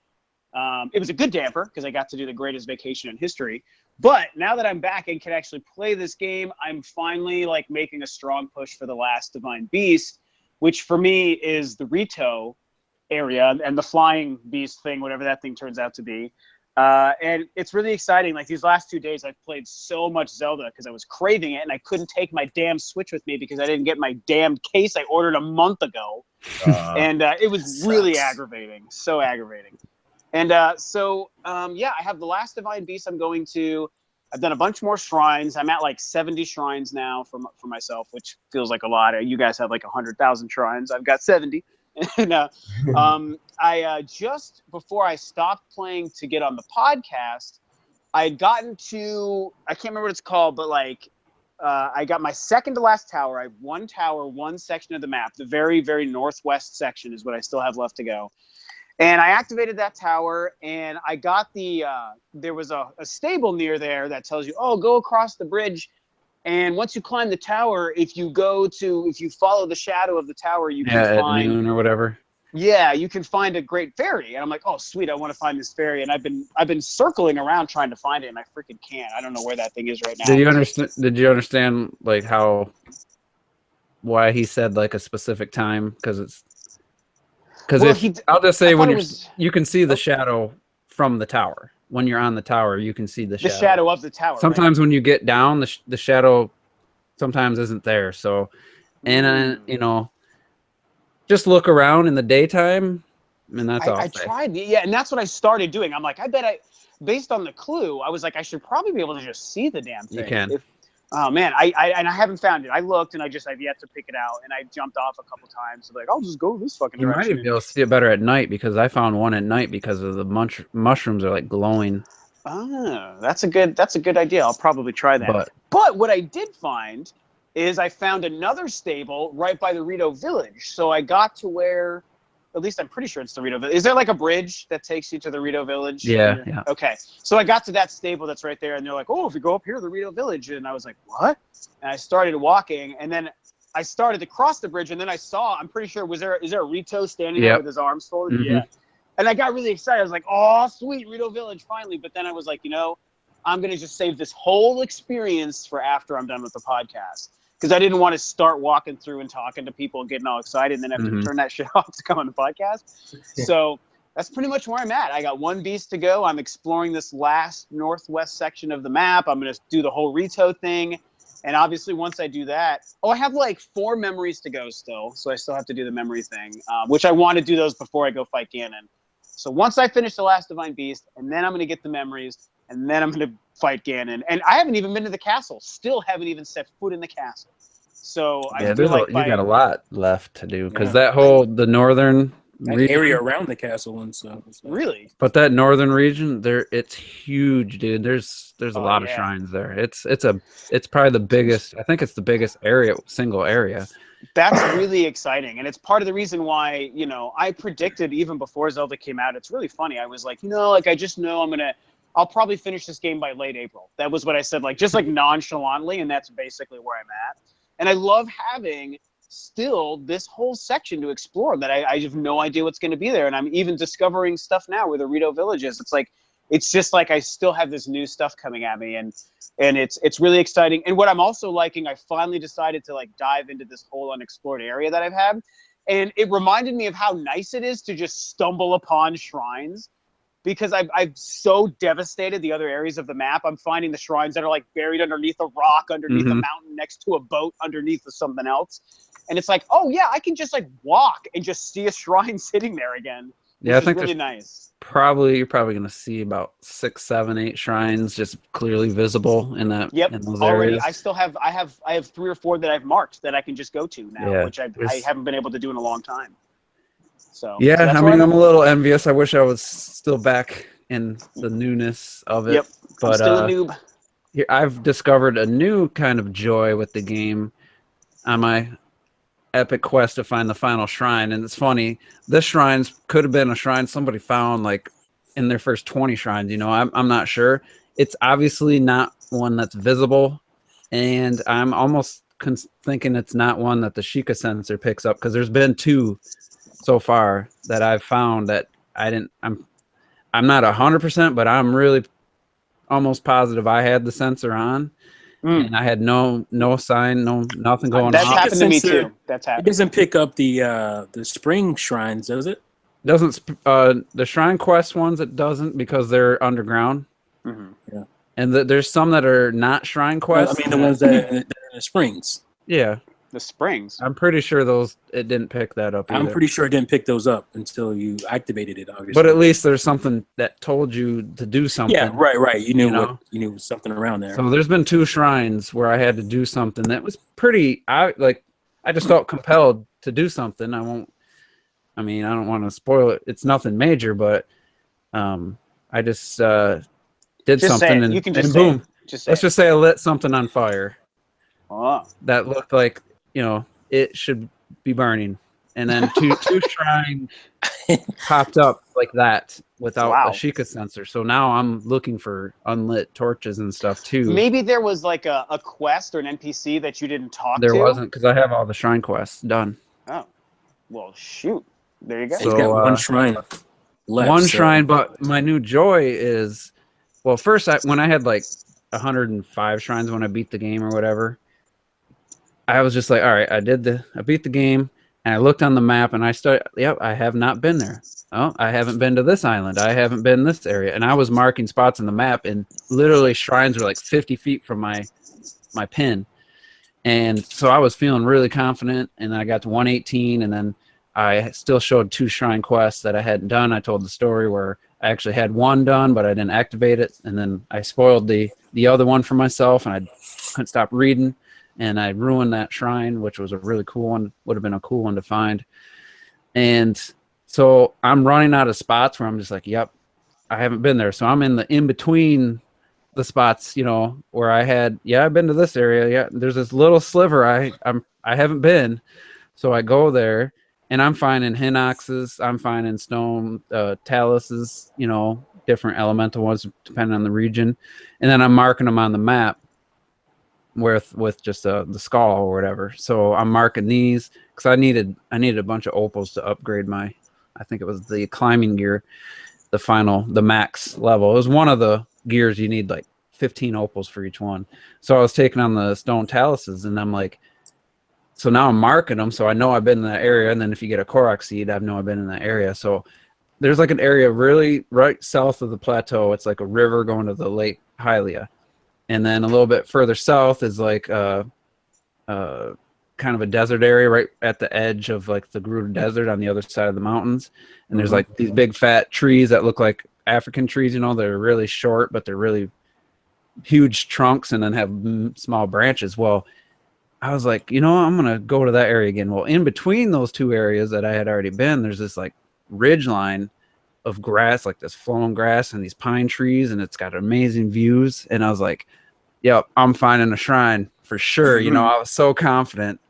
it was a good damper because I got to do the greatest vacation in history. But now that I'm back and can actually play this game, I'm finally like making a strong push for the last Divine Beast, which for me is the Rito area and the flying beast thing, whatever that thing turns out to be. And it's really exciting. Like these last 2 days, I've played so much Zelda because I was craving it and I couldn't take my damn Switch with me because I didn't get my damn case I ordered a month ago. And it was really aggravating, so aggravating. And I have the last Divine Beast I'm going to. I've done a bunch more shrines. I'm at like 70 shrines now for myself, which feels like a lot. You guys have like 100,000 shrines. I've got 70. And I just before I stopped playing to get on the podcast, I had gotten to, I can't remember what it's called, but like I got my second to last tower. I have one tower, one section of the map. The very, very northwest section is what I still have left to go. And I activated that tower, and I got there was a stable near there that tells you, oh, go across the bridge. And once you climb the tower, if you follow the shadow of the tower, you can find at noon or whatever. Yeah, you can find a great fairy. And I'm like, oh sweet, I want to find this fairy. And I've been circling around trying to find it, and I freaking can't. I don't know where that thing is right now. Did you understand like why he said like a specific time? Because I'll just say when you can see the shadow from the tower. When you're on the tower, you can see the shadow of the tower. Sometimes when you get down, the shadow sometimes isn't there. So, and just look around in the daytime, and that's all. I tried, yeah, and that's what I started doing. I'm like, based on the clue, I was like, I should probably be able to just see the damn thing. You can. Oh man, I haven't found it. I looked and I've yet to pick it out, and I jumped off a couple times. Like, I'll just go this fucking You direction. might even be able to see it better at night because I found one at night because of the mushrooms are like glowing. Oh, that's a good idea. I'll probably try that. But what I did find is I found another stable right by the Rito village. So I got to where, at least I'm pretty sure it's the Rito village. Is there like a bridge that takes you to the Rito village? Yeah. Okay. So I got to that stable that's right there, and they're like, oh, if you go up here, the Rito village. And I was like, what? And I started walking, and then I started to cross the bridge, and then I saw, I'm pretty sure, is there a Rito standing there with his arms folded? Mm-hmm. Yeah. And I got really excited. I was like, oh, sweet, Rito village, finally. But then I was like, I'm going to just save this whole experience for after I'm done with the podcast. Because I didn't want to start walking through and talking to people and getting all excited and then have to turn that shit off to come on the podcast. So that's pretty much where I'm at. I got one beast to go. I'm exploring this last northwest section of the map. I'm going to do the whole Rito thing. And obviously, once I do that, I have like 4 memories to go still. So I still have to do the memory thing, which I want to do those before I go fight Ganon. So once I finish the last Divine Beast, and then I'm going to get the memories, and then I'm going to fight Ganon. And I haven't even been to the castle. Still haven't even set foot in the castle. So I feel like you got a lot left to do because Yeah. the northern That area around the castle and stuff. Really? But that northern region, it's huge, dude. There's a lot of yeah. shrines there. It's probably the biggest. I think it's the biggest single area. That's really exciting, and it's part of the reason why I predicted even before Zelda came out. It's really funny. I was like, I just know I'll probably finish this game by late April. That was what I said, just nonchalantly, and that's basically where I'm at. And I love having still this whole section to explore that I have no idea what's going to be there. And I'm even discovering stuff now where the Rito Village is. It's just like I still have this new stuff coming at me, and it's really exciting. And what I'm also liking, I finally decided to dive into this whole unexplored area that I've had. And it reminded me of how nice it is to just stumble upon shrines. Because I've so devastated the other areas of the map. I'm finding the shrines that are buried underneath a rock, underneath a mountain, next to a boat, underneath something else. And it's oh yeah, I can just walk and just see a shrine sitting there again. Yeah, I think really nice. You're probably going to see about 6, 7, 8 shrines just clearly visible in that. Yep, in those already. areas. I have 3 or 4 that I've marked that I can just go to now, Yeah, which I haven't been able to do in a long time. So yeah, that's I'm a little envious. I wish I was still back in the newness of it. Yep, but I'm still a noob. Here, I've discovered a new kind of joy with the game on my epic quest to find the final shrine. And it's funny, this shrine could have been a shrine somebody found in their first 20 shrines. I'm not sure. It's obviously not one that's visible, and I'm almost thinking it's not one that the Sheikah sensor picks up, because there's been 2 so far that I've found that I'm not 100%, but I'm really almost positive I had the sensor on, and I had no sign, nothing going on. That's happened to me too. That's happened. It doesn't pick up the spring shrines, does it? Doesn't the Shrine Quest ones? It doesn't, because they're underground. Yeah. And there's some that are not Shrine Quest. I mean, the ones that are in the springs. Yeah. The springs. I'm pretty sure it didn't pick that up either. I'm pretty sure it didn't pick those up until you activated it, obviously. But at least there's something that told you to do something. Yeah, right. You knew you knew something around there. So there's been 2 shrines where I had to do something that was pretty. I just felt compelled to do something. I don't want to spoil it. It's nothing major, but I just did something, and boom. Let's just say I lit something on fire. Oh. That looked like it should be burning, and then two shrines popped up like that without a Sheikah sensor. So now I'm looking for unlit torches and stuff too. Maybe there was a quest or an NPC that you didn't talk to. There wasn't, because I have all the shrine quests done. Oh, well, shoot. There you go. So, he's got one shrine left. One shrine, but my new joy is, well, first when I had 105 shrines when I beat the game or whatever, I was just all right, I beat the game, and I looked on the map, and I have not been there. Oh, I haven't been to this island. I haven't been in this area. And I was marking spots on the map, and literally shrines were 50 feet from my pin. And so I was feeling really confident, and I got to 118, and then I still showed 2 shrine quests that I hadn't done. I told the story where I actually had 1 done, but I didn't activate it. And then I spoiled the other one for myself, and I couldn't stop reading. And I ruined that shrine, which was a really cool one. Would have been a cool one to find. And so I'm running out of spots where I'm just yep, I haven't been there. So I'm in between the spots, where I've been to this area. Yeah, there's this little sliver I haven't been. So I go there, and I'm finding Hinoxes, I'm finding stone taluses, different elemental ones depending on the region, and then I'm marking them on the map with just the skull or whatever. So I'm marking these because I needed a bunch of opals to upgrade my, I think it was the climbing gear, the max level. It was one of the gears you need 15 opals for each one. So I was taking on the stone taluses, and I'm so now I'm marking them, so I know I've been in that area. And then if you get a Korok seed, I know I've been in that area. So there's like an area really right south of the plateau. It's like a river going to the Lake Hylia, and then a little bit further south is like kind of a desert area right at the edge of like the Garuda Desert on the other side of the mountains. And there's like these big fat trees that look like African trees, you know, they're really short, but they're really huge trunks and then have small branches. Well, I was like, you know, I'm going to go to that area again. Well, in between those two areas that I had already been, there's this like ridge line of grass, like this flowing grass and these pine trees, and it's got amazing views. And I was like, yep, I'm finding a shrine for sure. You know, I was so confident.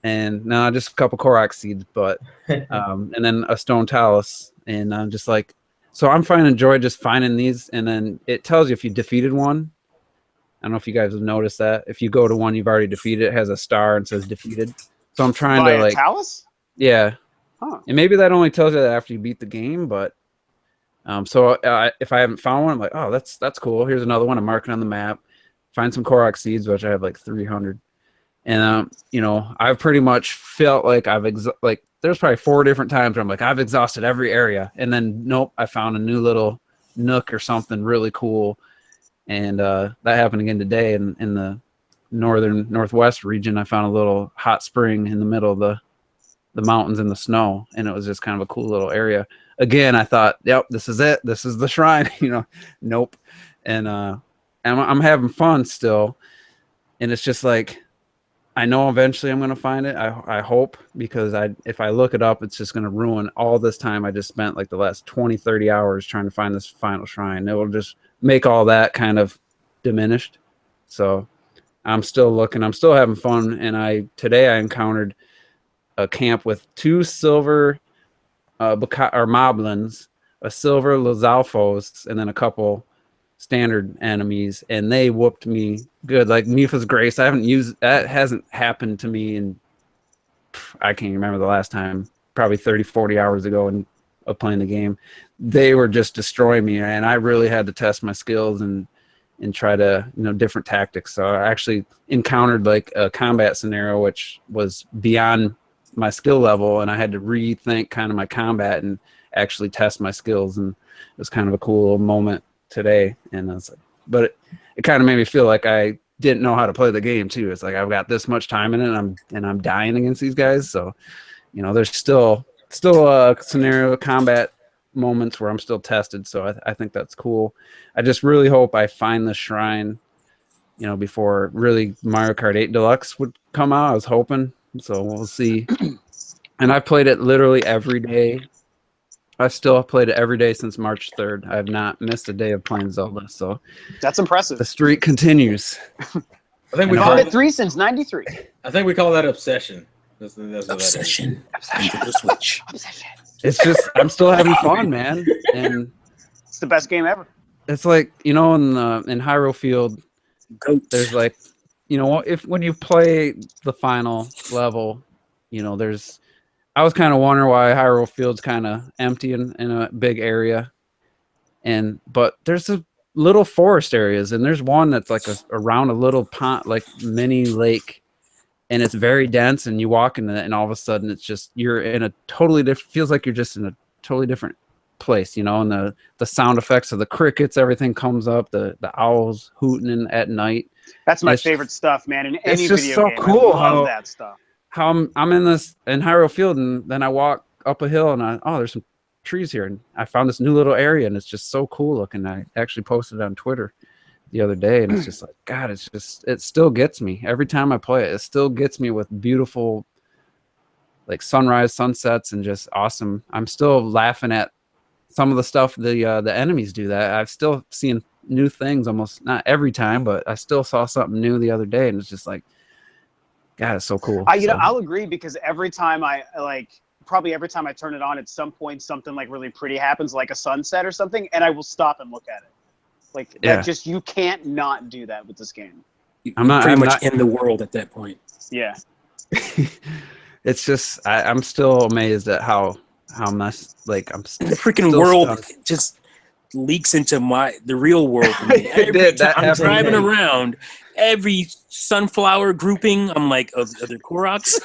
And no, just a couple Korok seeds, but and then a stone talus, and I'm just like, so I'm finding joy just finding these, and then it tells you if you defeated one. I don't know if you guys have noticed that. If you go to one you've already defeated, it has a star and says defeated. So I'm trying to like, Talus? yeah, Huh. and maybe that only tells you that after you beat the game, but so if I haven't found one, I'm like, oh, that's cool. Here's another one. I'm marking on the map. Find some Korok seeds, which I have like 300. And you know, I've pretty much felt like like there's probably 4 different times where I'm like, I've exhausted every area, and then nope, I found a new little nook or something really cool. And that happened again today in the northwest region. I found a little hot spring in the middle of the mountains in the snow, and it was just kind of a cool little area. Again, I thought, yep, this is it. This is the shrine. You know, nope. And I'm having fun still, and it's just like, I know eventually I'm going to find it. I hope, because if I look it up, it's just going to ruin all this time I just spent like the last 20, 30 hours trying to find this final shrine. It will just make all that kind of diminished. So I'm still looking. I'm still having fun. And today I encountered a camp with 2 silver moblins, a silver Lizalfos, and then a couple standard enemies, and they whooped me good. Like Mifa's Grace, that hasn't happened to me in, I can't remember the last time, probably 30, 40 hours ago of playing the game. They were just destroying me, and I really had to test my skills and try to, you know, different tactics. So I actually encountered like a combat scenario which was beyond my skill level, and I had to rethink kind of my combat and actually test my skills, and it was kind of a cool little moment today. And I was like, but it kind of made me feel like I didn't know how to play the game too. It's like I've got this much time in it, and I'm dying against these guys. So, you know, there's still a scenario combat moments where I'm still tested. So I think that's cool. I just really hope I find the shrine, you know, before really Mario Kart 8 Deluxe would come out. I was hoping, so we'll see. And I've played it literally every day. I've still played it every day since March 3rd. I have not missed a day of playing Zelda. So that's impressive. The streak continues. I think we call it 3 since '93. I think we call that obsession. That's obsession. Obsession. The Switch. Obsession. It's just, I'm still having fun, man. And it's the best game ever. It's like, you know, in Hyrule Field, there's like, you know, when you play the final level, you know, I was kind of wondering why Hyrule Field's kind of empty in a big area, but there's a little forest areas, and there's one that's like around a little pond, like mini lake, and it's very dense, and you walk into it, and all of a sudden it's just, you're in a totally different, feels like you're just in a totally different place, you know, and the sound effects of the crickets, everything comes up, the owls hooting at night. That's my favorite stuff, man. In any it's just video so game, cool I love that stuff. How I'm in Hyrule Field, and then I walk up a hill, and there's some trees here, and I found this new little area, and it's just so cool looking. I actually posted it on Twitter the other day, and it's just like, God, it still gets me every time I play it. It still gets me with beautiful, like sunrise, sunsets, and just awesome. I'm still laughing at some of the stuff the enemies do. That I've still seen new things, almost not every time, but I still saw something new the other day, and it's just like, God, it's so cool. You know, I'll agree, because every time probably every time I turn it on, at some point something like really pretty happens, like a sunset or something, and I will stop and look at it. Like, that just, you can't not do that with this game. I'm pretty much in the world at that point. Yeah. It's just, I'm still amazed at how much, like, the freaking world just leaks into the real world for me. It Every did. That time I'm happened to driving me. around, every sunflower grouping, I'm like, are there Koroks?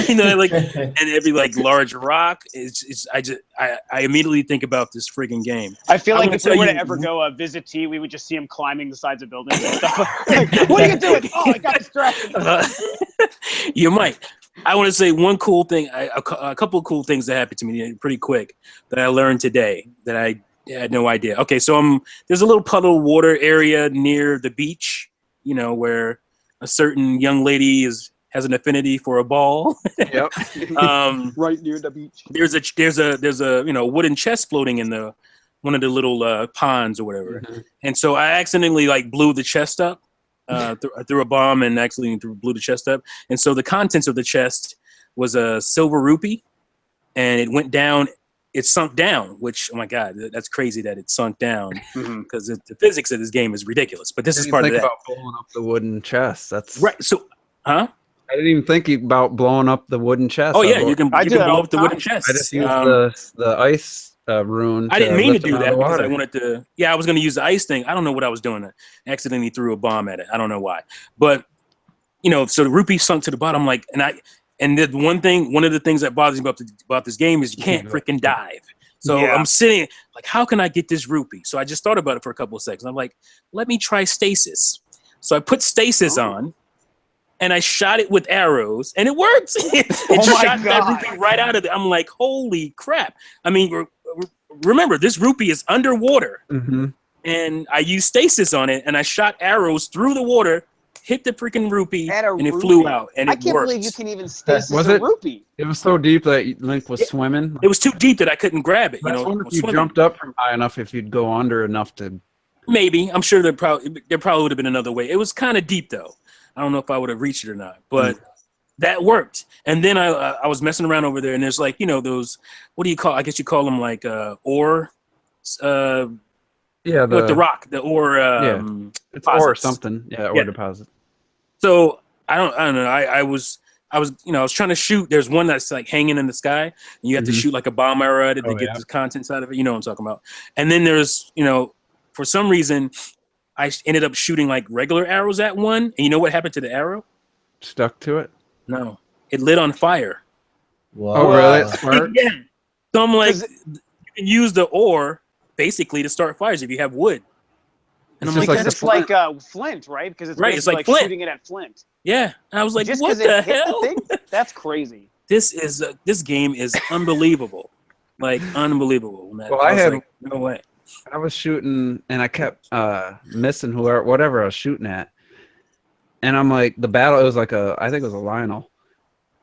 You know, like, and every like large rock is I immediately think about this friggin' game. I feel I'm like gonna if we tell were to you- ever go visit T, we would just see him climbing the sides of buildings and stuff. Like, what are you doing? Oh, I got distracted. You might. I want to say one cool thing, a couple of cool things that happened to me pretty quick that I learned today that I had no idea. Okay, so there's a little puddle water area near the beach, you know, where a certain young lady has an affinity for a ball. Yep. Right near the beach. There's a wooden chest floating in one of the little ponds or whatever, and so I accidentally like blew the chest up. I threw a bomb and accidentally blew the chest up, and so the contents of the chest was a silver rupee, and it went down. It sunk down, which, oh my god, that's crazy that it sunk down because the physics of this game is ridiculous. But this is part of that. About blowing up the wooden chest. That's Right. So, huh? I didn't even think about blowing up the wooden chest. Oh yeah, you can do that blow all up the the wooden time. chest. I just used the ice rune. I didn't mean to lift them do out of that the because I water. wanted to. Yeah, I was going to use the ice thing. I don't know what I was doing. I accidentally threw a bomb at it. I don't know why. But so the rupee sunk to the bottom. Like, and the one of the things that bothers me about this game is you can't freaking dive. So Yeah. I'm sitting like, how can I get this rupee? So I just thought about it for a couple of seconds. I'm like, let me try stasis. So I put stasis on. And I shot it with arrows, and it worked. It shot that rupee right out of it. I'm like, holy crap. I mean, remember, this rupee is underwater. And I used stasis on it, and I shot arrows through the water, hit the freaking rupee, and it flew out, and I can't worked. believe you can even stasis Was a it? rupee. It was so deep that Link was swimming. It was too deep that I couldn't grab it. I I wonder if was you swimming. jumped up from high enough, if you'd go under enough to. Maybe. I'm sure there probably would have been another way. It was kind of deep, though. I don't know if I would have reached it or not, but that worked. And then I was messing around over there, and there's like, those, what do you call? I guess you call them like ore. Yeah, with the rock, the ore. it's ore or something. Yeah, ore deposit. So I don't know. I was trying to shoot. There's one that's like hanging in the sky, and you have to shoot like a bomb arrow at it to get the contents out of it. You know what I'm talking about. And then there's, for some reason, I ended up shooting like regular arrows at one, and you know what happened to the arrow? Stuck to it? No, it lit on fire. Whoa. Oh, really? It's smart. Yeah. So I'm like, you can use the ore basically to start fires if you have wood. And It's I'm just like, like that's It's like Flint, right? Because it's Right, basically it's like Flint. shooting it at Flint. yeah. And I was like, Just what 'cause the it hit hell? the thing? That's crazy. This game is unbelievable, like unbelievable. Man. Well, I was had- like, no way. I was shooting and I kept missing whatever I was shooting at. And I'm like, the battle, it was like I think it was a Lionel.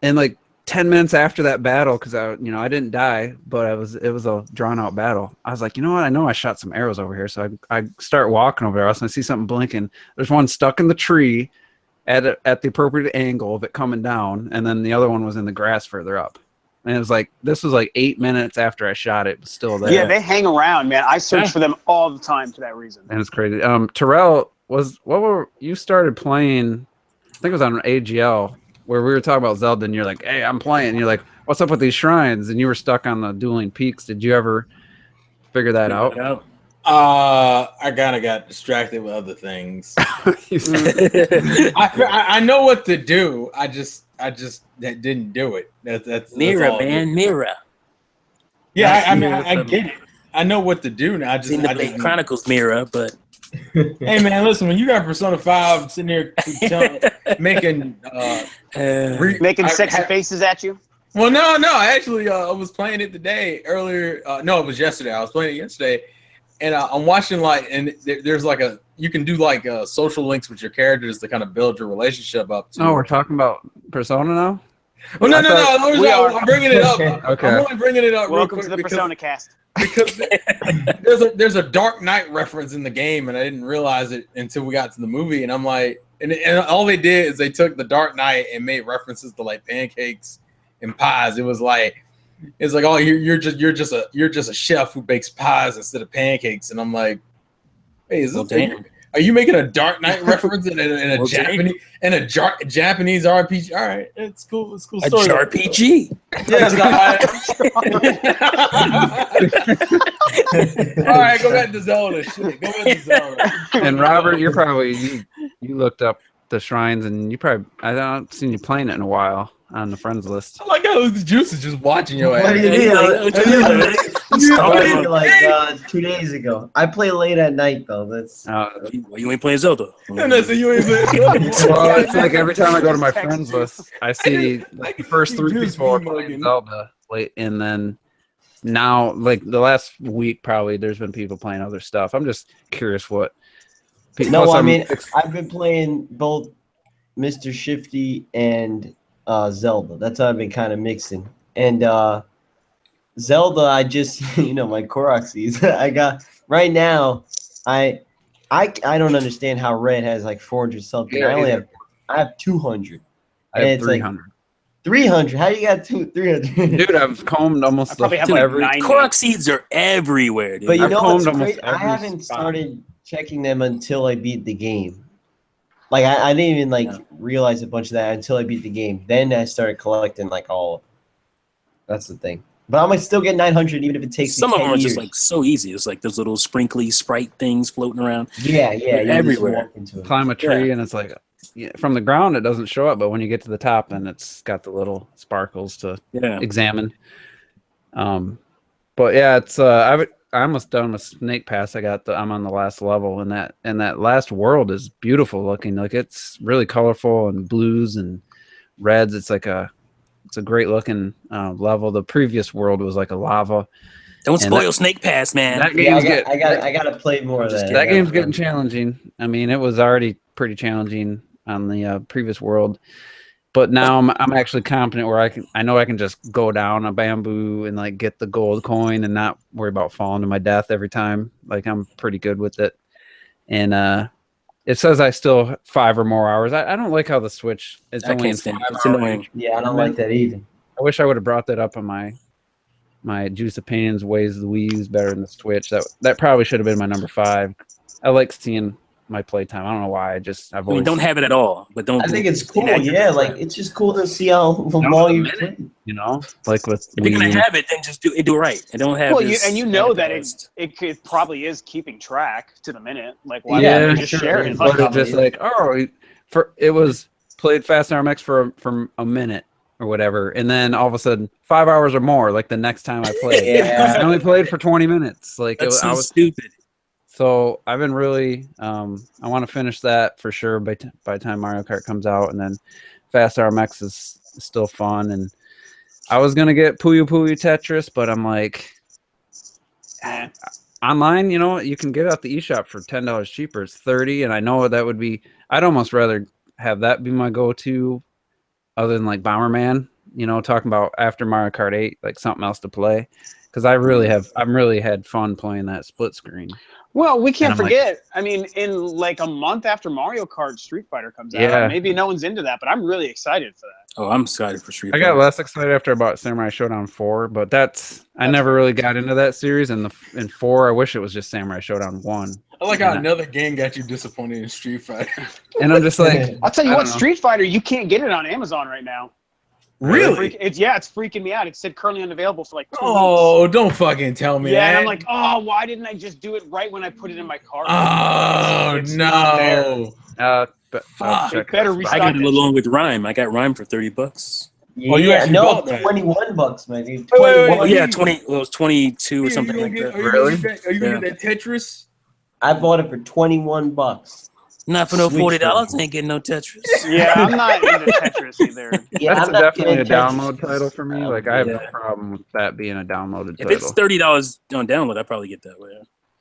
And like 10 minutes after that battle, because I didn't die, but it was a drawn out battle. I was like, you know what? I know I shot some arrows over here. So I start walking over there. And I see something blinking. There's one stuck in the tree at the appropriate angle of it coming down. And then the other one was in the grass further up. And it was like, this was like 8 minutes after I shot it, but still there. Yeah, they hang around, man. I search for them all the time for that reason. And it's crazy. Terrell, you started playing, I think it was on AGL, where we were talking about Zelda, and you're like, hey, I'm playing. And you're like, what's up with these shrines? And you were stuck on the Dueling Peaks. Did you ever figure that out? I kind of got distracted with other things. I know what to do. I just didn't do it. That's Mirror, all. man, mirror. Yeah, I mean, I get it. I know what to do now. Seen the Blade Chronicles mirror, but Hey man, listen. When you got Persona 5 sitting here making making sexy faces at you. Well, no. Actually, I was playing it today. Earlier, no, it was yesterday. I was playing it yesterday, and I'm watching there's you can do social links with your characters to kind of build your relationship up. Oh, we're talking about Persona now. Well, no. I'm bringing it up. Okay. I'm only bringing it up. Welcome real to quick the Persona cast. Because there's a Dark Knight reference in the game, and I didn't realize it until we got to the movie. And I'm like, and all they did is they took the Dark Knight and made references to like pancakes and pies. It's like, oh, you're just a chef who bakes pies instead of pancakes. And I'm like, hey, is this Are you making a Dark Knight reference in a Well, Japanese RPG? All right, it's cool. It's cool. A Story. JRPG. Yes. All right, go back to Zelda. Shit, go back to Zelda. And Robert, you're probably you looked up the shrines, and you probably I haven't seen you playing it in a while on the friends list. I like how the juice is just watching your ass. What do you mean? Stop Like 2 days ago. I play late at night though. That's You ain't playing Zelda. And that's you ain't Well, it's like every time I go to my friends list, I see like the first three Juice people are be playing mugging. Zelda late, and then now, like the last week, probably there's been people playing other stuff. I'm just curious what. no. Plus, I I'm mean, I've been playing both Mr. Shifty and Zelda. That's how I've been kind of mixing. And Zelda, I just my Koroxes. I got right now. I don't understand how Red has like 400 something. Yeah, I have 200. I and have it's like 300. 300. How you got 300? Dude, I've combed almost I probably have the, like every. 90. Korok seeds are everywhere, dude. But you I've know what's combed almost great? I every haven't spot. started checking them until I beat the game. Like I didn't even realize a bunch of that until I beat the game. Then I started collecting like all. That's the thing. But I'm gonna still get 900 even if it takes Some me of 10 them are years. just like so easy. It's like those little sprinkly sprite things floating around. yeah, they're you just everywhere. walk into it. Climb a tree, and it's like from the ground it doesn't show up, but when you get to the top, then it's got the little sparkles to Yeah. examine. But yeah, it's I almost done with Snake Pass. I'm on the last level, and that last world is beautiful looking. Like it's really colorful and blues and reds. It's a great looking level. The previous world was like a lava. Don't And spoil Snake Pass, man. That Yeah, game's I gotta play more of Just that. that game's getting challenging. I mean, it was already pretty challenging on the previous world, but now I'm actually confident where I know I can just go down a bamboo and like get the gold coin and not worry about falling to my death every time. Like I'm pretty good with it. And it says I still have 5 or more hours. I don't like how the Switch it's I only in can't stand it. 5 It's hour annoying. Yeah, I don't like that either. I wish I would have brought that up on my Juice Opinions ways the Wii U's better than the Switch. That probably should have been my number 5. I like seeing my playtime. I don't know why. I've I mean, always don't have it at all, but don't. I think it's cool. inaccurate Yeah, crap. like it's just cool to see how Down to long the you minute. play. Like with If you're Wii gonna U. have it, then just do it right. And don't have. Well, this that advertised. it probably is keeping track to the minute. Like, why Yeah, don't for you just sure. share it? But Like, it's just like it was played Fast RMX for a minute or whatever, and then all of a sudden 5 hours or more. Like the next time I played, Yeah. I only played for 20 minutes. Like That's so I was stupid. so I've been really I want to finish that for sure by the time Mario Kart comes out, and then Fast RMX is still fun. And I was gonna get Puyo Puyo Tetris, but I'm like. eh. Online, you can get it at the eShop for $10 cheaper. It's $30, and I know that would be. I'd almost rather have that be my go-to, other than like Bomberman. Talking about after Mario Kart 8, like something else to play, because I'm really had fun playing that split screen. Well, we can't And I'm like- forget. I mean, in like a month after Mario Kart, Street Fighter comes Yeah. out. Maybe no one's into that, but I'm really excited for that. Oh, I'm excited for Street I Fighter. got less excited after about Samurai Showdown 4, but I never really got into that series. And in 4, I wish it was just Samurai Showdown 1. I like how Yeah. another game got you disappointed in Street Fighter. And I'm just like, I'll tell you I what, don't know. Street Fighter, you can't get it on Amazon right now. Really? It's freaking me out. It said currently unavailable for like 2 weeks. Oh, don't fucking tell me Yeah, that. and I'm like, oh, why didn't I just do it right when I put it in my cart? oh It's not there. no. but I'll Fuck. check Better that spot. I got it Stop it. along with Rhyme. I got Rhyme for $30. Oh, you Yeah, actually no, bought that. $21, my dude. Wait, wait, 21. Oh, you- yeah, 20. Well, it was 22 or Yeah, something you like gonna that. get, Really? Are you gonna get that Tetris? I bought it for $21. Not for no Switch $40. version. Ain't getting no Tetris. Yeah, I'm not into Tetris either. Yeah, That's I'm not definitely a getting Tetris. download title for me. Like I have no Yeah. problem with that being a downloaded If title. it's $30 on download, I probably get that way.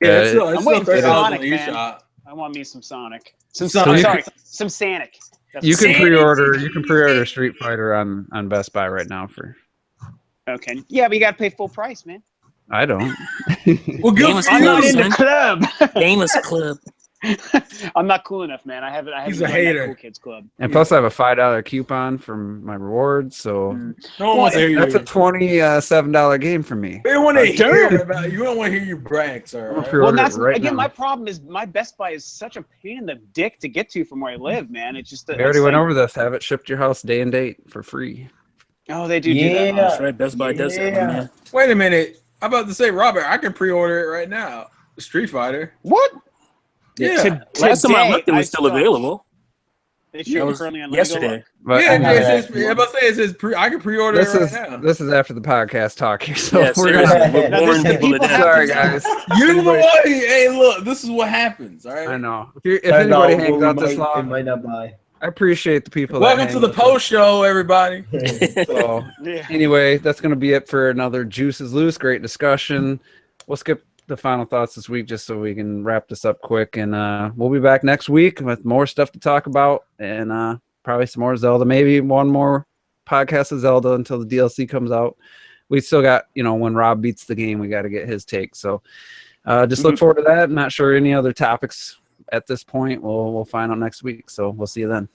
Yeah, it's still, I'm it's waiting still for $30 on Sonic, the man. eShop. I want me some Sonic. Sonic. Some Sonic. That's You can Sonic. pre-order Street Fighter on Best Buy right now for. Okay. Yeah, but you got to pay full price, man. I don't. Well, good Game for is I'm not closed, in the son. club. Gamers Club. I'm not cool enough, man. I haven't He's joined a hater. that Cool Kids Club. And plus, I have a $5 coupon from my rewards, so No one wants to hear that's a you. $27 game for me. We don't want to hear Damn. about. You don't want to hear you brag, sir. I'm all gonna right? pre-order Well, that's it right again now. my problem is my Best Buy is such a pain in the dick to get to from where I live, man. It's just We already went over this. Have it shipped to your house day and date for free. Oh, they do that. Yeah. That's right. Best Buy does that, my Yeah. man. Wait a minute. I'm about to say, Robert, I can pre-order it right now. Street Fighter. What? Yeah. Last time I looked, it Today, was still saw- available. They That should was currently on. Let me go yesterday. look. But Yeah, I it have says, that. I'm about to say it says I can pre-order this it is right now. this is after the podcast talk here, so Yeah, we're seriously, gonna. we're Now, boring this- people to people death. have Sorry, to- guys. You're the Anybody- one. Hey, look, this is what happens. All right. I know. If anybody hangs out this It long, might not buy. I appreciate the people. Welcome that to hang the post show, everybody. So Yeah. anyway, that's going to be it for another Juices Loose. Great discussion. We'll skip the final thoughts this week just so we can wrap this up quick. And we'll be back next week with more stuff to talk about and probably some more Zelda. Maybe one more podcast of Zelda until the DLC comes out. We still got, when Rob beats the game, we got to get his take. So just look forward to that. I'm not sure any other topics at this point. We'll find out next week. So we'll see you then.